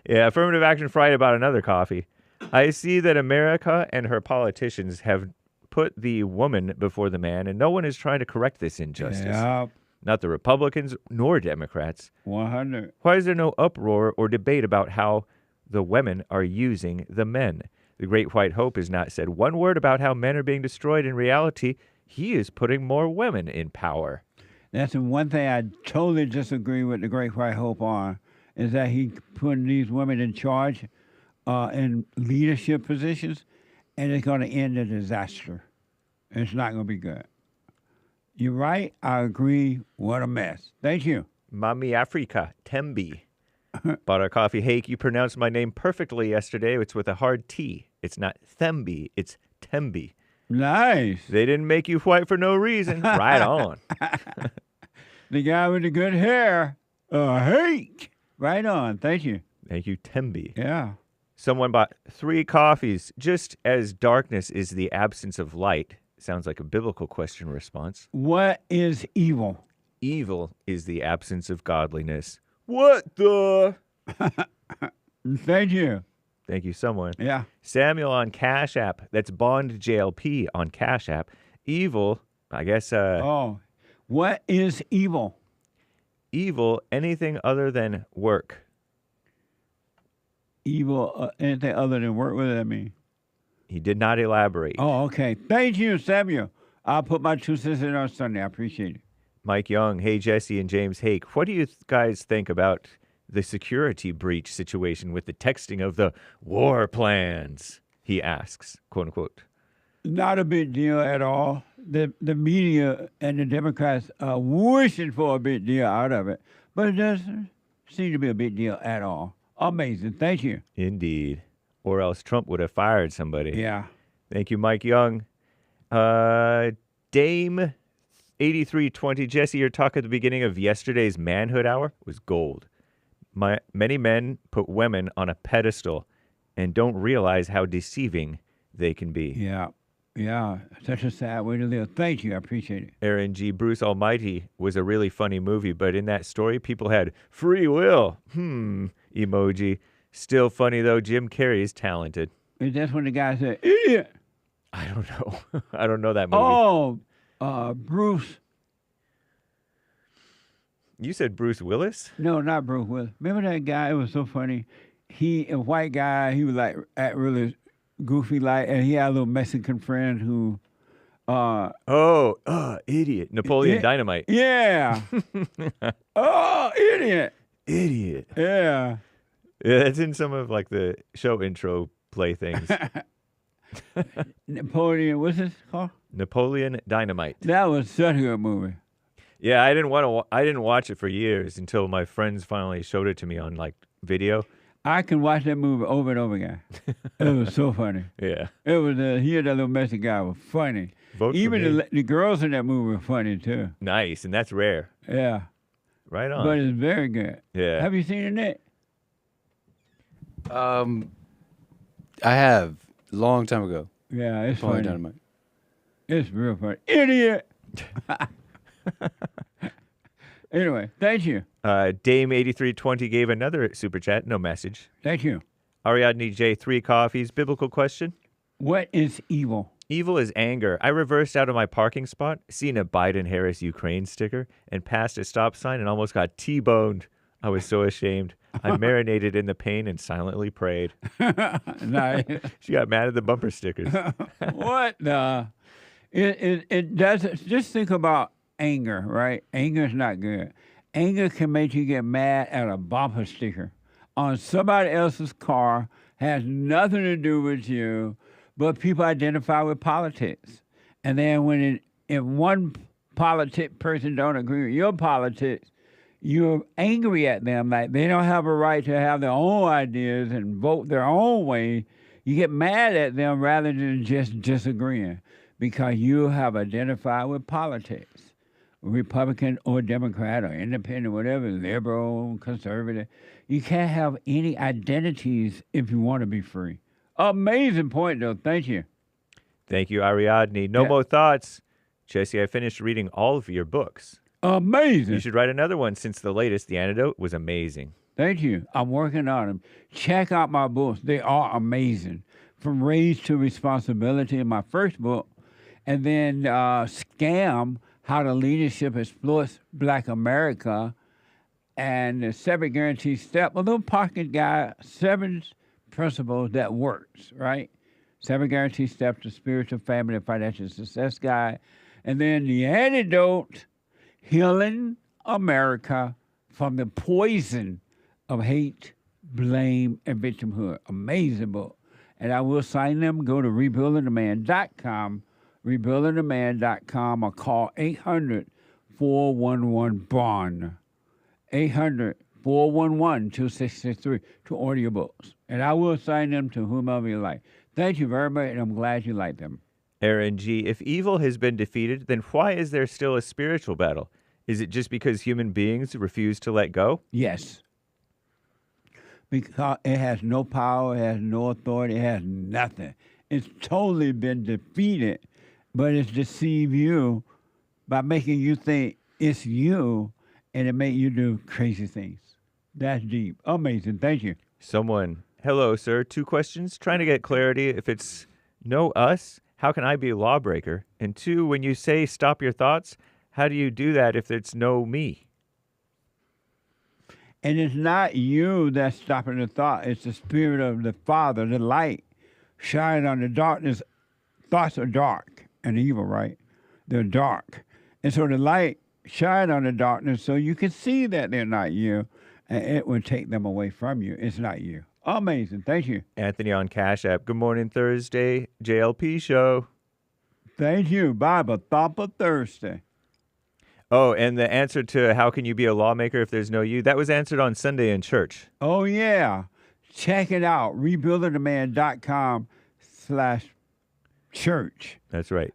Speaker 10: Yeah, Affirmative Action Friday about another coffee. I see that America and her politicians have put the woman before the man, and no one is trying to correct this injustice.
Speaker 2: Yep.
Speaker 10: Not the Republicans nor Democrats.
Speaker 2: 100.
Speaker 10: Why is there no uproar or debate about how the women are using the men? The Great White Hope has not said one word about how men are being destroyed. In reality, he is putting more women in power.
Speaker 2: That's the one thing I totally disagree with the Great White Hope on, is that he putting these women in charge in leadership positions, and it's going to end a disaster. It's not going to be good. You're right. I agree. What a mess. Thank you.
Speaker 10: Mami Africa, Tembi. Bought our coffee. Hake, you pronounced my name perfectly yesterday. It's with a hard T. It's not Thembi. It's Tembi.
Speaker 2: Nice.
Speaker 10: They didn't make you white for no reason. Right on.
Speaker 2: The guy with the good hair. Hake. Right on. Thank you.
Speaker 10: Thank you, Tembi.
Speaker 2: Yeah.
Speaker 10: Someone bought 3 coffees. Just as darkness is the absence of light. Sounds like a biblical question response.
Speaker 2: What is evil?
Speaker 10: Evil is the absence of godliness. What the?
Speaker 2: Thank you.
Speaker 10: Thank you, someone.
Speaker 2: Yeah.
Speaker 10: Samuel on Cash App. That's Bond JLP on Cash App. Evil, I guess.
Speaker 2: What is evil?
Speaker 10: Evil, anything other than work.
Speaker 2: Evil, anything other than work? What does that mean?
Speaker 10: He did not elaborate.
Speaker 2: Oh, okay. Thank you, Samuel. I'll put my 2 cents in on Sunday. I appreciate it.
Speaker 10: Mike Young, hey, Jesse and James Hake. What do you guys think about the security breach situation with the texting of the war plans? He asks, quote unquote.
Speaker 2: Not a big deal at all. The media and the Democrats are wishing for a big deal out of it, but it doesn't seem to be a big deal at all. Amazing. Thank you.
Speaker 10: Indeed. Or else Trump would have fired somebody.
Speaker 2: Yeah.
Speaker 10: Thank you, Mike Young. Dame 8320. Jesse, your talk at the beginning of yesterday's Manhood Hour was gold. Many men put women on a pedestal and don't realize how deceiving they can be.
Speaker 2: Yeah. Yeah. Such a sad way to live. Thank you. I appreciate it.
Speaker 10: Aaron G. Bruce Almighty was a really funny movie, but in that story, people had free will. Emoji. Still funny, though. Jim Carrey is talented.
Speaker 2: And that's when the guy said, idiot.
Speaker 10: I don't know. I don't know that movie.
Speaker 2: Oh, Bruce.
Speaker 10: You said Bruce Willis?
Speaker 2: No, not Bruce Willis. Remember that guy? It was so funny. A white guy, he was like act really goofy like, and he had a little Mexican friend who
Speaker 10: idiot. Napoleon Dynamite.
Speaker 2: Yeah. Oh, idiot.
Speaker 10: Idiot.
Speaker 2: Yeah.
Speaker 10: Yeah, that's in some of like the show intro play things.
Speaker 2: Napoleon, what's this called?
Speaker 10: Napoleon Dynamite.
Speaker 2: That was such a good movie.
Speaker 10: Yeah, I didn't watch it for years until my friends finally showed it to me on like video.
Speaker 2: I can watch that movie over and over again. It was so funny.
Speaker 10: Yeah.
Speaker 2: It was he and that little Mexican guy was funny.
Speaker 10: Vote
Speaker 2: Even
Speaker 10: for me.
Speaker 2: the girls in that movie were funny too.
Speaker 10: Nice, and that's rare.
Speaker 2: Yeah.
Speaker 10: Right on.
Speaker 2: But it's very good.
Speaker 10: Yeah.
Speaker 2: Have you seen it?
Speaker 9: I have a long time ago.
Speaker 2: Yeah, it's
Speaker 9: Probably
Speaker 2: funny.
Speaker 9: Dynamite.
Speaker 2: It's real funny. Idiot. Anyway, thank you.
Speaker 10: Dame8320 gave another super chat, no message.
Speaker 2: Thank you.
Speaker 10: Ariadne J, 3 coffees. Biblical question.
Speaker 2: What is evil?
Speaker 10: Evil is anger. I reversed out of my parking spot, seen a Biden-Harris Ukraine sticker, and passed a stop sign and almost got T-boned. I was so ashamed. I marinated in the pain and silently prayed.
Speaker 2: Nice.
Speaker 10: She got mad at the bumper stickers.
Speaker 2: What the? It doesn't. Just think about anger, right? Anger is not good. Anger can make you get mad at a bumper sticker on somebody else's car, has nothing to do with you, but people identify with politics. And then if one person don't agree with your politics, you're angry at them, like they don't have a right to have their own ideas and vote their own way. You get mad at them rather than just disagreeing because you have identified with politics. Republican or Democrat or independent, whatever, liberal, conservative. You can't have any identities if you want to be free. Amazing point, though. Thank you.
Speaker 10: Thank you, Ariadne. No more thoughts. Jesse, I finished reading all of your books.
Speaker 2: Amazing.
Speaker 10: You should write another one since the latest, The Antidote, was amazing.
Speaker 2: Thank you. I'm working on them. Check out my books. They are amazing. From Raised to Responsibility in my first book, and then Scam, How the Leadership Exploits Black America, and the 7 Guaranteed Steps, a little pocket guide, 7 principles that works, right? 7 Guaranteed Steps to Spiritual, Family, and Financial Success Guide. And then The Antidote, Healing America from the Poison of Hate, Blame, and Victimhood. Amazing book. And I will sign them. Go to rebuildingtheman.com, rebuildingtheman.com, or call 800-411-BOND, 800-411-2663 to order your books. And I will sign them to whomever you like. Thank you very much, and I'm glad you like them.
Speaker 10: Aaron G., if evil has been defeated, then why is there still a spiritual battle? Is it just because human beings refuse to let go?
Speaker 2: Yes. Because it has no power, it has no authority, it has nothing. It's totally been defeated, but it's deceived you by making you think it's you, and it make you do crazy things. That's deep. Amazing. Thank you.
Speaker 10: Hello, sir. 2 questions. Trying to get clarity. If it's no us, how can I be a lawbreaker? And 2, when you say stop your thoughts, how do you do that if it's no me?
Speaker 2: And it's not you that's stopping the thought. It's the Spirit of the Father, the light, shining on the darkness. Thoughts are dark and evil, right? They're dark. And so the light shine on the darkness so you can see that they're not you, and it will take them away from you. It's not you. Amazing. Thank you.
Speaker 10: Anthony on Cash App. Good morning, Thursday. JLP show.
Speaker 2: Thank you. Bible Thumper Thursday.
Speaker 10: Oh, and the answer to how can you be a lawmaker if there's no you, that was answered on Sunday in church.
Speaker 2: Oh, yeah. Check it out. rebuildingtheman.com/church.
Speaker 10: That's right.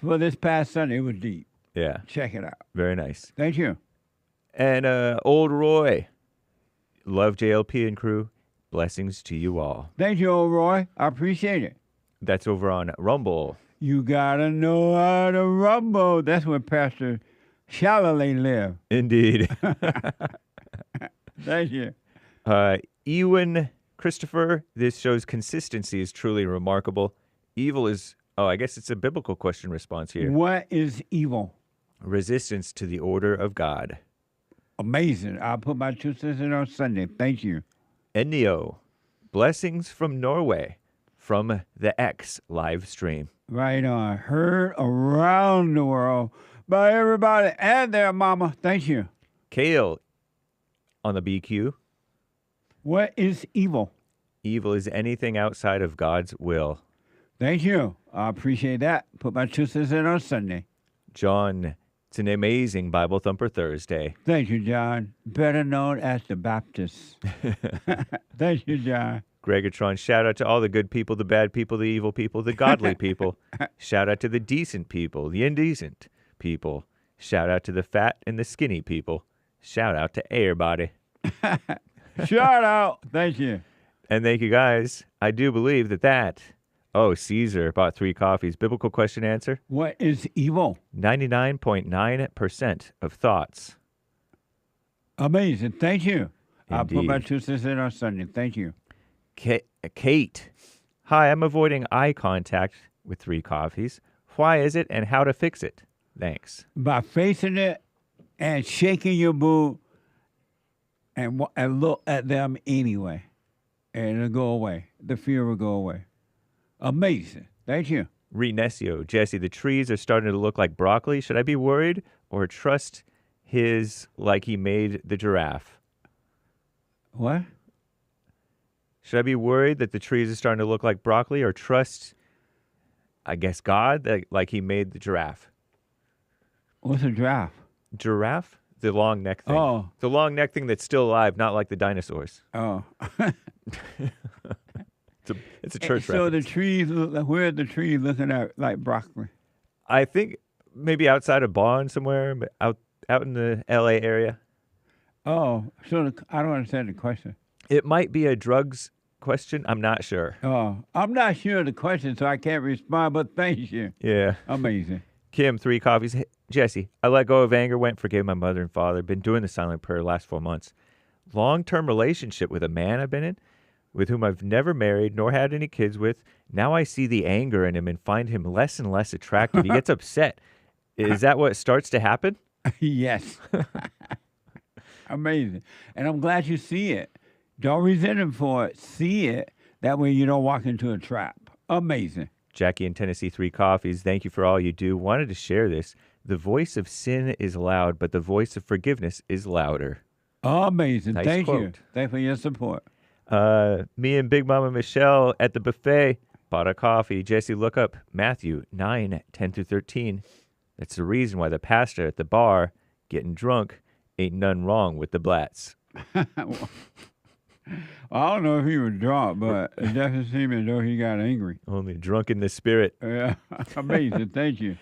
Speaker 2: For this past Sunday, it was deep.
Speaker 10: Yeah.
Speaker 2: Check it out.
Speaker 10: Very nice.
Speaker 2: Thank you.
Speaker 10: And old Roy. Love JLP and crew. Blessings to you all.
Speaker 2: Thank you, old Roy. I appreciate it.
Speaker 10: That's over on Rumble.
Speaker 2: You gotta know how to rumble. That's where Pastor Chalalet live.
Speaker 10: Indeed.
Speaker 2: Thank you.
Speaker 10: Ewan Christopher, this show's consistency is truly remarkable. Evil is Oh, I guess it's a biblical question response here.
Speaker 2: What is evil?
Speaker 10: Resistance to the order of God.
Speaker 2: Amazing. I'll put my 2 cents in on Sunday. Thank you.
Speaker 10: NETO. Blessings from Norway from the X live stream.
Speaker 2: Right on. Heard around the world by everybody and their mama. Thank you.
Speaker 10: Kale on the BQ.
Speaker 2: What is evil?
Speaker 10: Evil is anything outside of God's will.
Speaker 2: Thank you. I appreciate that. Put my 2 cents in on Sunday.
Speaker 10: John, it's an amazing Bible Thumper Thursday.
Speaker 2: Thank you, John. Better known as the Baptist. Thank you, John.
Speaker 10: Gregatron, shout out to all the good people, the bad people, the evil people, the godly people. Shout out to the decent people, the indecent people. Shout out to the fat and the skinny people. Shout out to everybody.
Speaker 2: Shout out. Thank you.
Speaker 10: And thank you, guys. I do believe that. Oh, Caesar bought 3 coffees. Biblical question answer.
Speaker 2: What is evil?
Speaker 10: 99.9% of thoughts.
Speaker 2: Amazing. Thank you. I'll put my
Speaker 10: Indeed.
Speaker 2: 2 cents in on Sunday. Thank you.
Speaker 10: Kate. Hi, I'm avoiding eye contact with 3 coffees. Why is it and how to fix it? Thanks.
Speaker 2: By facing it and shaking your boo and look at them anyway. And it'll go away. The fear will go away. Amazing. Thank you.
Speaker 10: Renesio. Jesse, the trees are starting to look like broccoli. Should I be worried or trust his like he made the giraffe?
Speaker 2: What?
Speaker 10: Should I be worried that the trees are starting to look like broccoli or trust, I guess, God that like he made the giraffe?
Speaker 2: What's a giraffe?
Speaker 10: Giraffe? The long neck thing.
Speaker 2: Oh.
Speaker 10: The long neck thing that's still alive, not like the dinosaurs.
Speaker 2: Oh.
Speaker 10: It's a church
Speaker 2: So
Speaker 10: reference.
Speaker 2: the trees, where are the trees looking at like broccoli?
Speaker 10: I think maybe outside of Bonn somewhere, but out in the L.A. area.
Speaker 2: Oh, so I don't understand the question.
Speaker 10: It might be a drugs question. I'm not sure.
Speaker 2: Oh, I'm not sure of the question, so I can't respond, but thank you.
Speaker 10: Yeah.
Speaker 2: Amazing.
Speaker 10: Kim, 3 coffees. Hey, Jesse, I let go of anger, went and forgave my mother and father. Been doing the silent prayer the last 4 months. Long-term relationship with a man I've been in, with whom I've never married nor had any kids with. Now I see the anger in him and find him less and less attractive. He gets upset. Is that what starts to happen?
Speaker 2: Yes. Amazing. And I'm glad you see it. Don't resent him for it. See it. That way you don't walk into a trap. Amazing.
Speaker 10: Jackie in Tennessee, 3 coffees. Thank you for all you do. Wanted to share this. The voice of sin is loud, but the voice of forgiveness is louder.
Speaker 2: Amazing.
Speaker 10: Nice
Speaker 2: Thank you.
Speaker 10: quote.
Speaker 2: Thank you for your support.
Speaker 10: Me and Big Mama Michelle at the buffet bought a coffee. Jesse, look up Matthew 9:10-13. That's the reason why the pastor at the bar getting drunk ain't none wrong with the blats.
Speaker 2: Well, I don't know if he was drunk, but it definitely seemed as though he got angry.
Speaker 10: Only drunk in the spirit.
Speaker 2: Yeah. Amazing. Thank you.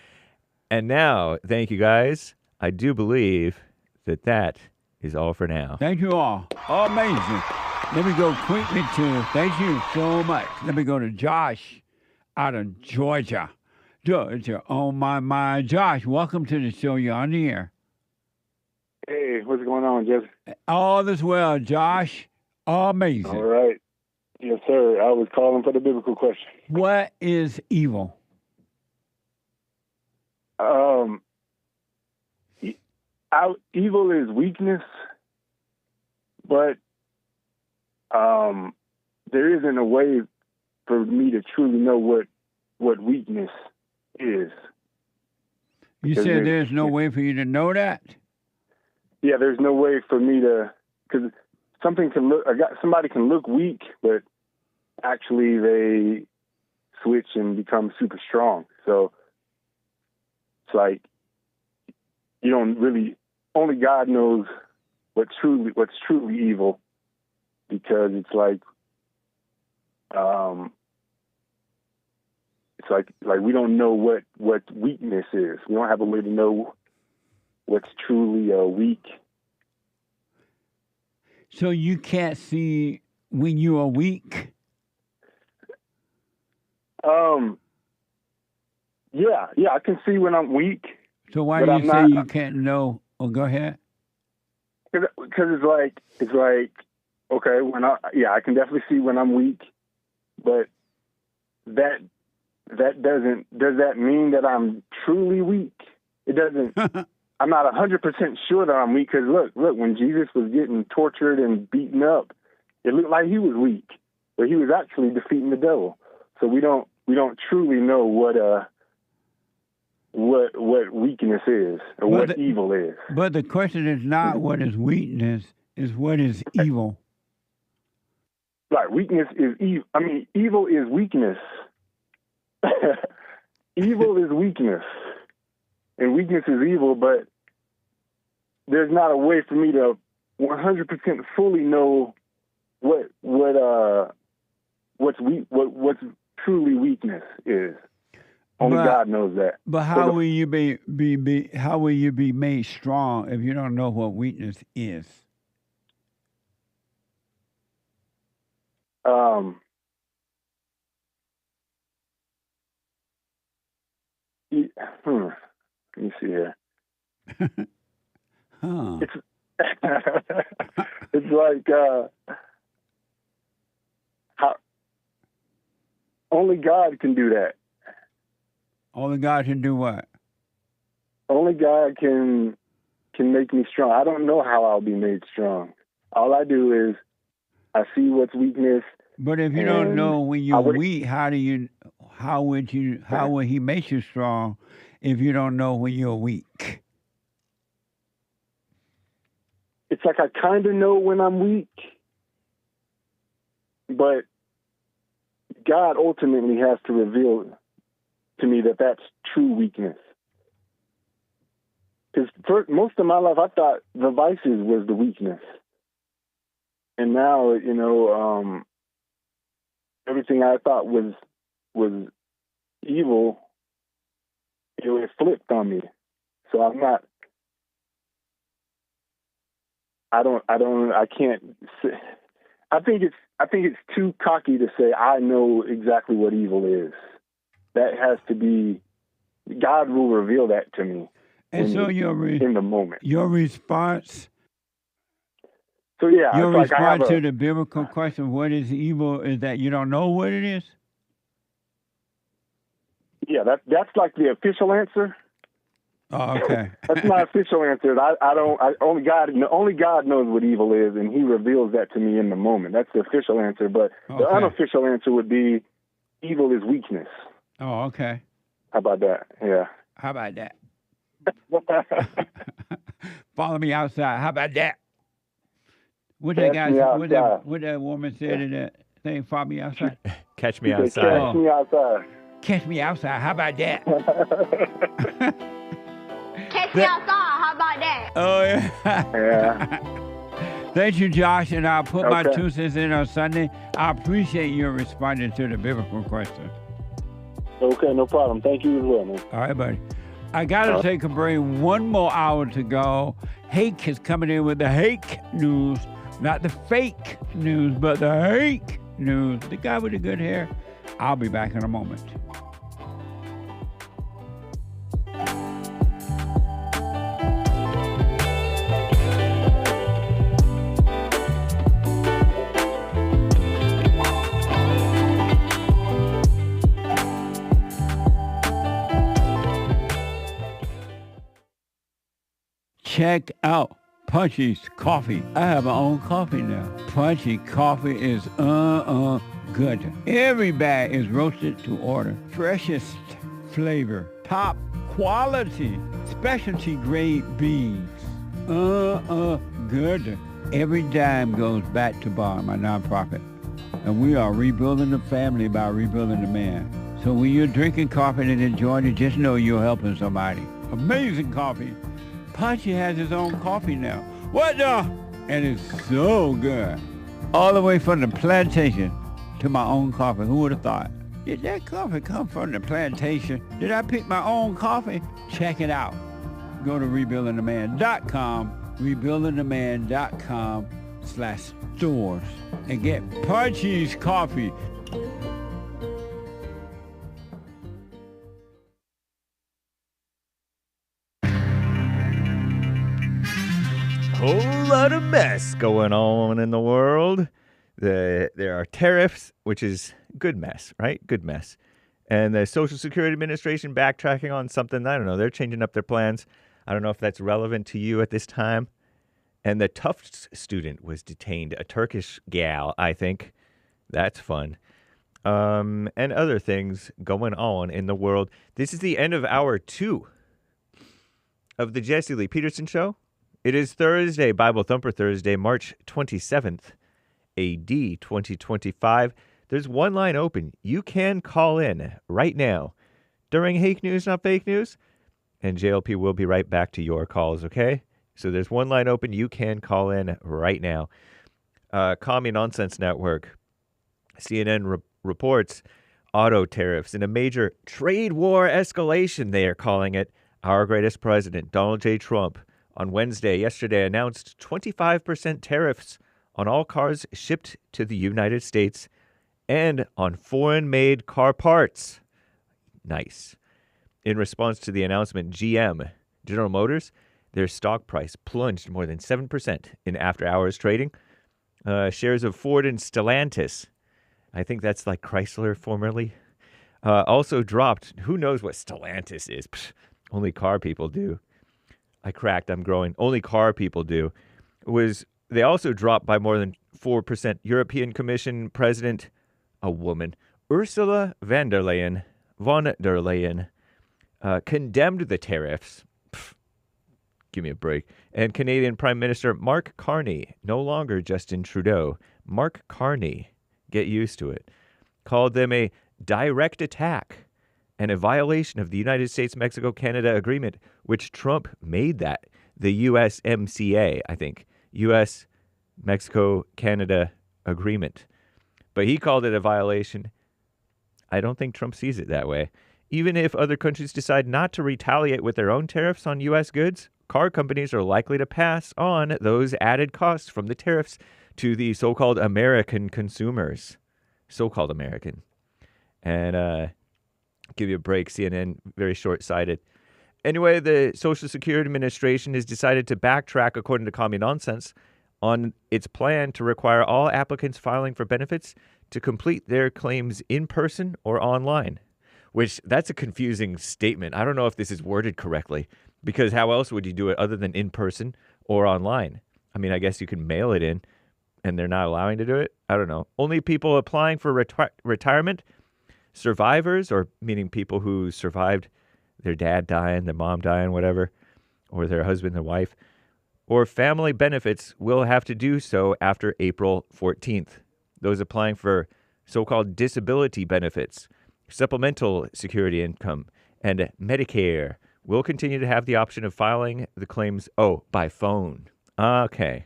Speaker 10: And now, thank you guys. I do believe that is all for now.
Speaker 2: Thank you all. Amazing. Let me go quickly to, thank you so much. Let me go to Josh out of Georgia. Georgia, on my mind. Josh, welcome to the show. You're on the air.
Speaker 16: Hey, what's going on, Jesse?
Speaker 2: All is well, Josh. Amazing.
Speaker 16: All right. Yes, sir. I was calling for the biblical question.
Speaker 2: What is evil?
Speaker 16: Evil is weakness, but there isn't a way for me to truly know what weakness is.
Speaker 2: You
Speaker 16: Because
Speaker 2: said there's no way for you to know that?
Speaker 16: Yeah, there's no way for me to, because somebody can look weak, but actually they switch and become super strong. So it's like you don't really, only God knows what's truly evil, because it's like we don't know what weakness is. We don't have a way to know what's truly weak.
Speaker 2: So you can't see when you are weak?
Speaker 16: Yeah, I can see when I'm weak.
Speaker 2: So why do you say you can't know? Oh, go ahead.
Speaker 16: Because it's like, okay, I can definitely see when I'm weak, but that does that mean that I'm truly weak? It doesn't. I'm not 100% sure that I'm weak, because look, when Jesus was getting tortured and beaten up, it looked like he was weak, but he was actually defeating the devil. So we don't truly know what weakness is, or what evil is.
Speaker 2: But the question is not what is weakness, is what is evil.
Speaker 16: Right, weakness is evil. I mean, evil is weakness. Evil is weakness, and weakness is evil. But there's not a way for me to 100% fully know what's truly weakness is. Only God knows that.
Speaker 2: But how will you how will you be made strong if you don't know what weakness is?
Speaker 16: Let me see here. It's like how only God can do that.
Speaker 2: Only God can do what?
Speaker 16: Only God can make me strong. I don't know how I'll be made strong. All I do is I see what's weakness.
Speaker 2: But if you don't know when you're weak, how will he make you strong if you don't know when you're weak?
Speaker 16: It's like I kind of know when I'm weak, but God ultimately has to reveal to me that that's true weakness. Because for most of my life, I thought the vices was the weakness. And now, everything I thought was evil, it flipped on me. So I'm not, I can't say, I think it's too cocky to say I know exactly what evil is. That has to be, God will reveal that to me.
Speaker 2: And so
Speaker 16: in the moment.
Speaker 2: Your response.
Speaker 16: So yeah,
Speaker 2: your response to the biblical question, what is evil, is that you don't know what it is?
Speaker 16: Yeah, that's like the official answer.
Speaker 2: Oh, okay.
Speaker 16: That's my official answer. Only God knows what evil is, and He reveals that to me in the moment. That's the official answer. But the unofficial answer would be, evil is weakness.
Speaker 2: Oh, okay.
Speaker 16: How about that? Yeah.
Speaker 2: How about that? Follow me outside. How about that? What that woman said in that thing? Follow me outside.
Speaker 10: Catch me outside.
Speaker 16: Catch me outside.
Speaker 2: Catch me outside. How about that?
Speaker 17: Catch me outside. How about that?
Speaker 2: Oh yeah.
Speaker 16: Yeah.
Speaker 2: Thank you, Josh, and I'll put my 2 cents in on Sunday. I appreciate you responding to the biblical question.
Speaker 16: Okay, no problem. Thank you as well, man.
Speaker 2: All right, buddy. I got to take a break. 1 more hour to go. Hake is coming in with the Hake news. Not the fake news, but the Hake news. The guy with the good hair. I'll be back in a moment. Check out Punchy's coffee. I have my own coffee now. Punchy coffee is good. Every bag is roasted to order. Freshest flavor. Top quality. Specialty grade beans. Good. Every dime goes back to Bar, my nonprofit. And we are rebuilding the family by rebuilding the man. So when you're drinking coffee and enjoying it, just know you're helping somebody. Amazing coffee. Punchy has his own coffee now. What the? And it's so good. All the way from the plantation to my own coffee. Who would have thought? Did that coffee come from the plantation? Did I pick my own coffee? Check it out. Go to rebuildingtheman.com, rebuildingtheman.com/stores, and get Punchy's coffee.
Speaker 10: Whole lot of mess going on in the world. There are tariffs, which is good mess, right? Good mess. And the Social Security Administration backtracking on something. I don't know. They're changing up their plans. I don't know if that's relevant to you at this time. And the Tufts student was detained. A Turkish gal, I think. That's fun. And other things going on in the world. This is the end of hour 2 of the Jesse Lee Peterson Show. It is Thursday, Bible Thumper Thursday, March 27th, AD 2025. There's one line open. You can call in right now during Hake News, Not Fake News, and JLP will be right back to your calls, okay? So there's one line open. You can call in right now. Commie Nonsense Network, CNN reports auto tariffs in a major trade war escalation, they are calling it. Our greatest president, Donald J. Trump, on yesterday, announced 25% tariffs on all cars shipped to the United States and on foreign-made car parts. Nice. In response to the announcement, GM, General Motors, their stock price plunged more than 7% in after-hours trading. Shares of Ford and Stellantis, I think that's like Chrysler formerly, also dropped. Who knows what Stellantis is? Psh, only car people do. I'm growing. Only car people do. They also dropped by more than 4%. European Commission President, a woman, Ursula von der Leyen, condemned the tariffs. Pff, give me a break. And Canadian Prime Minister Mark Carney, no longer Justin Trudeau, Mark Carney, get used to it, called them a direct attack and a violation of the United States-Mexico-Canada agreement, which Trump made that, the USMCA, I think, U.S.-Mexico-Canada agreement. But he called it a violation. I don't think Trump sees it that way. Even if other countries decide not to retaliate with their own tariffs on U.S. goods, car companies are likely to pass on those added costs from the tariffs to the so-called American consumers. So-called American. And give you a break, CNN, very short-sighted. Anyway, the Social Security Administration has decided to backtrack, according to Commie Nonsense, on its plan to require all applicants filing for benefits to complete their claims in person or online. Which, that's a confusing statement. I don't know if this is worded correctly, because how else would you do it other than in person or online? I mean, I guess you can mail it in, and they're not allowing to do it? I don't know. Only people applying for retirement, survivors, or meaning people who survived their dad dying, their mom dying, whatever, or their husband, their wife, or family benefits will have to do so after April 14th. Those applying for so-called disability benefits, supplemental security income, and Medicare will continue to have the option of filing the claims, by phone. Okay.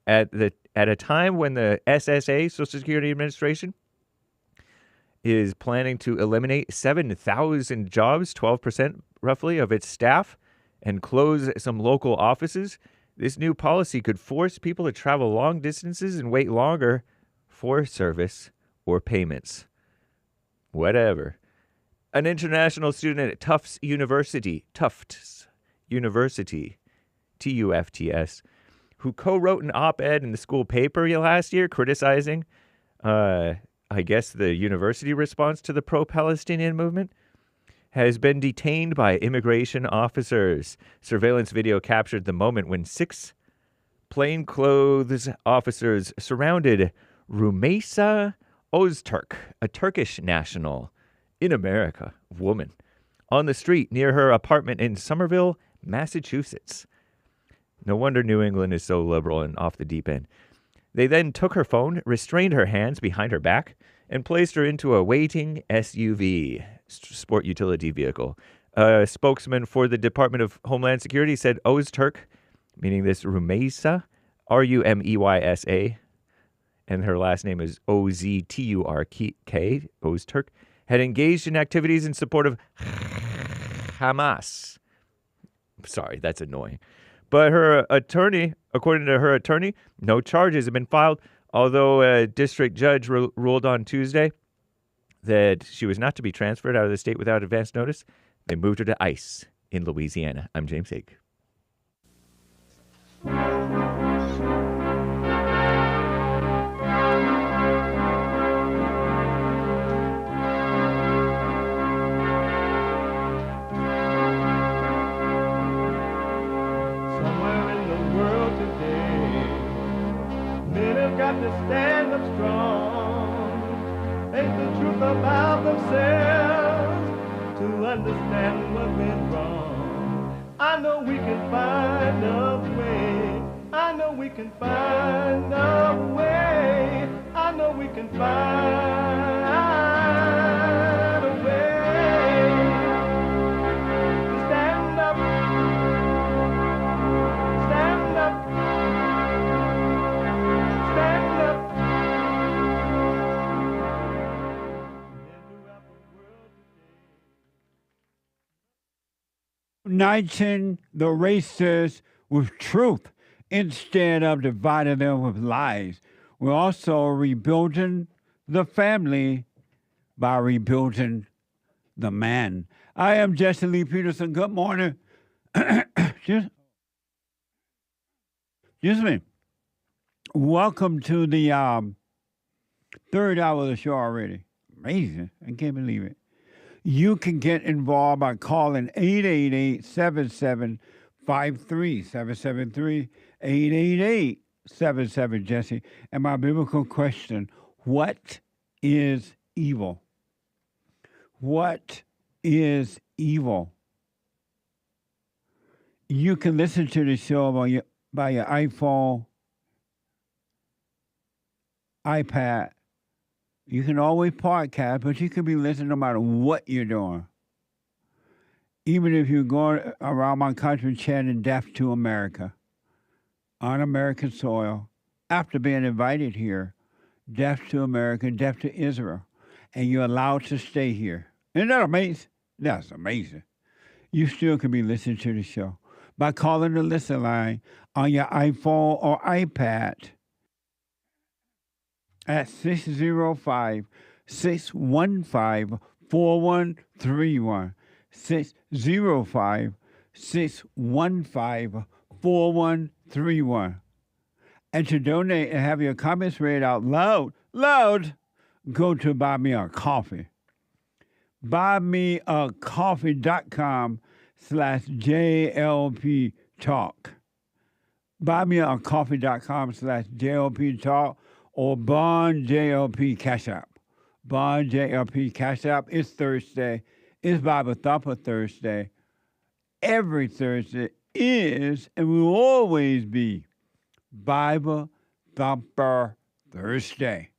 Speaker 10: At a time when the SSA, Social Security Administration, is planning to eliminate 7,000 jobs, 12% roughly of its staff, and close some local offices, this new policy could force people to travel long distances and wait longer for service or payments. Whatever. An international student at Tufts University, Tufts, Tufts, who co-wrote an op-ed in the school paper last year criticizing, I guess, the university response to the pro-Palestinian movement, has been detained by immigration officers. Surveillance video captured the moment when 6 plainclothes officers surrounded Rumeysa Öztürk, a Turkish national in America, woman, on the street near her apartment in Somerville, Massachusetts. No wonder New England is so liberal and off the deep end. They then took her phone, restrained her hands behind her back, and placed her into a waiting SUV, sport utility vehicle. A spokesman for the Department of Homeland Security said Öztürk, meaning this Rumeysa, Rumeysa, and her last name is Ozturk, Öztürk, had engaged in activities in support of Hamas. Sorry, that's annoying. But her attorney, according to her attorney, no charges have been filed, although a district judge ruled on Tuesday that she was not to be transferred out of the state without advance notice. They moved her to ICE in Louisiana. I'm James Hake.
Speaker 1: got to stand up strong, face the truth about themselves, to understand what went wrong. I know we can find a way. I know we can find a way. I know we can find a way to stand up, stand up, stand up.
Speaker 2: 19 the racist with truth instead of dividing them with lies. We're also rebuilding the family by rebuilding the man. I am Jesse Lee Peterson. Good morning. Excuse me. Welcome to the third hour of the show already. Amazing. I can't believe it. You can get involved by calling 888-7753, 773-888-77 Jesse. And my biblical question, what is evil? What is evil? You can listen to the show by your iPhone, iPad. You can always podcast, but you can be listening no matter what you're doing. Even if you're going around my country chanting death to America on American soil, after being invited here, death to America, death to Israel, and you're allowed to stay here. Isn't that amazing? That's amazing. You still can be listening to the show by calling the listen line on your iPhone or iPad at 605-615-4131. 605-615-4131. And to donate and have your comments read out loud, go to Buy Me a Coffee. BuyMeACoffee.com/JLP Talk. BuyMeACoffee.com/JLP Talk. Or Bond JLP Cash App. Bond JLP Cash App. It's Thursday. It's Bible Thumper Thursday. Every Thursday is and will always be Bible Thumper Thursday.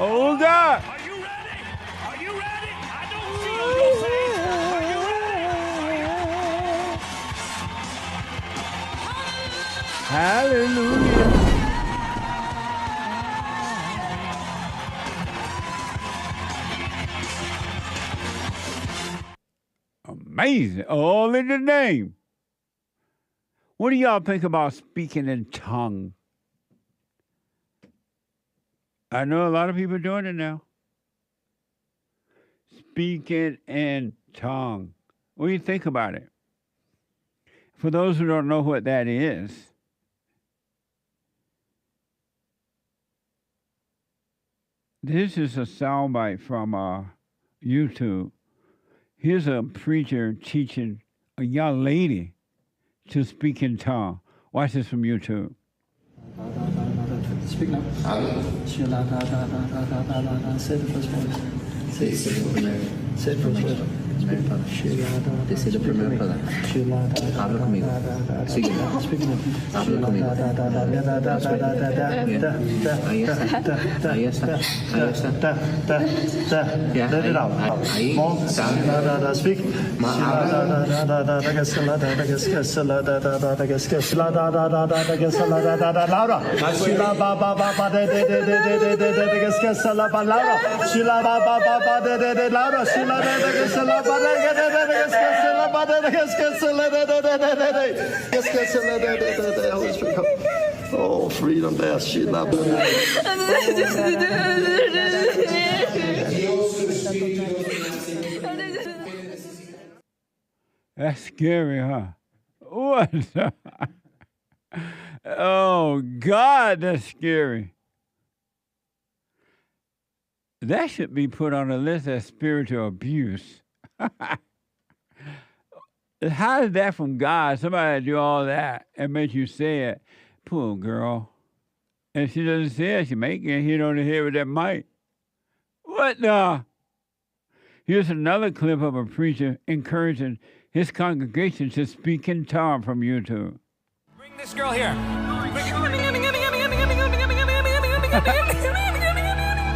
Speaker 2: Oh God!
Speaker 3: Are you ready? Are you ready? I don't feel your faith. Are you ready?
Speaker 2: Hallelujah. Amazing. All in the name. What do y'all think about speaking in tongue? I know a lot of people are doing it now. Speaking in tongue. What do you think about it? For those who don't know what that is, this is a soundbite from YouTube. Here's a preacher teaching a young lady to speak in tongue. Watch this from YouTube.
Speaker 18: Speak now. Say the first word. Say the first word. This is the primer brother. Habla conmigo. Sigue. Speak now. Habla conmigo. Ahí está. Ahí está. Ahí está. Ya. Let it out. Ahí está. Speak. Oh, freedom there.
Speaker 2: That's scary, huh? What? Oh, God, that's scary. That should be put on a list as spiritual abuse. How is that from God? Somebody do all that and make you say it. Poor girl. And she doesn't say it. She may get hit on the head with that mic. What the? Here's another clip of a preacher encouraging his congregation to speak in tongues from YouTube.
Speaker 19: Bring this girl here.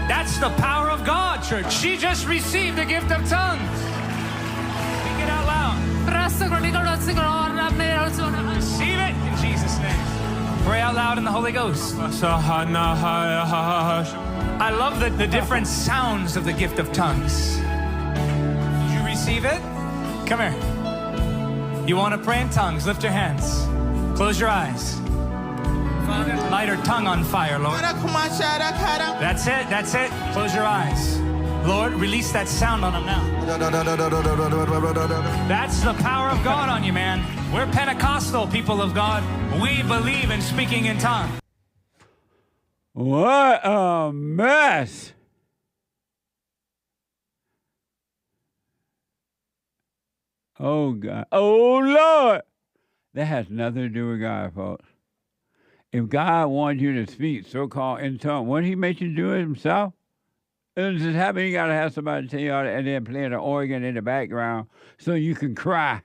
Speaker 19: That's the power of God, church. She just received the gift of tongues. Speak it out loud. Receive it in Jesus' name. Pray out loud in the Holy Ghost. I love the different sounds of the gift of tongues. Did you receive it? Come here. You want to pray in tongues? Lift your hands. Close your eyes. Father, light her tongue on fire, Lord. That's it. That's it. Close your eyes. Lord, release that sound on them now. That's the power of God on you, man. We're Pentecostal people of God. We believe in speaking in tongues.
Speaker 2: What a mess. Oh, God. Oh, Lord. That has nothing to do with God, folks. If God wanted you to speak so-called in tongues, wouldn't he make you do it himself? It just happen you got to have somebody tell you all that and then play the organ in the background so you can cry.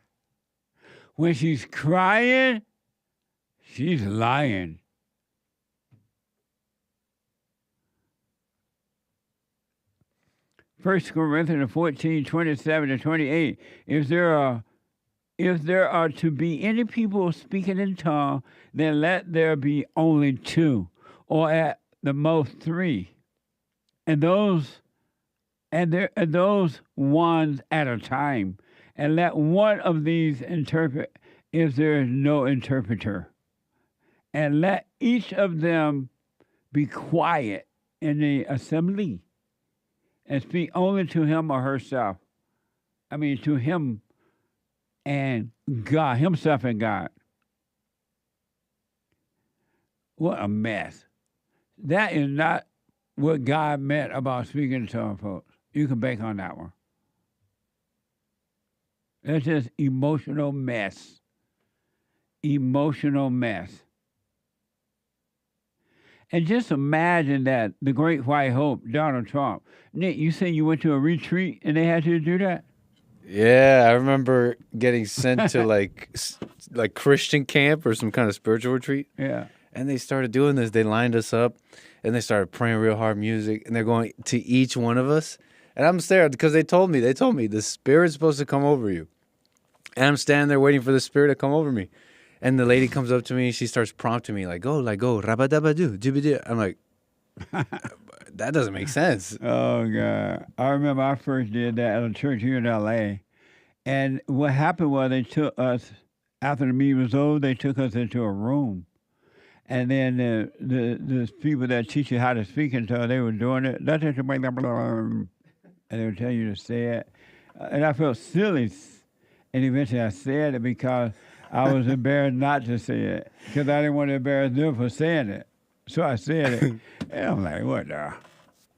Speaker 2: When she's crying, she's lying. First Corinthians 14:27-28. If there are to be any people speaking in tongues, then let there be only 2, or at the most 3. And those ones at a time. And let one of these interpret if there is no interpreter. And let each of them be quiet in the assembly and speak only to him or herself. I mean, to him and God, himself and God. What a mess. That is not what God meant about speaking in tongues, folks. You can bank on that one. That's just emotional mess. Emotional mess. And just imagine that the Great White Hope, Donald Trump. Nick, you said you went to a retreat and they had you to do that?
Speaker 9: Yeah, I remember getting sent to like Christian camp or some kind of spiritual retreat.
Speaker 2: Yeah.
Speaker 9: And they started doing this. They lined us up and they started playing real hard music and they're going to each one of us. And I'm staring because they told me the spirit's supposed to come over you. And I'm standing there waiting for the spirit to come over me. And the lady comes up to me and she starts prompting me like, go, rabadabadu, jibidi. I'm like, that doesn't make sense.
Speaker 2: Oh, God. I remember I first did that at a church here in L.A. And what happened was they took us, after the meeting was over, they took us into a room. And then the people that teach you how to speak in tongues, they were doing it. And they would tell you to say it. And I felt silly. And eventually I said it because I was embarrassed not to say it. Because I didn't want to embarrass them for saying it. So I said it. And I'm like, what the?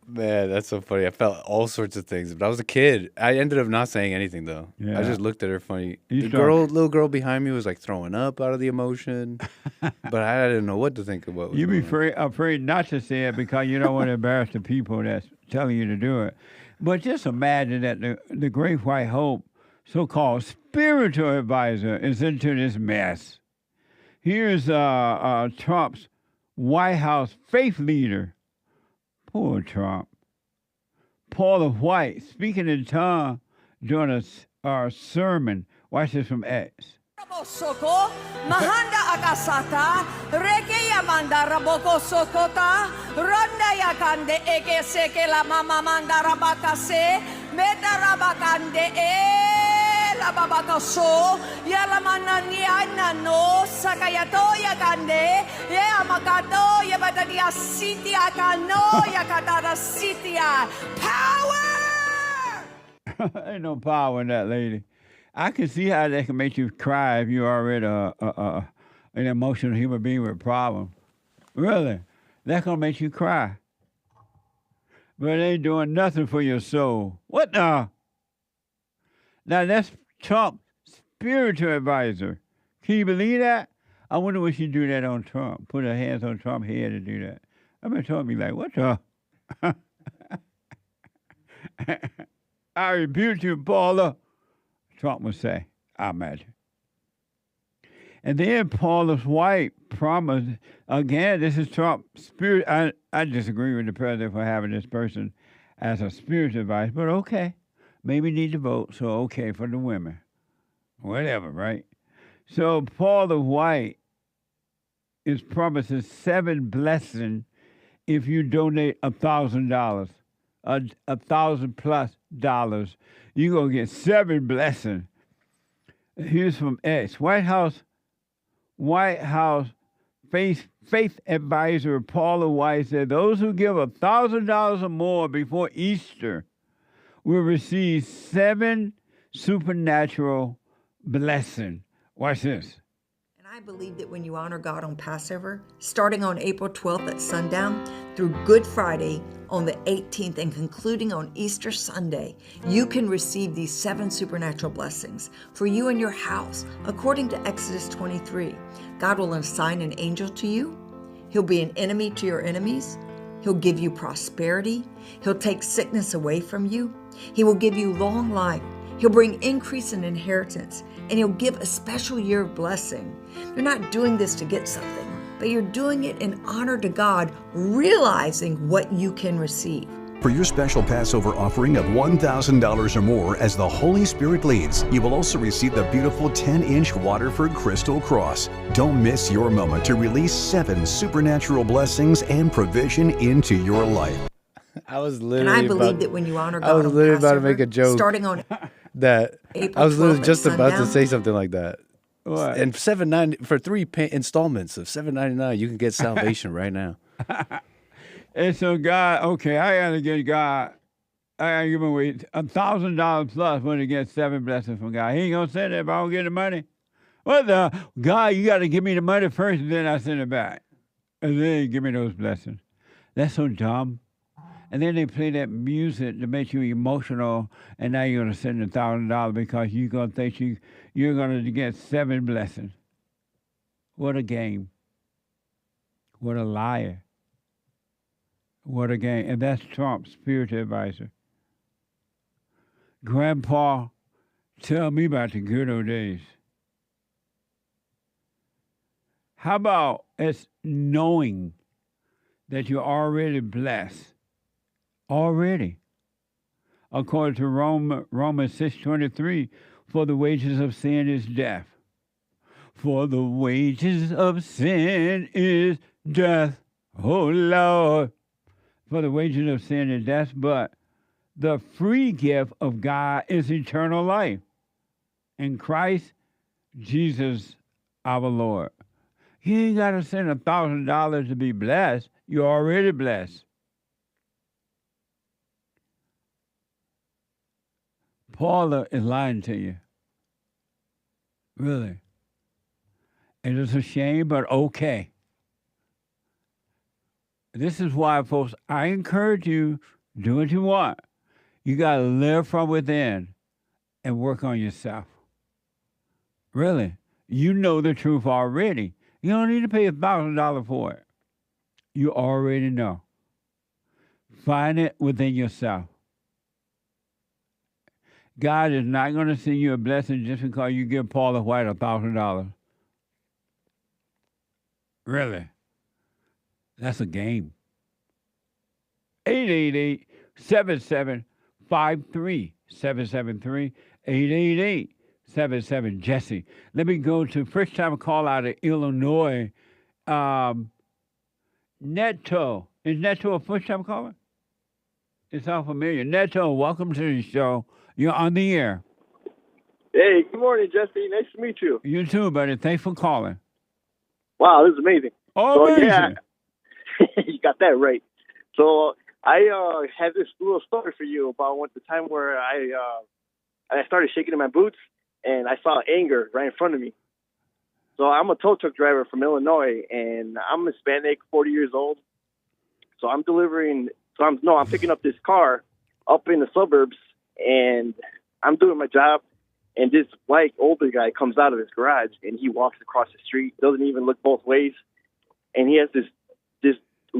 Speaker 9: Man, that's so funny. I felt all sorts of things. But I was a kid. I ended up not saying anything, though.
Speaker 2: Yeah.
Speaker 9: I just looked at her funny. The little girl behind me was like throwing up out of the emotion. But I didn't know what to think about.
Speaker 2: You be afraid not to say it because you don't want to embarrass the people that's telling you to do it. But just imagine that the Great White Hope, so-called spiritual advisor, is into this mess. Here's Trump's White House faith leader. Poor Trump. Paula White, speaking in tongues during a sermon. Watch this from X.
Speaker 20: Soko, Mahanda Akasata, Reke Yamanda Raboko Sokota, Ronda Yakande Eke Seke La Mama Manda Rabakase, Meta Rabakande La Babakaso, Yalamana Niana no, Sakayato Yakande, Yamakato, Yabatadia City Akano, Yakatara City. Power!
Speaker 2: Ain't no power in that lady. I can see how that can make you cry if you're already an emotional human being with a problem. Really. That's going to make you cry. But it ain't doing nothing for your soul. What the? Now, that's Trump's spiritual advisor. Can you believe that? I wonder if she do that on Trump. Put her hands on Trump's head and do that. Somebody told me, like, what the? I rebuke you, Paula. Trump would say, I imagine. And then Paula White promised, again, this is Trump's spirit. I disagree with the president for having this person as a spiritual advice, but okay. Maybe need to vote, so okay for the women. Whatever, right? So Paula White is promising 7 blessings if you donate $1,000, $1,000+ you're gonna get 7 blessings. Here's from X. White House faith advisor Paula White said those who give $1,000 or more before Easter will receive 7 supernatural blessings. Watch this.
Speaker 20: I believe that when you honor God on Passover, starting on April 12th at sundown through Good Friday on the 18th and concluding on Easter Sunday, you can receive these 7 supernatural blessings for you and your house. According to Exodus 23, God will assign an angel to you. He'll be an enemy to your enemies. He'll give you prosperity. He'll take sickness away from you. He will give you long life. He'll bring increase in inheritance, and he'll give a special year of blessing. You're not doing this to get something, but you're doing it in honor to God, realizing what you can receive.
Speaker 21: For your special Passover offering of $1,000 or more as the Holy Spirit leads, you will also receive the beautiful 10-inch Waterford Crystal Cross. Don't miss your moment to release 7 supernatural blessings and provision into your life.
Speaker 9: I was literally
Speaker 20: And I believe that when you honor God
Speaker 9: I was
Speaker 20: on
Speaker 9: literally about to
Speaker 20: Passover,
Speaker 9: make a joke.
Speaker 20: starting on
Speaker 9: that
Speaker 20: April
Speaker 9: I was literally
Speaker 20: 12th
Speaker 9: just
Speaker 20: at
Speaker 9: about to
Speaker 20: sundown.
Speaker 9: say something like that.
Speaker 2: What?
Speaker 9: And $7.90 for 3 installments of $7.99, you can get salvation right now.
Speaker 2: And so God, okay, I gotta give God, I gotta give him away $1,000 plus when he gets 7 blessings from God. He ain't gonna send it if I don't get the money. What the? God, you gotta give me the money first and then I send it back. And then you give me those blessings. That's so dumb. And then they play that music to make you emotional, and now you're gonna send $1,000 because you're gonna think you're gonna get 7 blessings. What a game. What a liar. What a game. And that's Trump's spiritual advisor. Grandpa, tell me about the good old days. How about it's knowing that you're already blessed? Already. According to Romans 6:23, for the wages of sin is death. For the wages of sin is death. Oh, Lord. For the wages of sin is death, but the free gift of God is eternal life in Christ Jesus our Lord. You ain't got to send $1,000 to be blessed. You're already blessed. Paula is lying to you. Really. It is a shame, but okay. This is why, folks, I encourage you, do what you want. You got to live from within and work on yourself. Really. You know the truth already. You don't need to pay $1,000 for it. You already know. Find it within yourself. God is not going to send you a blessing just because you give Paula White $1,000. Really. That's a game. 888-7753. 773-888-77-JESSE. Let me go to first time call out of Illinois. Neto. Is Neto a first time caller? It's all familiar. Neto, welcome to the show. You're on the air.
Speaker 22: Hey, good morning, Jesse. Nice to meet you.
Speaker 2: You too, buddy. Thanks for calling.
Speaker 22: Wow, this is amazing.
Speaker 2: Oh, amazing.
Speaker 22: Yeah, you got that right. So I have this little story for you about the time where I started shaking in my boots and I saw anger right in front of me. So I'm a tow truck driver from Illinois and I'm Hispanic, 40 years old. So I'm picking up this car up in the suburbs and I'm doing my job. And this white older guy comes out of his garage and he walks across the street, doesn't even look both ways. And he has this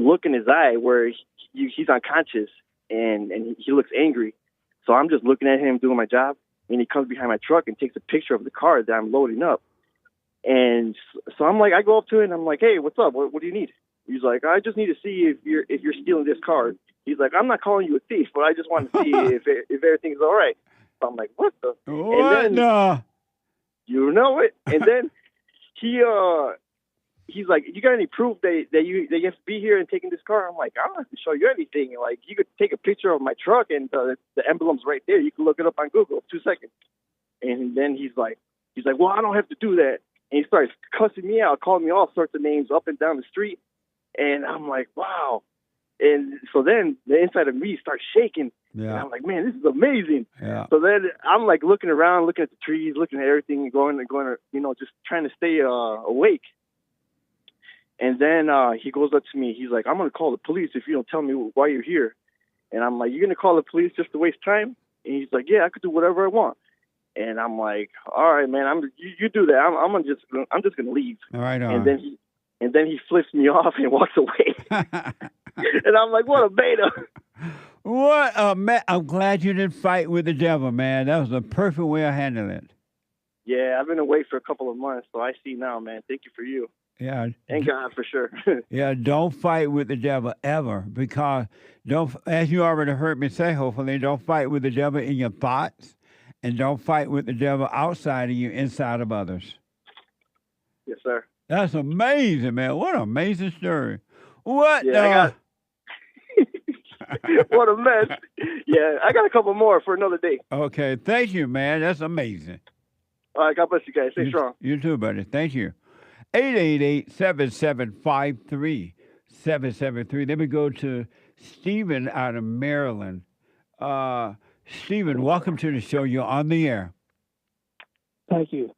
Speaker 22: look in his eye where he's unconscious and he looks angry. So I'm just looking at him doing my job, and he comes behind my truck and takes a picture of the car that I'm loading up. And so I'm like, I go up to it and I'm like, hey, what's up? What do you need? He's like, I just need to see if you're stealing this car. He's like, I'm not calling you a thief, but I just want to see if everything's all right. So I'm like, what the?
Speaker 2: What?
Speaker 22: And then, you know it. And then he's like, you got any proof that you have to be here and taking this car? I'm like, I don't have to show you anything. Like, you could take a picture of my truck and the emblem's right there. You can look it up on Google, 2 seconds. And then he's like, well, I don't have to do that. And he starts cussing me out, calling me all sorts of names up and down the street. And I'm like, wow. And so then the inside of me starts shaking.
Speaker 2: Yeah.
Speaker 22: And I'm like, man, this is amazing.
Speaker 2: Yeah.
Speaker 22: So then I'm like looking around, looking at the trees, looking at everything, and going, just trying to stay awake. And then he goes up to me. He's like, I'm going to call the police if you don't tell me why you're here. And I'm like, you're going to call the police just to waste time? And he's like, yeah, I could do whatever I want. And I'm like, all right, man, you do that. I'm just going to leave.
Speaker 2: All right.
Speaker 22: And then he flips me off and walks away. And I'm like, what a beta.
Speaker 2: What a man. I'm glad you didn't fight with the devil, man. That was the perfect way of handling it.
Speaker 22: Yeah, I've been away for a couple of months, so I see now, man. Thank you for you.
Speaker 2: Yeah.
Speaker 22: Thank God for sure.
Speaker 2: Yeah, don't fight with the devil ever, because as you already heard me say, hopefully, don't fight with the devil in your thoughts, and don't fight with the devil outside of you, inside of others.
Speaker 22: Yes, sir.
Speaker 2: That's amazing, man. What an amazing story. What?
Speaker 22: Yeah, what a mess. Yeah, I got a couple more for another day.
Speaker 2: Okay, thank you, man. That's amazing.
Speaker 22: All right, God bless you guys. Stay strong.
Speaker 2: You too, buddy. Thank you. 888-7753-773. Let me go to Stephen out of Maryland. Stephen, welcome to the show. You're on the air.
Speaker 4: Thank you.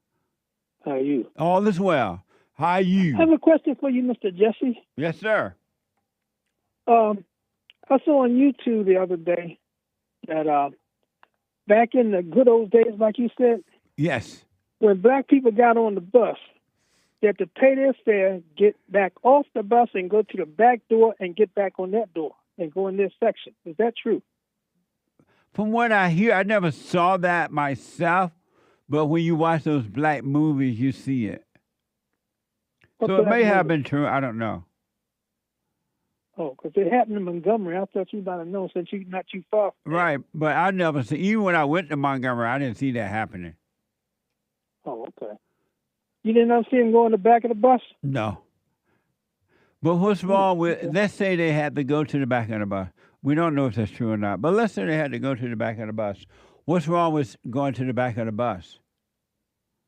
Speaker 4: How are you?
Speaker 2: All is well. How are you?
Speaker 4: I have a question for you, Mr. Jesse.
Speaker 2: Yes, sir.
Speaker 4: I saw on YouTube the other day that back in the good old days, like you said,
Speaker 2: yes,
Speaker 4: when black people got on the bus, they had to pay their fare, get back off the bus, and go to the back door and get back on that door and go in this section. Is that true?
Speaker 2: From what I hear, I never saw that myself, but when you watch those black movies, you see it. So it may have been true. I don't know.
Speaker 4: Oh, because it happened in Montgomery. I thought you might have known since you're not too far.
Speaker 2: Right, but I never see. Even when I went to Montgomery, I didn't see that happening.
Speaker 4: Oh, okay. You didn't ever see him go in the back of the bus?
Speaker 2: No. But what's wrong with, let's say they had to go to the back of the bus. We don't know if that's true or not, but let's say they had to go to the back of the bus. What's wrong with going to the back of the bus?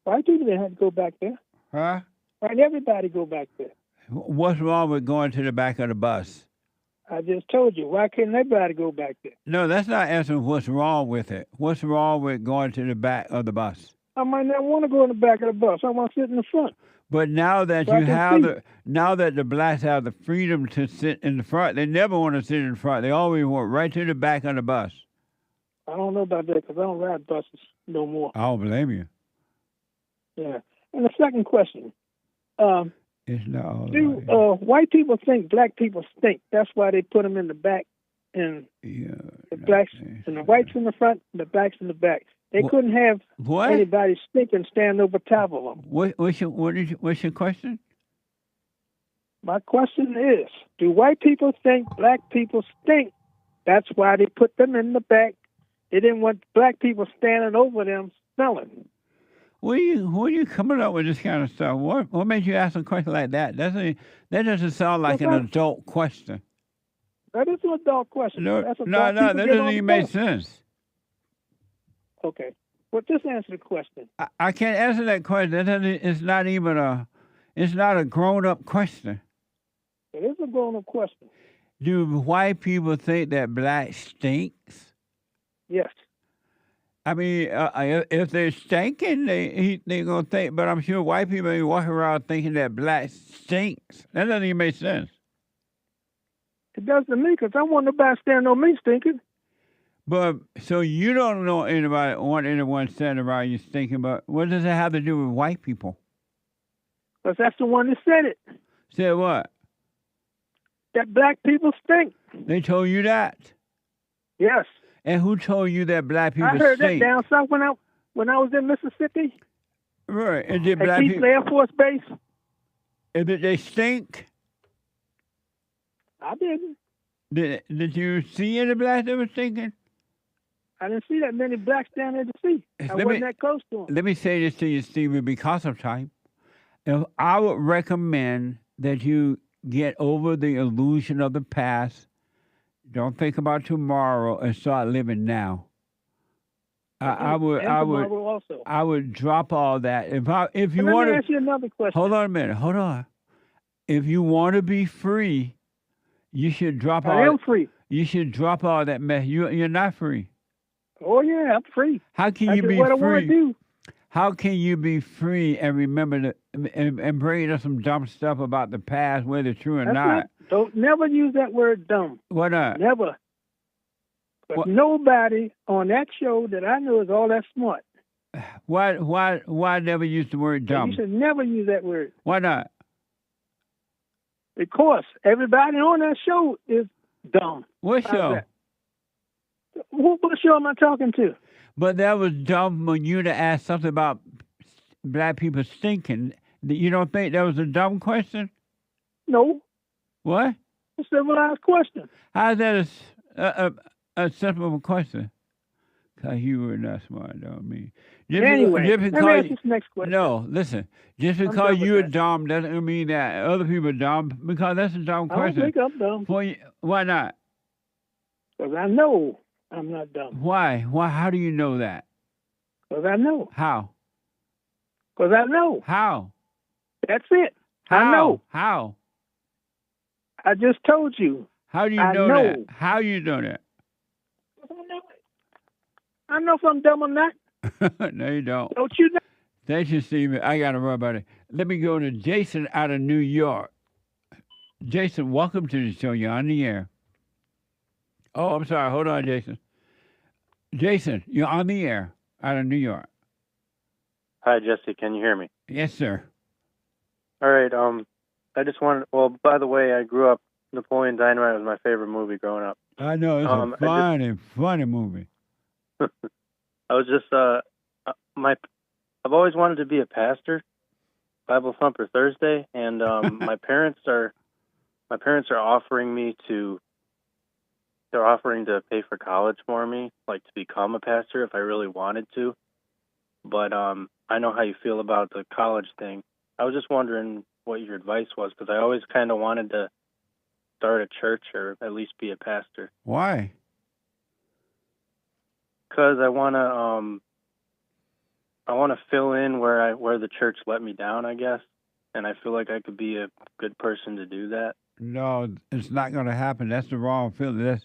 Speaker 4: White people didn't have to go back there.
Speaker 2: Huh?
Speaker 4: Right, everybody go back there.
Speaker 2: What's wrong with going to the back of the bus?
Speaker 4: I just told you. Why couldn't everybody go back there?
Speaker 2: No, that's not answering what's wrong with it. What's wrong with going to the back of the bus?
Speaker 4: I might not want to go in the back of the bus. I want to sit in the front.
Speaker 2: But now that
Speaker 4: So I
Speaker 2: you
Speaker 4: can
Speaker 2: have
Speaker 4: see.
Speaker 2: now that the blacks have the freedom to sit in the front, they never want to sit in the front. They always want right to the back of the bus.
Speaker 4: I don't know about that because I don't ride buses no more.
Speaker 2: I don't blame you.
Speaker 4: Yeah. And the second question.
Speaker 2: It's not all
Speaker 4: Do white people think black people stink? That's why they put them in the back, and the blacks and the whites in the front, and the blacks in the back. They couldn't have anybody stinking stand over top of them.
Speaker 2: What's your question?
Speaker 4: My question is, do white people think black people stink? That's why they put them in the back. They didn't want black people standing over them smelling.
Speaker 2: When are you coming up with this kind of stuff? What made you ask a question like that? That doesn't sound like an adult question.
Speaker 4: That is an adult question.
Speaker 2: No,
Speaker 4: That's
Speaker 2: that doesn't even make sense.
Speaker 4: Okay. Well, just answer the question.
Speaker 2: I can't answer that question. It's not a grown-up question.
Speaker 4: It is a grown-up question.
Speaker 2: Do white people think that black stinks?
Speaker 4: Yes.
Speaker 2: I mean, if they're stinking, they're going to think, but I'm sure white people ain't walking around thinking that black stinks. That doesn't even make sense.
Speaker 4: It does to me because I want nobody standing on me stinking.
Speaker 2: But, so you don't want anyone standing around you stinking, but what does it have to do with white people?
Speaker 4: Because that's the one that said it.
Speaker 2: Said what?
Speaker 4: that black people stink.
Speaker 2: They told you that?
Speaker 4: Yes.
Speaker 2: And who told you that black people
Speaker 4: I heard
Speaker 2: stink?
Speaker 4: that down south when I was in Mississippi.
Speaker 2: Right. And did
Speaker 4: at
Speaker 2: black
Speaker 4: Keith
Speaker 2: people
Speaker 4: Air Force Base?
Speaker 2: And did they stink?
Speaker 4: I didn't.
Speaker 2: Did you see any blacks that were stinking?
Speaker 4: I didn't see that many blacks down there to see. I wasn't that close to them.
Speaker 2: Let me say this to you, Stephen, because of time. If I would recommend that you get over the illusion of the past, don't think about tomorrow, and start living now. I would drop all that. If you want to
Speaker 4: ask you another question.
Speaker 2: Hold on a minute. Hold on. If you want to be free, you should drop all.
Speaker 4: I am free.
Speaker 2: You should drop all that mess. You're not free.
Speaker 4: Oh yeah, I'm free.
Speaker 2: How can you be
Speaker 4: what I
Speaker 2: free?
Speaker 4: want to do.
Speaker 2: How can you be free and remember and bring up some dumb stuff about the past, whether true or not?
Speaker 4: Don't never use that word dumb.
Speaker 2: Why not?
Speaker 4: Never. But nobody on that show that I know is all that smart.
Speaker 2: Why never use the word dumb?
Speaker 4: You should never use that word.
Speaker 2: Why not?
Speaker 4: Because everybody on that show is dumb.
Speaker 2: What show?
Speaker 4: What show am I talking to?
Speaker 2: But that was dumb when you to ask something about black people stinking. You don't think that was a dumb question?
Speaker 4: No.
Speaker 2: What?
Speaker 4: A civilized question.
Speaker 2: How's that a simple question? Because you were not smart, don't mean.
Speaker 4: Anyway, let me ask this next question.
Speaker 2: No, listen. Just because you're dumb doesn't mean that other people are dumb, because that's a dumb question.
Speaker 4: I don't think I'm dumb.
Speaker 2: Why not?
Speaker 4: Because I know I'm not dumb.
Speaker 2: Why? How do you know that?
Speaker 4: Because I know.
Speaker 2: How?
Speaker 4: Because I know.
Speaker 2: How?
Speaker 4: That's it.
Speaker 2: How?
Speaker 4: I know.
Speaker 2: How?
Speaker 4: I just told you.
Speaker 2: How do you know that? How you know that?
Speaker 4: I know if I'm dumb or not.
Speaker 2: No, you don't.
Speaker 4: Don't you know?
Speaker 2: Thank you, Stephen. I got to run about it. Let me go to Jason out of New York. Jason, welcome to the show. You're on the air. Oh, I'm sorry. Hold on, Jason. Jason, you're on the air out of New York.
Speaker 6: Hi, Jesse. Can you hear me?
Speaker 2: Yes, sir.
Speaker 6: All right. I just wanted. Well, by the way, I grew up. Napoleon Dynamite was my favorite movie growing up.
Speaker 2: I know it's a funny movie.
Speaker 6: I was just I've always wanted to be a pastor, Bible Thumper Thursday, and my parents are offering me to. They're offering to pay for college for me, like to become a pastor if I really wanted to. But I know how you feel about the college thing. I was just wondering what your advice was, because I always kind of wanted to start a church or at least be a pastor.
Speaker 2: Why?
Speaker 6: Because I want to fill in where the church let me down, I guess, and I feel like I could be a good person to do that.
Speaker 2: No, it's not going to happen. That's the wrong feeling.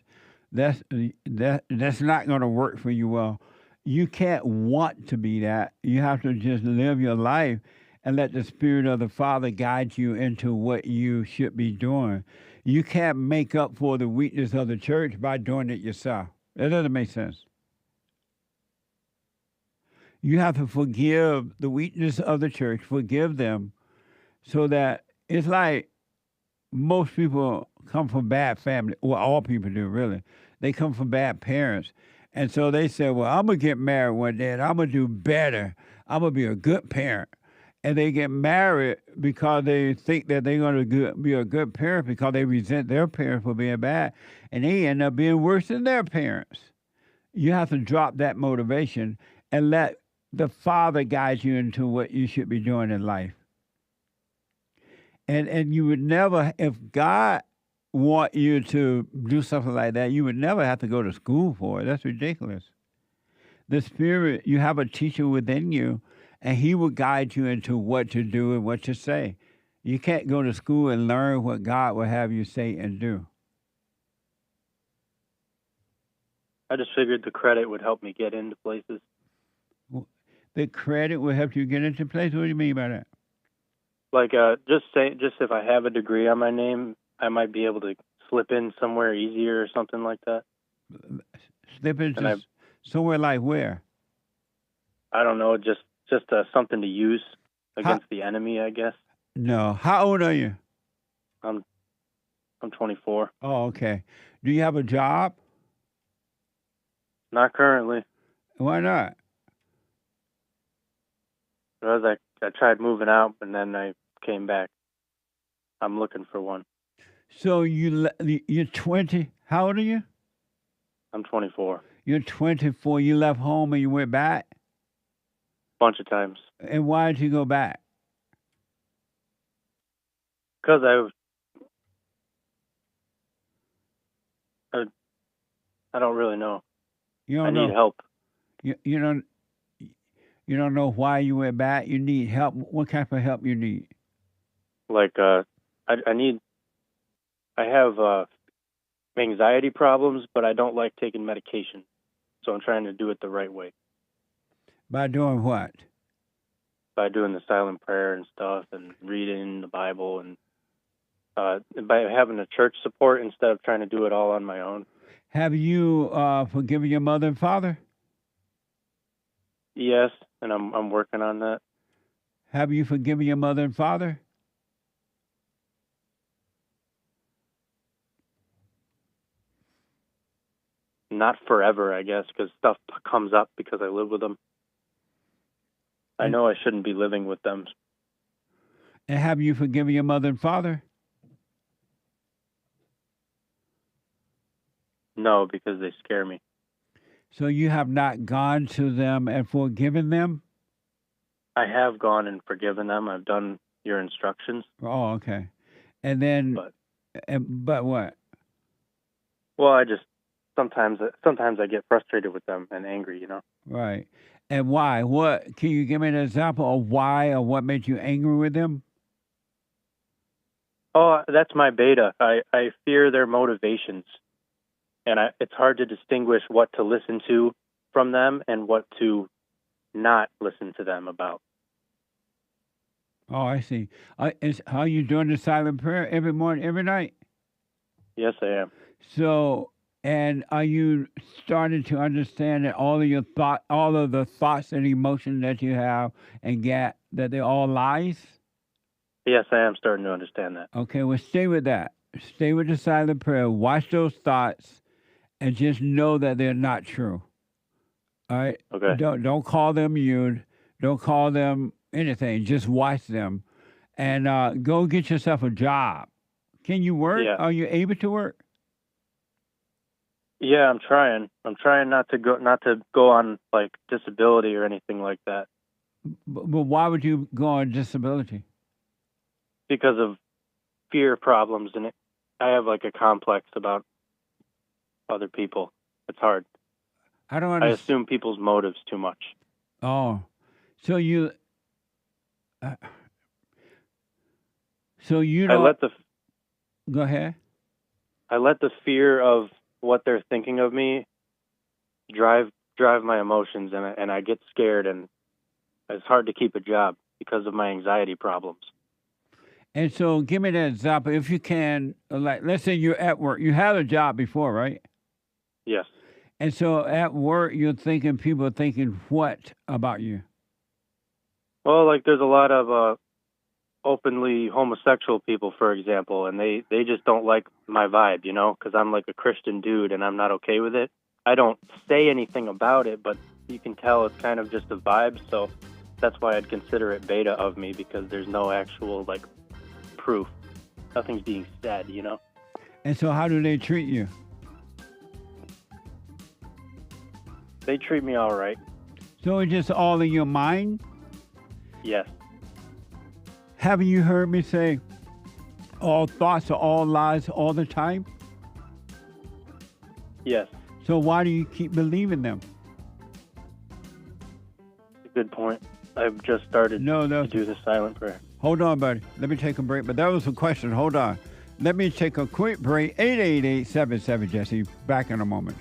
Speaker 2: That's not going to work for you well. You can't want to be that. You have to just live your life and let the Spirit of the Father guide you into what you should be doing. You can't make up for the weakness of the church by doing it yourself. That doesn't make sense. You have to forgive the weakness of the church, forgive them, so that it's like most people come from bad family. Well, all people do, really. They come from bad parents. And so they say, well, I'm going to get married one day and I'm going to do better. I'm going to be a good parent. And they get married because they think that they're going to be a good parent because they resent their parents for being bad. And they end up being worse than their parents. You have to drop that motivation and let the Father guide you into what you should be doing in life. And you would never, if God want you to do something like that, you would never have to go to school for it. That's ridiculous. The Spirit, you have a teacher within you, and he will guide you into what to do and what to say. You can't go to school and learn what God will have you say and do.
Speaker 6: I just figured the credit would help me get into places.
Speaker 2: The credit will help you get into places? What do you mean by that?
Speaker 6: Like, just if I have a degree on my name, I might be able to slip in somewhere easier or something like that.
Speaker 2: Slip into somewhere like where?
Speaker 6: I don't know, just something to use against the enemy, I guess.
Speaker 2: No. How old are you?
Speaker 6: I'm I'm 24.
Speaker 2: Oh, okay. Do you have a job?
Speaker 6: Not currently.
Speaker 2: Why not?
Speaker 6: Because I tried moving out, and then I came back. I'm looking for one.
Speaker 2: So you're 20. How old are you?
Speaker 6: I'm 24.
Speaker 2: You're 24. You left home and you went back?
Speaker 6: Bunch of times.
Speaker 2: And why did you go back?
Speaker 6: Because I don't really know.
Speaker 2: You don't
Speaker 6: I need
Speaker 2: know.
Speaker 6: help.
Speaker 2: You don't know why you went back. You need help. What type of help you need?
Speaker 6: Like I have anxiety problems, but I don't like taking medication, so I'm trying to do it the right way.
Speaker 2: By doing what?
Speaker 6: By doing the silent prayer and stuff, and reading the Bible, and by having a church support instead of trying to do it all on my own.
Speaker 2: Have you forgiven your mother and father?
Speaker 6: Yes, and I'm working on that.
Speaker 2: Have you forgiven your mother and father?
Speaker 6: Not forever, I guess, because stuff comes up because I live with them. I know I shouldn't be living with them.
Speaker 2: And have you forgiven your mother and father?
Speaker 6: No, because they scare me.
Speaker 2: So you have not gone to them and forgiven them?
Speaker 6: I have gone and forgiven them. I've done your instructions.
Speaker 2: Oh, okay. And then, but what?
Speaker 6: Well, I just sometimes I get frustrated with them and angry, you know.
Speaker 2: Right. And why? What? Can you give me an example of why or what made you angry with them?
Speaker 6: Oh, that's my beta. I fear their motivations. And it's hard to distinguish what to listen to from them and what to not listen to them about.
Speaker 2: Oh, I see. Are you doing the silent prayer every morning, every night?
Speaker 6: Yes, I am.
Speaker 2: So, and are you starting to understand that all of the thoughts and emotions that you have and get, that they're all lies?
Speaker 6: Yes, I am starting to understand that.
Speaker 2: Okay, well, stay with that. Stay with the silent prayer. Watch those thoughts. And just know that they're not true. All right?
Speaker 6: Okay.
Speaker 2: Don't call them you. Don't call them anything. Just watch them. And go get yourself a job. Can you work?
Speaker 6: Yeah.
Speaker 2: Are you able to work?
Speaker 6: Yeah, I'm trying. I'm trying not to go on like disability or anything like that.
Speaker 2: But why would you go on disability?
Speaker 6: Because of fear problems, and I have like a complex about other people. It's hard.
Speaker 2: I don't
Speaker 6: I assume people's motives too much.
Speaker 2: Oh, so you don't. Go ahead.
Speaker 6: I let the fear of what they're thinking of me drive my emotions, and I get scared, and it's hard to keep a job because of my anxiety problems.
Speaker 2: And so, give me an example, if you can. Like, let's say you're at work. You had a job before, right?
Speaker 6: Yes.
Speaker 2: And so at work, people are thinking what about you?
Speaker 6: Well, like there's a lot of openly homosexual people, for example, and they just don't like my vibe, you know, because I'm like a Christian dude and I'm not okay with it. I don't say anything about it, but you can tell it's kind of just a vibe, so that's why I'd consider it beta of me, because there's no actual, like, proof. Nothing's being said, you know?
Speaker 2: And so how do they treat you?
Speaker 6: They treat me all right.
Speaker 2: So it's just all in your mind?
Speaker 6: Yes.
Speaker 2: Haven't you heard me say all thoughts are all lies all the time?
Speaker 6: Yes.
Speaker 2: So why do you keep believing them?
Speaker 6: Good point. I've just started to do the silent prayer.
Speaker 2: Hold on, buddy. Let me take a break. But that was a question. Hold on. Let me take a quick break. 888-77-JESSE. Back in a moment.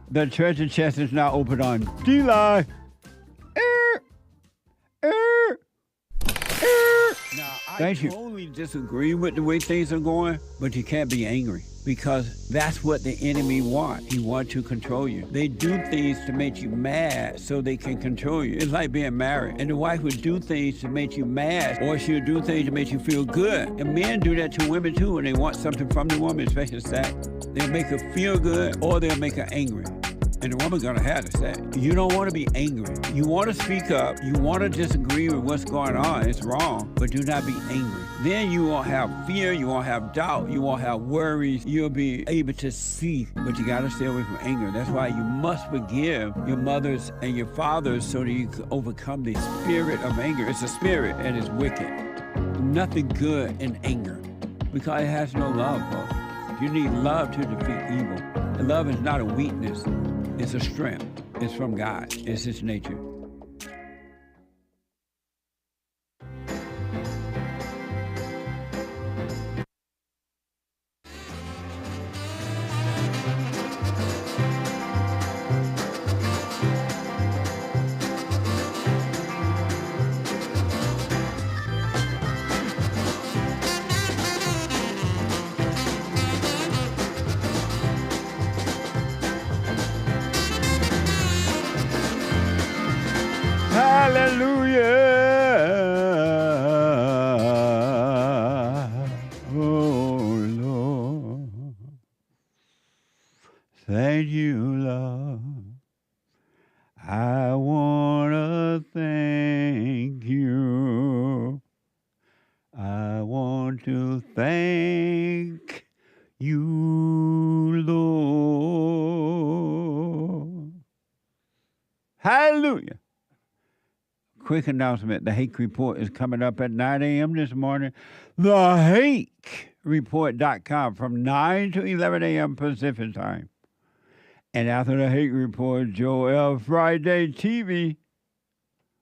Speaker 2: The treasure chest is now open on D-Line. Now, I totally disagree with the way things are going, but you can't be angry. because that's what the enemy wants. He wants to control you. They do things to make you mad so they can control you. It's like being married. And the wife would do things to make you mad, or she'll do things to make you feel good. And men do that to women too when they want something from the woman, especially sex. They'll make her feel good or they'll make her angry. And the woman's gonna have to say, you don't want to be angry. You want to speak up. You want to disagree with what's going on. It's wrong, but do not be angry. Then you won't have fear. You won't have doubt. You won't have worries. You'll be able to see, but you got to stay away from anger. That's why you must forgive your mothers and your fathers so that you can overcome the spirit of anger. It's a spirit and it's wicked. Nothing good in anger because it has no love, folks. You need love to defeat evil. And love is not a weakness. It's a strength. It's from God. It's His nature. Hallelujah. Oh, Lord. Thank you, Lord. I want to thank you. I want to thank you, Lord. Hallelujah. Quick announcement. The Hake Report is coming up at 9 a.m. this morning. The HakeReport.com from 9 to 11 a.m. Pacific time. And after the Hake Report, Joel Friday TV,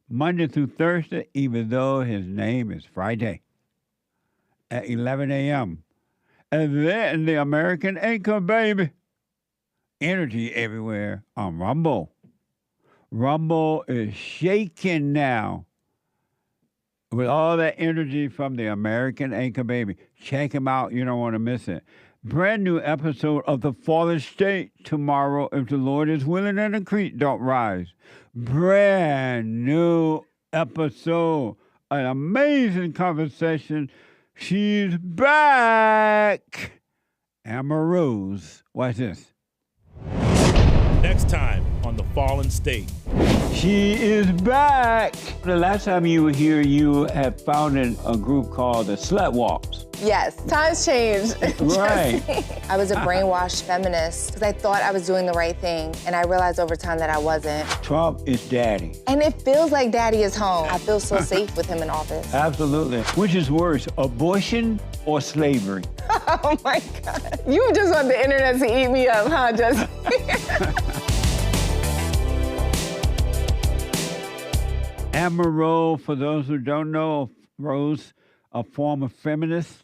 Speaker 2: Monday through Thursday, even though his name is Friday, at 11 a.m. And then the American Anchor Baby. Energy everywhere on Rumble. Rumble is shaking now with all that energy from the American Anchor Baby. Check him out. You don't want to miss it. Brand new episode of The Fallen State tomorrow, if the Lord is willing and the creek don't rise. Brand new episode. An amazing conversation. She's back. Amber Rose. Watch this.
Speaker 5: Next time on The Fallen State.
Speaker 2: She is back. The last time you were here, you had founded a group called the Slut Walks.
Speaker 8: Yes, times changed.
Speaker 2: Right.
Speaker 8: I was a brainwashed feminist because I thought I was doing the right thing, and I realized over time that I wasn't.
Speaker 2: Trump is daddy.
Speaker 8: And it feels like daddy is home. I feel so safe with him in office.
Speaker 2: Absolutely. Which is worse, abortion or slavery?
Speaker 8: Oh my God. You just want the internet to eat me up, huh, Jesse?
Speaker 2: Amber Rose, for those who don't know, Rose, a former feminist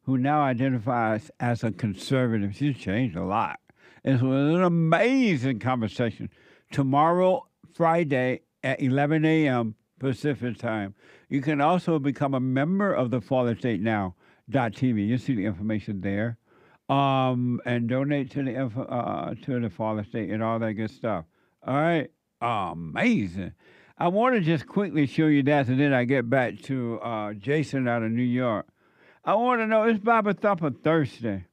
Speaker 2: who now identifies as a conservative. She's changed a lot. It was an amazing conversation. Tomorrow, Friday at 11 a.m. Pacific time. You can also become a member of the Fallen State Now.tv. You see the information there. And donate to the Fallen State and all that good stuff. All right. Amazing. I want to just quickly show you that, and then I get back to Jason out of New York. I want to know, it's Bible Thumper Thursday.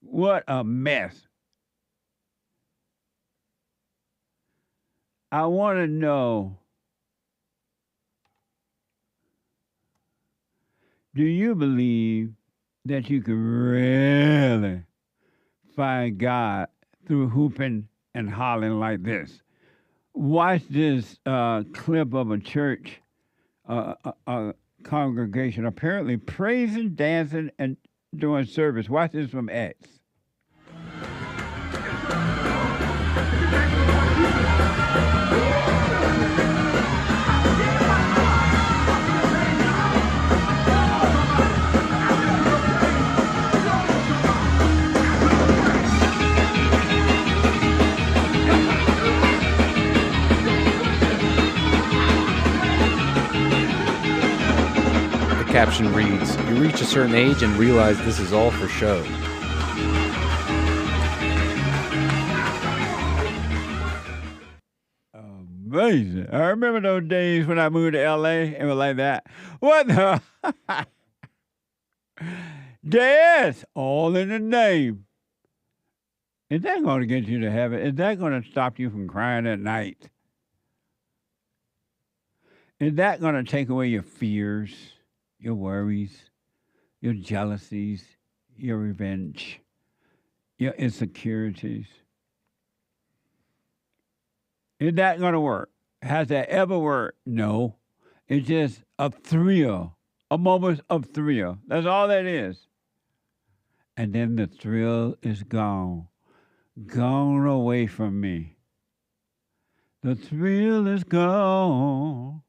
Speaker 2: What a mess. I want to know, do you believe that you can really find God through hooping and hollering like this? Watch this clip of a church, a congregation, apparently praising, dancing, and doing service. Watch this from X.
Speaker 9: caption reads, "You reach a certain age and realize this is all for show."
Speaker 2: Amazing. I remember those days when I moved to LA. It was like that. What the? Yes, all in the name. Is that going to get you to heaven? Is that going to stop you from crying at night? Is that going to take away your fears, your worries, your jealousies, your revenge, your insecurities? Is that going to work? Has that ever worked? No. It's just a thrill, a moment of thrill. That's all that is. And then the thrill is gone away from me. The thrill is gone.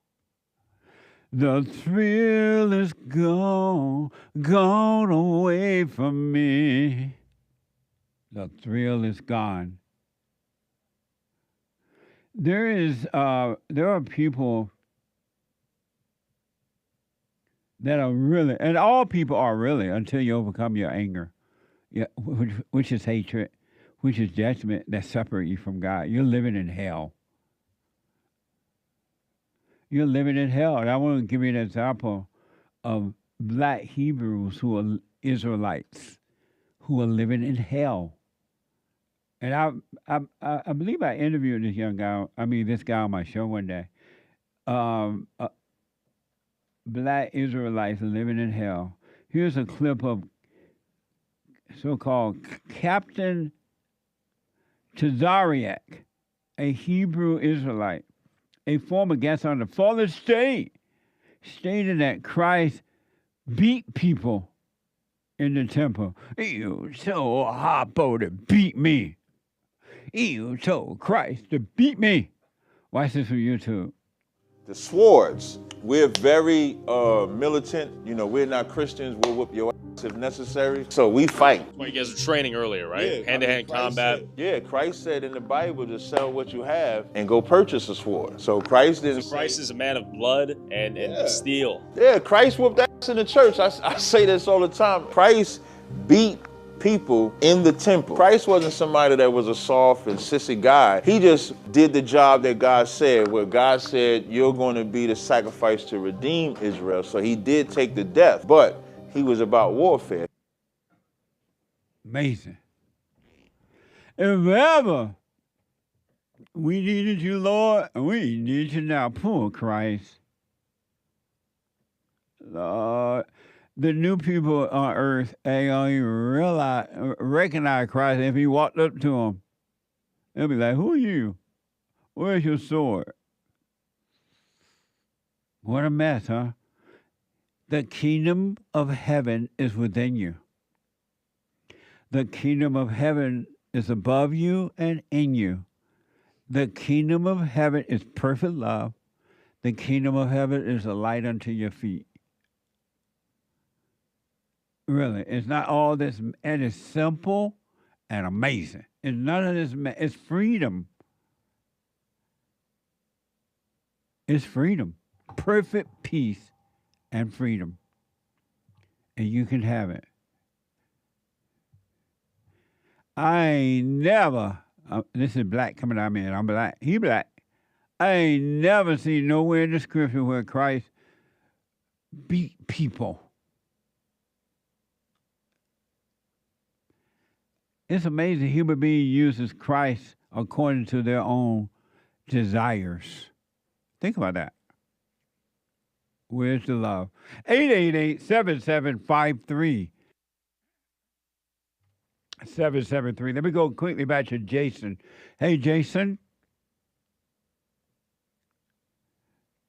Speaker 2: The thrill is gone away from me. The thrill is gone. There are people that are really, and all people are really, until you overcome your anger, which is hatred, which is judgment that separate you from God. You're living in hell. You're living in hell. And I want to give you an example of black Hebrews who are Israelites who are living in hell. And I believe I interviewed this guy on my show one day. Black Israelites living in hell. Here's a clip of so-called Capt Tazaryach, a Hebrew Israelite, a former guest on the fallen state, stated that Christ beat people in the temple. You so hoppo to beat me. You told Christ to beat me. Watch this from YouTube.
Speaker 7: The swords. We're very militant. You know, we're not Christians. We'll whoop your ass if necessary. So we fight.
Speaker 12: Well, you guys were training earlier, right? Hand-to-hand combat.
Speaker 7: Christ said in the Bible to sell what you have and go purchase a sword. So Christ didn't.
Speaker 12: So Christ is a man of blood and steel.
Speaker 7: Yeah, Christ whooped ass in the church. I say this all the time. Christ beat people in the temple. Christ wasn't somebody that was a soft and sissy guy. He just did the job that God said, where God said, you're going to be the sacrifice to redeem Israel. So he did take the death, but he was about warfare.
Speaker 2: Amazing. If ever we needed you, Lord, we need you now. Poor Christ. Lord. The new people on earth ain't gonna even recognize Christ if he walked up to them. They'll be like, who are you? Where's your sword? What a mess, huh? The kingdom of heaven is within you. The kingdom of heaven is above you and in you. The kingdom of heaven is perfect love. The kingdom of heaven is a light unto your feet. Really, it's not all this, and it's simple and amazing. It's none of this, it's freedom. It's freedom. Perfect peace and freedom. And you can have it. I ain't never, this is black coming out of me, and I'm black. He black. I ain't never seen nowhere in the scripture where Christ beat people. It's amazing human being uses Christ according to their own desires. Think about that. Where's the love? 888-7753. 773. Let me go quickly back to Jason. Hey, Jason.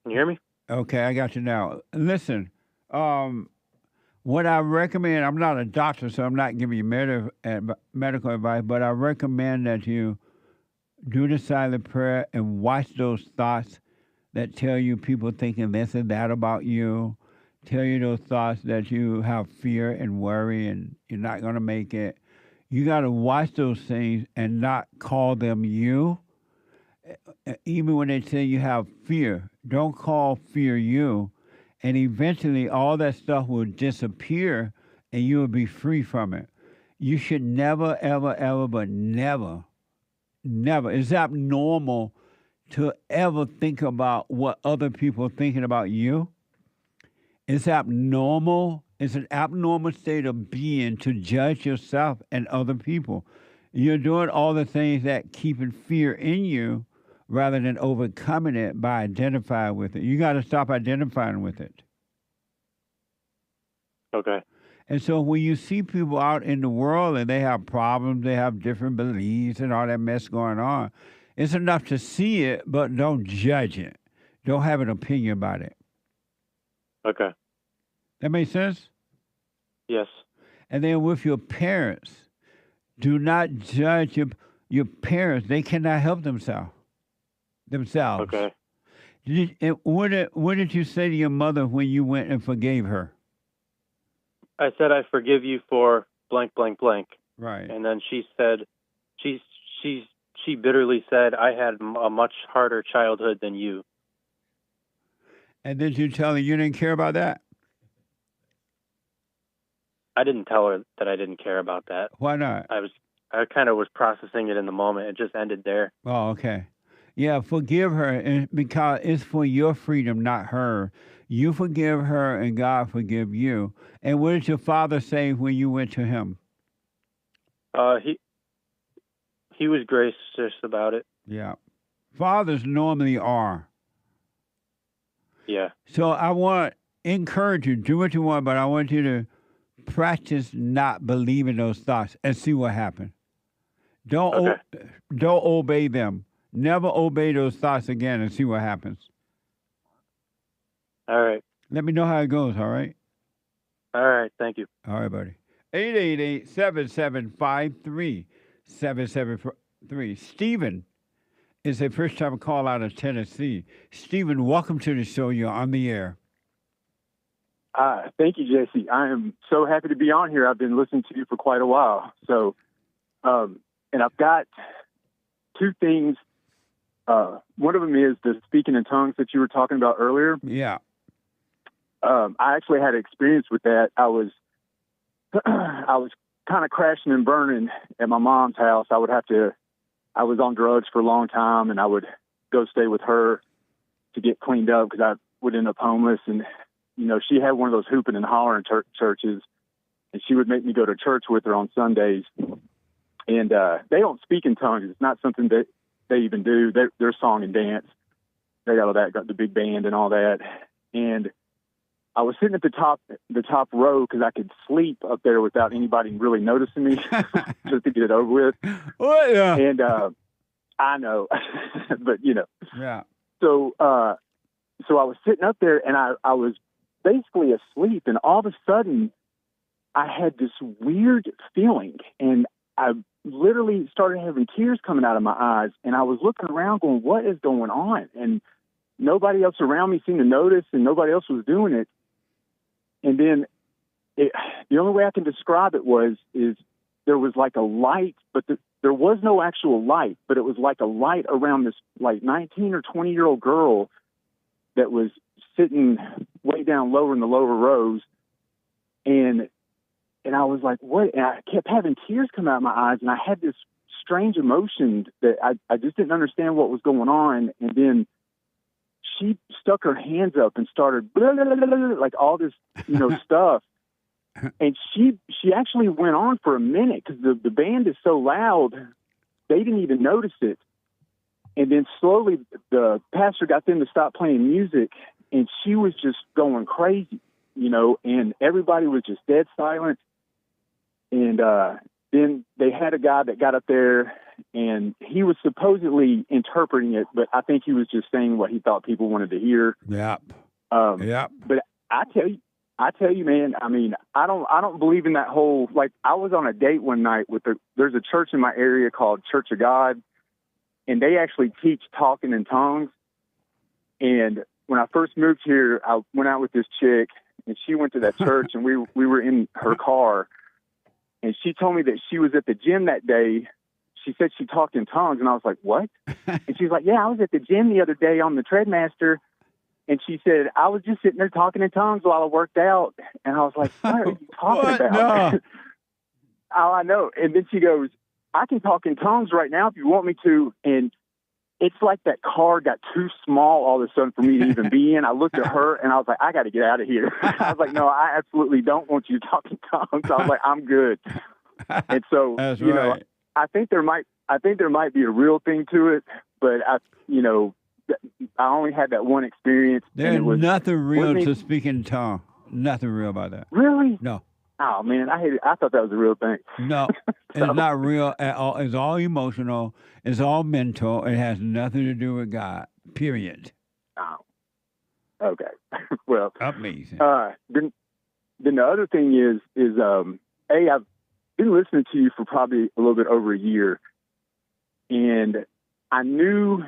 Speaker 6: Can you hear me?
Speaker 2: Okay, I got you now. Listen, what I recommend, I'm not a doctor, so I'm not giving you medical advice, but I recommend that you do the silent prayer and watch those thoughts that tell you people thinking this and that about you, tell you those thoughts that you have fear and worry and you're not going to make it. You got to watch those things and not call them you. Even when they say you have fear, don't call fear you. and eventually all that stuff will disappear, and you will be free from it. You should never, ever, ever, but never, never. It's abnormal to ever think about what other people are thinking about you. It's abnormal. It's an abnormal state of being to judge yourself and other people. You're doing all the things that keeping fear in you rather than overcoming it by identifying with it. You got to stop identifying with it.
Speaker 6: Okay.
Speaker 2: And so when you see people out in the world and they have problems, they have different beliefs and all that mess going on, it's enough to see it, but don't judge it. Don't have an opinion about it.
Speaker 6: Okay.
Speaker 2: That makes sense?
Speaker 6: Yes.
Speaker 2: And then with your parents, do not judge your parents. They cannot help themselves.
Speaker 6: Okay.
Speaker 2: What did you say to your mother when you went and forgave her?
Speaker 6: I said, I forgive you for blank, blank, blank.
Speaker 2: Right.
Speaker 6: And then she said, she bitterly said, I had a much harder childhood than you.
Speaker 2: And did you tell her you didn't care about that?
Speaker 6: I didn't tell her that I didn't care about that.
Speaker 2: Why not?
Speaker 6: I kind of was processing it in the moment. It just ended there.
Speaker 2: Oh, okay. Yeah, forgive her because it's for your freedom, not her. You forgive her and God forgive you. And what did your father say when you went to him?
Speaker 6: He was gracious about it.
Speaker 2: Yeah. Fathers normally are.
Speaker 6: Yeah.
Speaker 2: So I want to encourage you, do what you want, but I want you to practice not believing those thoughts and see what happens. Don't obey them. Never obey those thoughts again and see what happens.
Speaker 6: All right.
Speaker 2: Let me know how it goes, all right?
Speaker 6: All right. Thank you.
Speaker 2: All right, buddy. 888-775-3773. Stephen is a first-time call out of Tennessee. Stephen, welcome to the show. You're on the air.
Speaker 11: Thank you, Jesse. I am so happy to be on here. I've been listening to you for quite a while. So, and I've got two things. One of them is the speaking in tongues that you were talking about earlier.
Speaker 2: Yeah.
Speaker 11: I actually had experience with that. I was kind of crashing and burning at my mom's house. I was on drugs for a long time, and I would go stay with her to get cleaned up because I would end up homeless. And, you know, she had one of those hooping and hollering churches, and she would make me go to church with her on Sundays. And they don't speak in tongues. It's not something that they even do. They're song and dance. They got all that, got the big band and all that. And I was sitting at the top row because I could sleep up there without anybody really noticing me, just to get it over with.
Speaker 2: Oh, yeah.
Speaker 11: And I know, but you know.
Speaker 2: Yeah.
Speaker 11: So I was sitting up there and I was basically asleep, and all of a sudden I had this weird feeling, and I literally started having tears coming out of my eyes, and I was looking around going, what is going on? And nobody else around me seemed to notice, and nobody else was doing it. And then the only way I can describe it is there was like a light, but there was no actual light, but it was like a light around this like 19 or 20-year-old girl that was sitting way down lower in the lower rows. And I was like, what? And I kept having tears come out of my eyes, and I had this strange emotion that I just didn't understand what was going on. And then she stuck her hands up and started blah, blah, blah, blah, blah, like all this, you know, stuff. And she actually went on for a minute because the band is so loud, they didn't even notice it. And then slowly the pastor got them to stop playing music, and she was just going crazy, you know, and everybody was just dead silent. And then they had a guy that got up there, and he was supposedly interpreting it, but I think he was just saying what he thought people wanted to hear.
Speaker 2: Yep.
Speaker 11: But I tell you, man, I mean, I don't believe in that whole, like, I was on a date one night there's a church in my area called Church of God, and they actually teach talking in tongues. And when I first moved here, I went out with this chick, and she went to that church, and we were in her car. And she told me that she was at the gym that day. She said she talked in tongues, and I was like, what? And she's like, yeah, I was at the gym the other day on the Treadmaster, And she said, I was just sitting there talking in tongues while I worked out. And I was like, what are you talking about?
Speaker 2: No.
Speaker 11: Oh, I know. And then she goes, I can talk in tongues right now if you want me to. And it's like that car got too small all of a sudden for me to even be in. I looked at her and I was like, I got to get out of here. I was like, no, I absolutely don't want you to talk in tongues. I was like, I'm good. And so,
Speaker 2: That's
Speaker 11: you know,
Speaker 2: right.
Speaker 11: I think there might be a real thing to it, but I only had that one experience.
Speaker 2: There's
Speaker 11: and it was
Speaker 2: nothing real
Speaker 11: wasn't
Speaker 2: to
Speaker 11: even-
Speaker 2: speak in tongue. Nothing real about that.
Speaker 11: Really?
Speaker 2: No.
Speaker 11: Oh man, I hate it. I thought that was a real thing.
Speaker 2: No, it's not real at all. It's all emotional. It's all mental. It has nothing to do with God. Period.
Speaker 11: Oh. Okay. Well.
Speaker 2: Amazing.
Speaker 11: Then the other thing is I've been listening to you for probably a little bit over a year, and I knew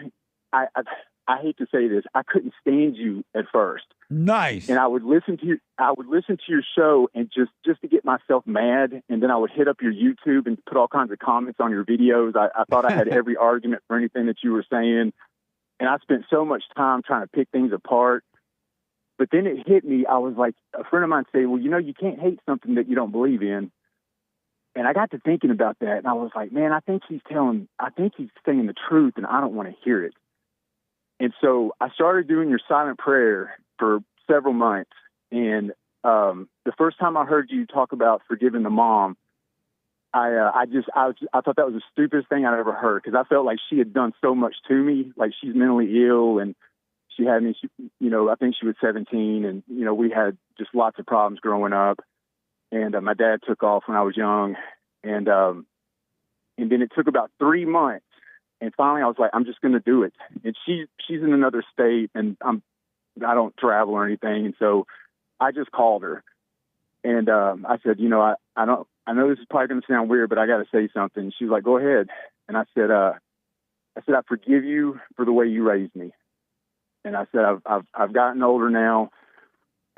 Speaker 11: I hate to say this, I couldn't stand you at first.
Speaker 2: Nice.
Speaker 11: And I would listen to your show and just to get myself mad, and then I would hit up your YouTube and put all kinds of comments on your videos. I thought I had every argument for anything that you were saying, and I spent so much time trying to pick things apart. But then it hit me. I was like, a friend of mine said, well, you can't hate something that you don't believe in. And I got to thinking about that, and I was like, man, I think he's saying the truth, and I don't want to hear it. And so I started doing your silent prayer for several months. And the first time I heard you talk about forgiving the mom, I thought that was the stupidest thing I'd ever heard, because I felt like she had done so much to me. Like, she's mentally ill, and she had me, I think she was 17, and, we had just lots of problems growing up. And my dad took off when I was young. And then it took about 3 months. And finally, I was like, I'm just going to do it. And she's in another state, and I don't travel or anything. And so I just called her, and I said, I know this is probably going to sound weird, but I got to say something. She's like, go ahead. And I said, I forgive you for the way you raised me. And I said, I've gotten older now,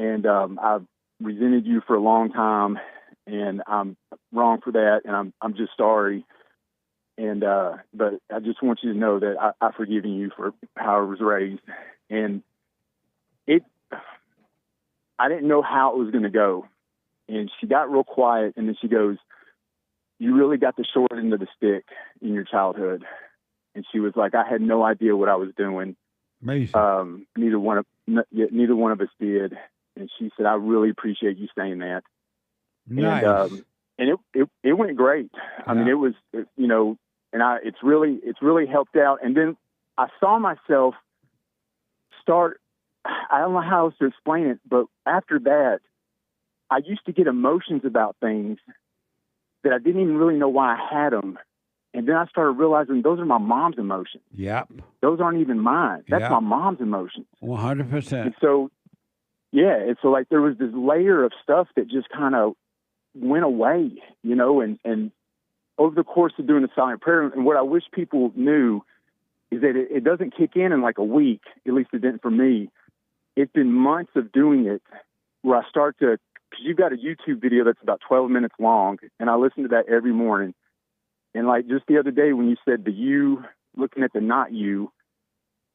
Speaker 11: and I've resented you for a long time, and I'm wrong for that, and I'm just sorry. And but I just want you to know that I've forgiven you for how I was raised. And I didn't know how it was going to go. And she got real quiet, and then she goes, you really got the short end of the stick in your childhood. And she was like, I had no idea what I was doing.
Speaker 2: Amazing.
Speaker 11: Neither one of us did. And she said, I really appreciate you saying that.
Speaker 2: Nice.
Speaker 11: And it went great. I mean, it was, and it's really helped out. And then I saw myself start, I don't know how else to explain it, but after that, I used to get emotions about things that I didn't even really know why I had them. And then I started realizing those are my mom's emotions.
Speaker 2: Yep.
Speaker 11: Those aren't even mine. That's
Speaker 2: Yep.
Speaker 11: my mom's emotions.
Speaker 2: 100%.
Speaker 11: And so, yeah, and so like there was this layer of stuff that just kind of went away, and over the course of doing the silent prayer, and what I wish people knew is that it doesn't kick in like a week, at least it didn't for me. It's been months of doing it where I start to, because you've got a YouTube video that's about 12 minutes long, and I listen to that every morning. And like just the other day when you said the you, looking at the not you,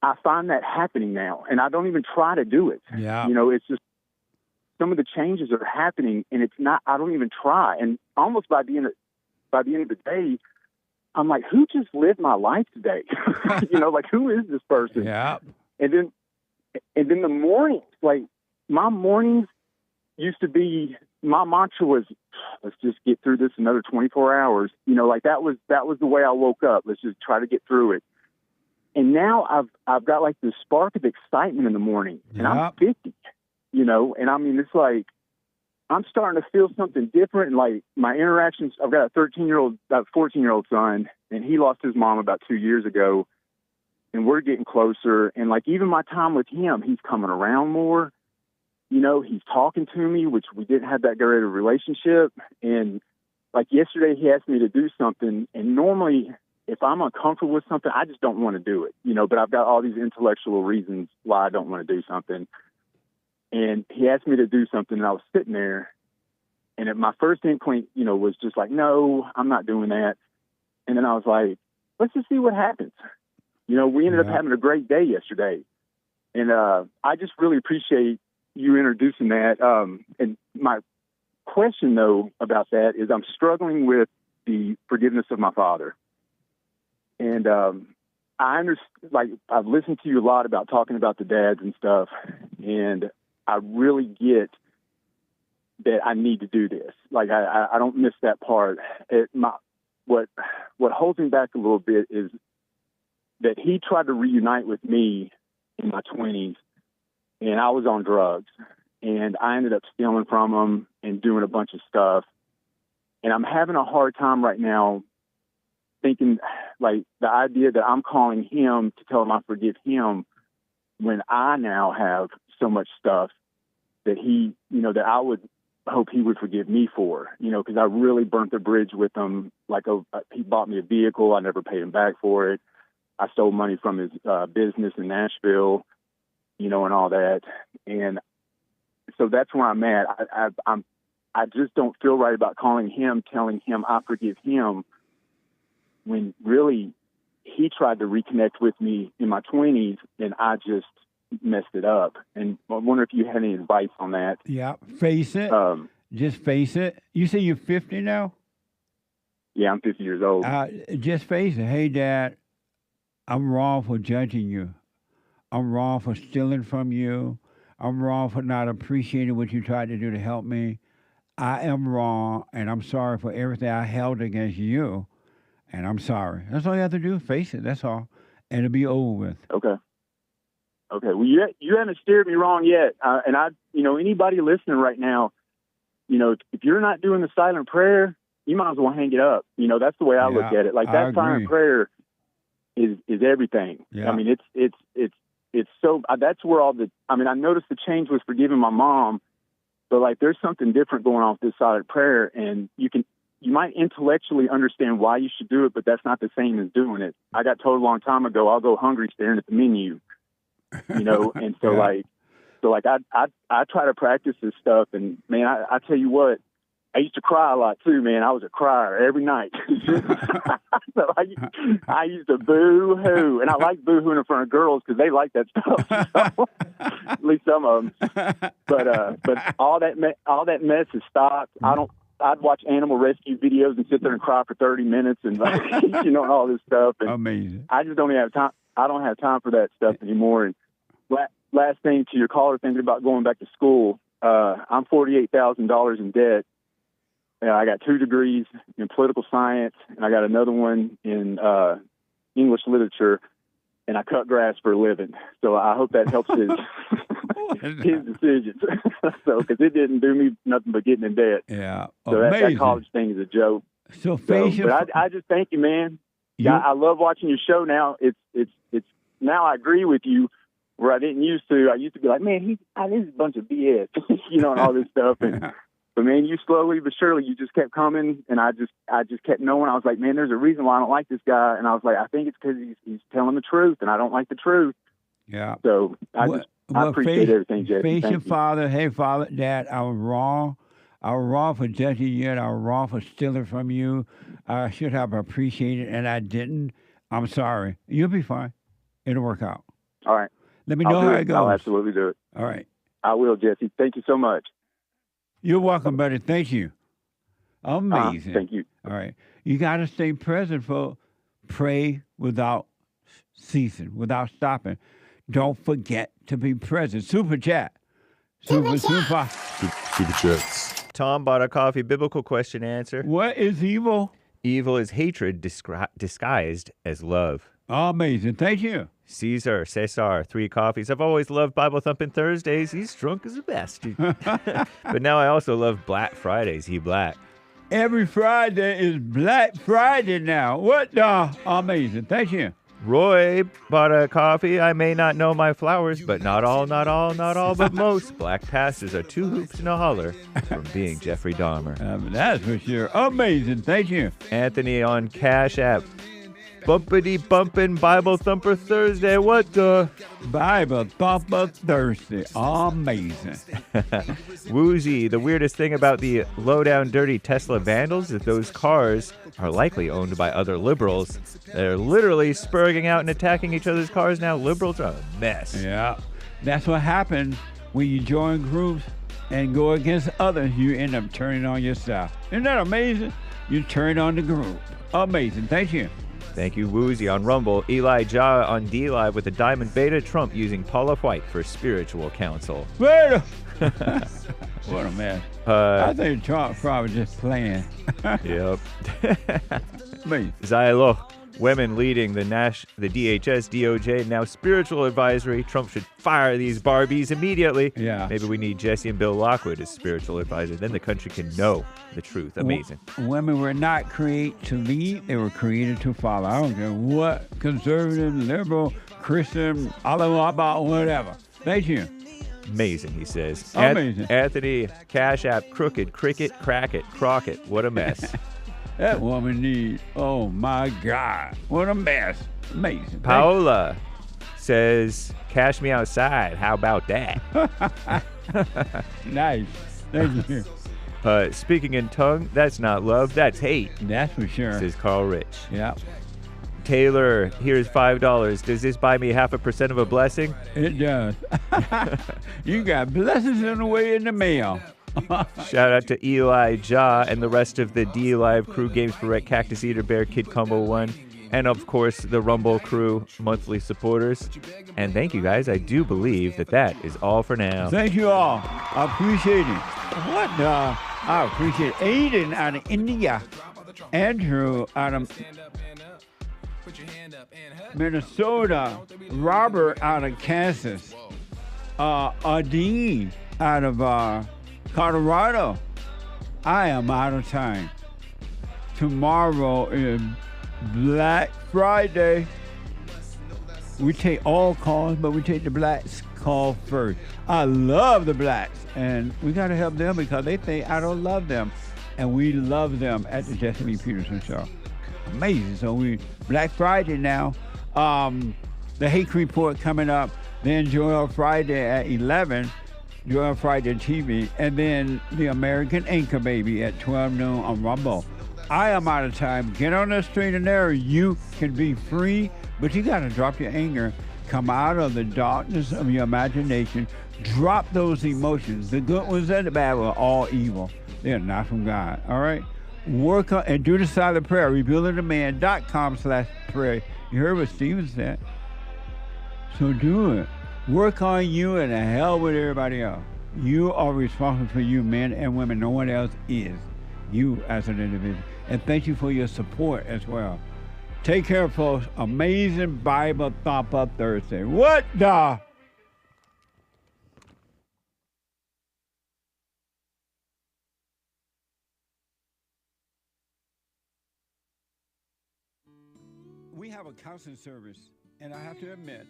Speaker 11: I find that happening now, and I don't even try to do it.
Speaker 2: Yeah.
Speaker 11: It's just some of the changes are happening, and it's not, I don't even try. And almost by the end of the day, I'm like, who just lived my life today? Like, who is this person?
Speaker 2: Yeah.
Speaker 11: And then the mornings, like my mornings used to be, my mantra was, let's just get through this another 24 hours. Like that was the way I woke up. Let's just try to get through it. And now I've got like this spark of excitement in the morning, and I'm 50, and I mean, it's like, I'm starting to feel something different. And like my interactions, I've got a 14-year-old son, and he lost his mom about 2 years ago, and we're getting closer. And like, even my time with him, he's coming around more, he's talking to me, which we didn't have that great of a relationship. And like yesterday, he asked me to do something, and normally if I'm uncomfortable with something, I just don't want to do it, but I've got all these intellectual reasons why I don't want to do something. And he asked me to do something, and I was sitting there, and my first inkling, was just like, no, I'm not doing that. And then I was like, let's just see what happens. We ended up having a great day yesterday. And I just really appreciate you introducing that. And my question, though, about that is I'm struggling with the forgiveness of my father. And I understand, like, I've listened to you a lot about talking about the dads and stuff, and I really get that I need to do this. Like, I don't miss that part. What holds me back a little bit is that he tried to reunite with me in my 20s, and I was on drugs, and I ended up stealing from him and doing a bunch of stuff. And I'm having a hard time right now thinking, like, the idea that I'm calling him to tell him I forgive him when I now have so much stuff that he, that I would hope he would forgive me for, because I really burnt the bridge with him. Like, he bought me a vehicle. I never paid him back for it. I stole money from his business in Nashville, and all that. And so that's where I'm at. I just don't feel right about calling him, telling him I forgive him, when really he tried to reconnect with me in my 20s and I just messed it up. And I wonder if you had any advice on that.
Speaker 2: Yeah, face it. Just face it. You say you're 50 now?
Speaker 11: Yeah, I'm 50 years old.
Speaker 2: Just face it. Hey, Dad, I'm wrong for judging you. I'm wrong for stealing from you. I'm wrong for not appreciating what you tried to do to help me. I am wrong, and I'm sorry for everything I held against you, and I'm sorry. That's all you have to do. Face it. That's all. And it'll be over with.
Speaker 11: Okay. Well, you haven't steered me wrong yet. And anybody listening right now, if you're not doing the silent prayer, you might as well hang it up. That's the way I look at it. Like, that silent prayer is everything.
Speaker 2: Yeah.
Speaker 11: I mean, it's so, that's where I noticed the change was forgiving my mom, but like, there's something different going on with this silent prayer, and you might intellectually understand why you should do it, but that's not the same as doing it. I got told a long time ago, I'll go hungry staring at the menu, and so I try to practice this stuff, and man, I tell you what, I used to cry a lot too, man. I was a crier every night. So I used to boo-hoo, and I like boo-hooing in front of girls because they like that stuff. So, at least some of them. But all that mess has stopped. I'd watch animal rescue videos and sit there and cry for 30 minutes and and all this stuff. And
Speaker 2: amazing.
Speaker 11: I just don't even have time. I don't have time for that stuff anymore. And last thing to your caller, thinking about going back to school. I'm $48,000 in debt. I got 2 degrees in political science, and I got another one in English literature, and I cut grass for a living. So I hope that helps his decisions. So, because it didn't do me nothing but getting in debt.
Speaker 2: Yeah,
Speaker 11: so that college thing is a joke. But I just thank you, man. Yeah, I love watching your show now. It's now I agree with you where I didn't used to. I used to be like, man, this is a bunch of BS, and all this stuff. And but man, you slowly but surely, you just kept coming, and I just kept knowing. I was like, man, there's a reason why I don't like this guy, and I was like, I think it's because he's telling the truth, and I don't like the truth.
Speaker 2: Yeah.
Speaker 11: So I appreciate everything, Jesse.
Speaker 2: Face your
Speaker 11: Thank you.
Speaker 2: father. Hey, Father, Dad, I was wrong. I was wrong for judging you, and I was wrong for stealing from you. I should have appreciated, and I didn't. I'm sorry. You'll be fine. It'll work out.
Speaker 11: All right.
Speaker 2: Let me know how it goes.
Speaker 11: I'll absolutely do it.
Speaker 2: All right.
Speaker 11: I will, Jesse. Thank you so much.
Speaker 2: You're welcome, buddy. Thank you. Amazing.
Speaker 11: Thank you.
Speaker 2: All right. You got to stay present, folks. Pray without ceasing, without stopping. Don't forget to be present. Super chat. Super
Speaker 10: chats. Tom bought a coffee. Biblical question answer.
Speaker 2: What is evil?
Speaker 10: Evil is hatred disguised as love.
Speaker 2: Amazing. Thank you.
Speaker 10: Cesar, 3 coffees. I've always loved Bible Thumping Thursdays. He's drunk as the best. But now I also love Black Fridays. He black.
Speaker 2: Every Friday is Black Friday now. What the? Amazing. Thank you.
Speaker 10: Roy bought a coffee. I may not know my flowers, but not all, but most black pastors are 2 hoops and a holler from being Jeffrey Dahmer.
Speaker 2: That's for sure. Amazing. Thank you.
Speaker 10: Anthony on Cash App. Bumpity bumpin' Bible Thumper Thursday. What the?
Speaker 2: Bible Thumper Thursday. Amazing.
Speaker 10: Woozy. The weirdest thing about the low-down dirty Tesla vandals is those cars are likely owned by other liberals. They're literally spurging out and attacking each other's cars now. Liberals are a mess.
Speaker 2: Yeah. That's what happens when you join groups and go against others. You end up turning on yourself. Isn't that amazing? You turn on the group. Amazing. Thank you.
Speaker 10: Thank you, Woozy on Rumble. Elijah on D Live with a Diamond Beta. Trump using Paula White for spiritual counsel.
Speaker 2: Beta. What a mess. I think Trump probably just playing.
Speaker 10: Yep. Zylo. Women leading the DHS, DOJ, now spiritual advisory. Trump should fire these Barbies immediately.
Speaker 2: Yeah.
Speaker 10: Maybe we need Jesse and Bill Lockwood as spiritual advisor. Then the country can know the truth. Amazing.
Speaker 2: Women were not created to lead. They were created to follow. I don't care what conservative, liberal, Christian, Allah, about whatever. Thank you.
Speaker 10: Amazing, he says.
Speaker 2: Amazing.
Speaker 10: Anthony, Cash App, Crooked, Cricket, Crackit, Crockett. What a mess.
Speaker 2: That woman needs, oh my God, what a mess. Amazing.
Speaker 10: Paula says, cash me outside. How about that?
Speaker 2: Nice. Thank you.
Speaker 10: Speaking in tongue, that's not love, that's hate.
Speaker 2: That's for sure.
Speaker 10: Says Carl Rich.
Speaker 2: Yeah.
Speaker 10: Taylor, here's $5. Does this buy me 0.5% of a blessing?
Speaker 2: It does. You got blessings on the way in the mail.
Speaker 10: Shout out to Elijah and the rest of the D Live crew, Games for Rec, Cactus Eater, Bear, Kid Combo 1, and of course the Rumble crew monthly supporters. And thank you guys. I do believe that is all for now.
Speaker 2: Thank you all. I appreciate it. I appreciate Aiden out of India, Andrew out of Minnesota, Robert out of Kansas, Adine out of Colorado. I am out of time. Tomorrow is Black Friday. We take all calls, but we take the blacks call first. I love the blacks, and we got to help them because they think I don't love them, and we love them at the Jesse Lee Peterson Show. Amazing. So we Black Friday now. The Hake Report coming up. Then Joy on Friday at 11. Joy on Friday TV, and then the American Anchor Baby at 12 noon on Rumble. I am out of time. Get on the straight and narrow. You can be free, but you got to drop your anger. Come out of the darkness of your imagination. Drop those emotions. The good ones and the bad were all evil. They're not from God. All right? Work on and do the silent prayer. RebuildingTheMan.com/prayer. You heard what Steven said. So do it. Work on you and the hell with everybody else. You are responsible for you, men and women. No one else is. You as an individual. And thank you for your support as well. Take care, folks. Amazing Bible Thumper Thursday. What the? We have a counseling service, and I have to admit,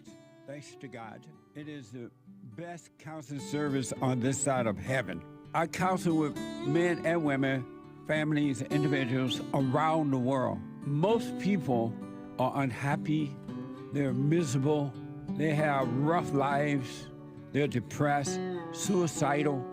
Speaker 2: thanks to God, it is the best counseling service on this side of heaven. I counsel with men and women, families, individuals around the world. Most people are unhappy, they're miserable, they have rough lives, they're depressed, suicidal,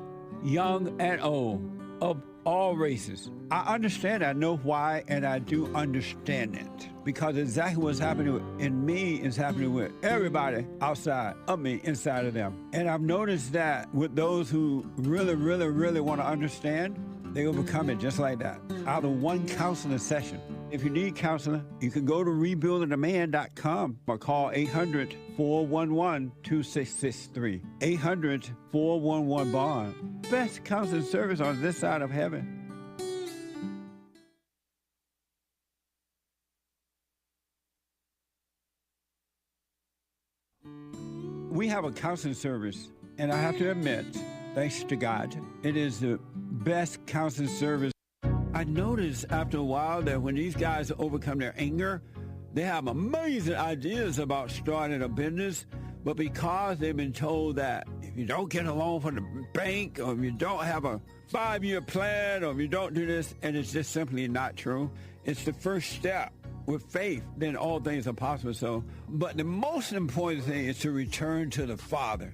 Speaker 2: young and old, of all races. I understand, I know why, and I do understand it. Because exactly what's happening in me is happening with everybody outside of me, inside of them. And I've noticed that with those who really, really, really want to understand, they overcome it just like that, out of one counseling session. If you need counseling, you can go to rebuildingtheman.com or call 800-411-2663. 800-411-BOND. Best counseling service on this side of heaven. We have a counseling service, and I have to admit, thanks to God, it is the best counseling service. I noticed after a while that when these guys overcome their anger, they have amazing ideas about starting a business, but because they've been told that if you don't get a loan from the bank, or if you don't have a 5-year plan, or if you don't do this, and it's just simply not true, it's the first step. With faith, then all things are possible. So, but the most important thing is to return to the Father.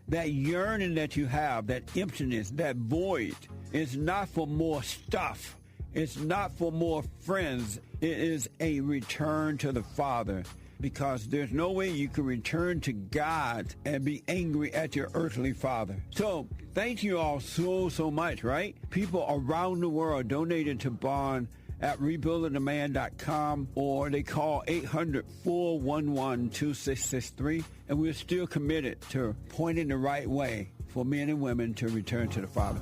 Speaker 2: That yearning that you have, that emptiness, that void, is not for more stuff. It's not for more friends. It is a return to the Father. because there's no way you can return to God and be angry at your earthly father. So thank you all so much, right? People around the world donated to Bond at rebuildingtheman.com, or they call 800-411-2663, and we're still committed to pointing the right way for men and women to return to the Father.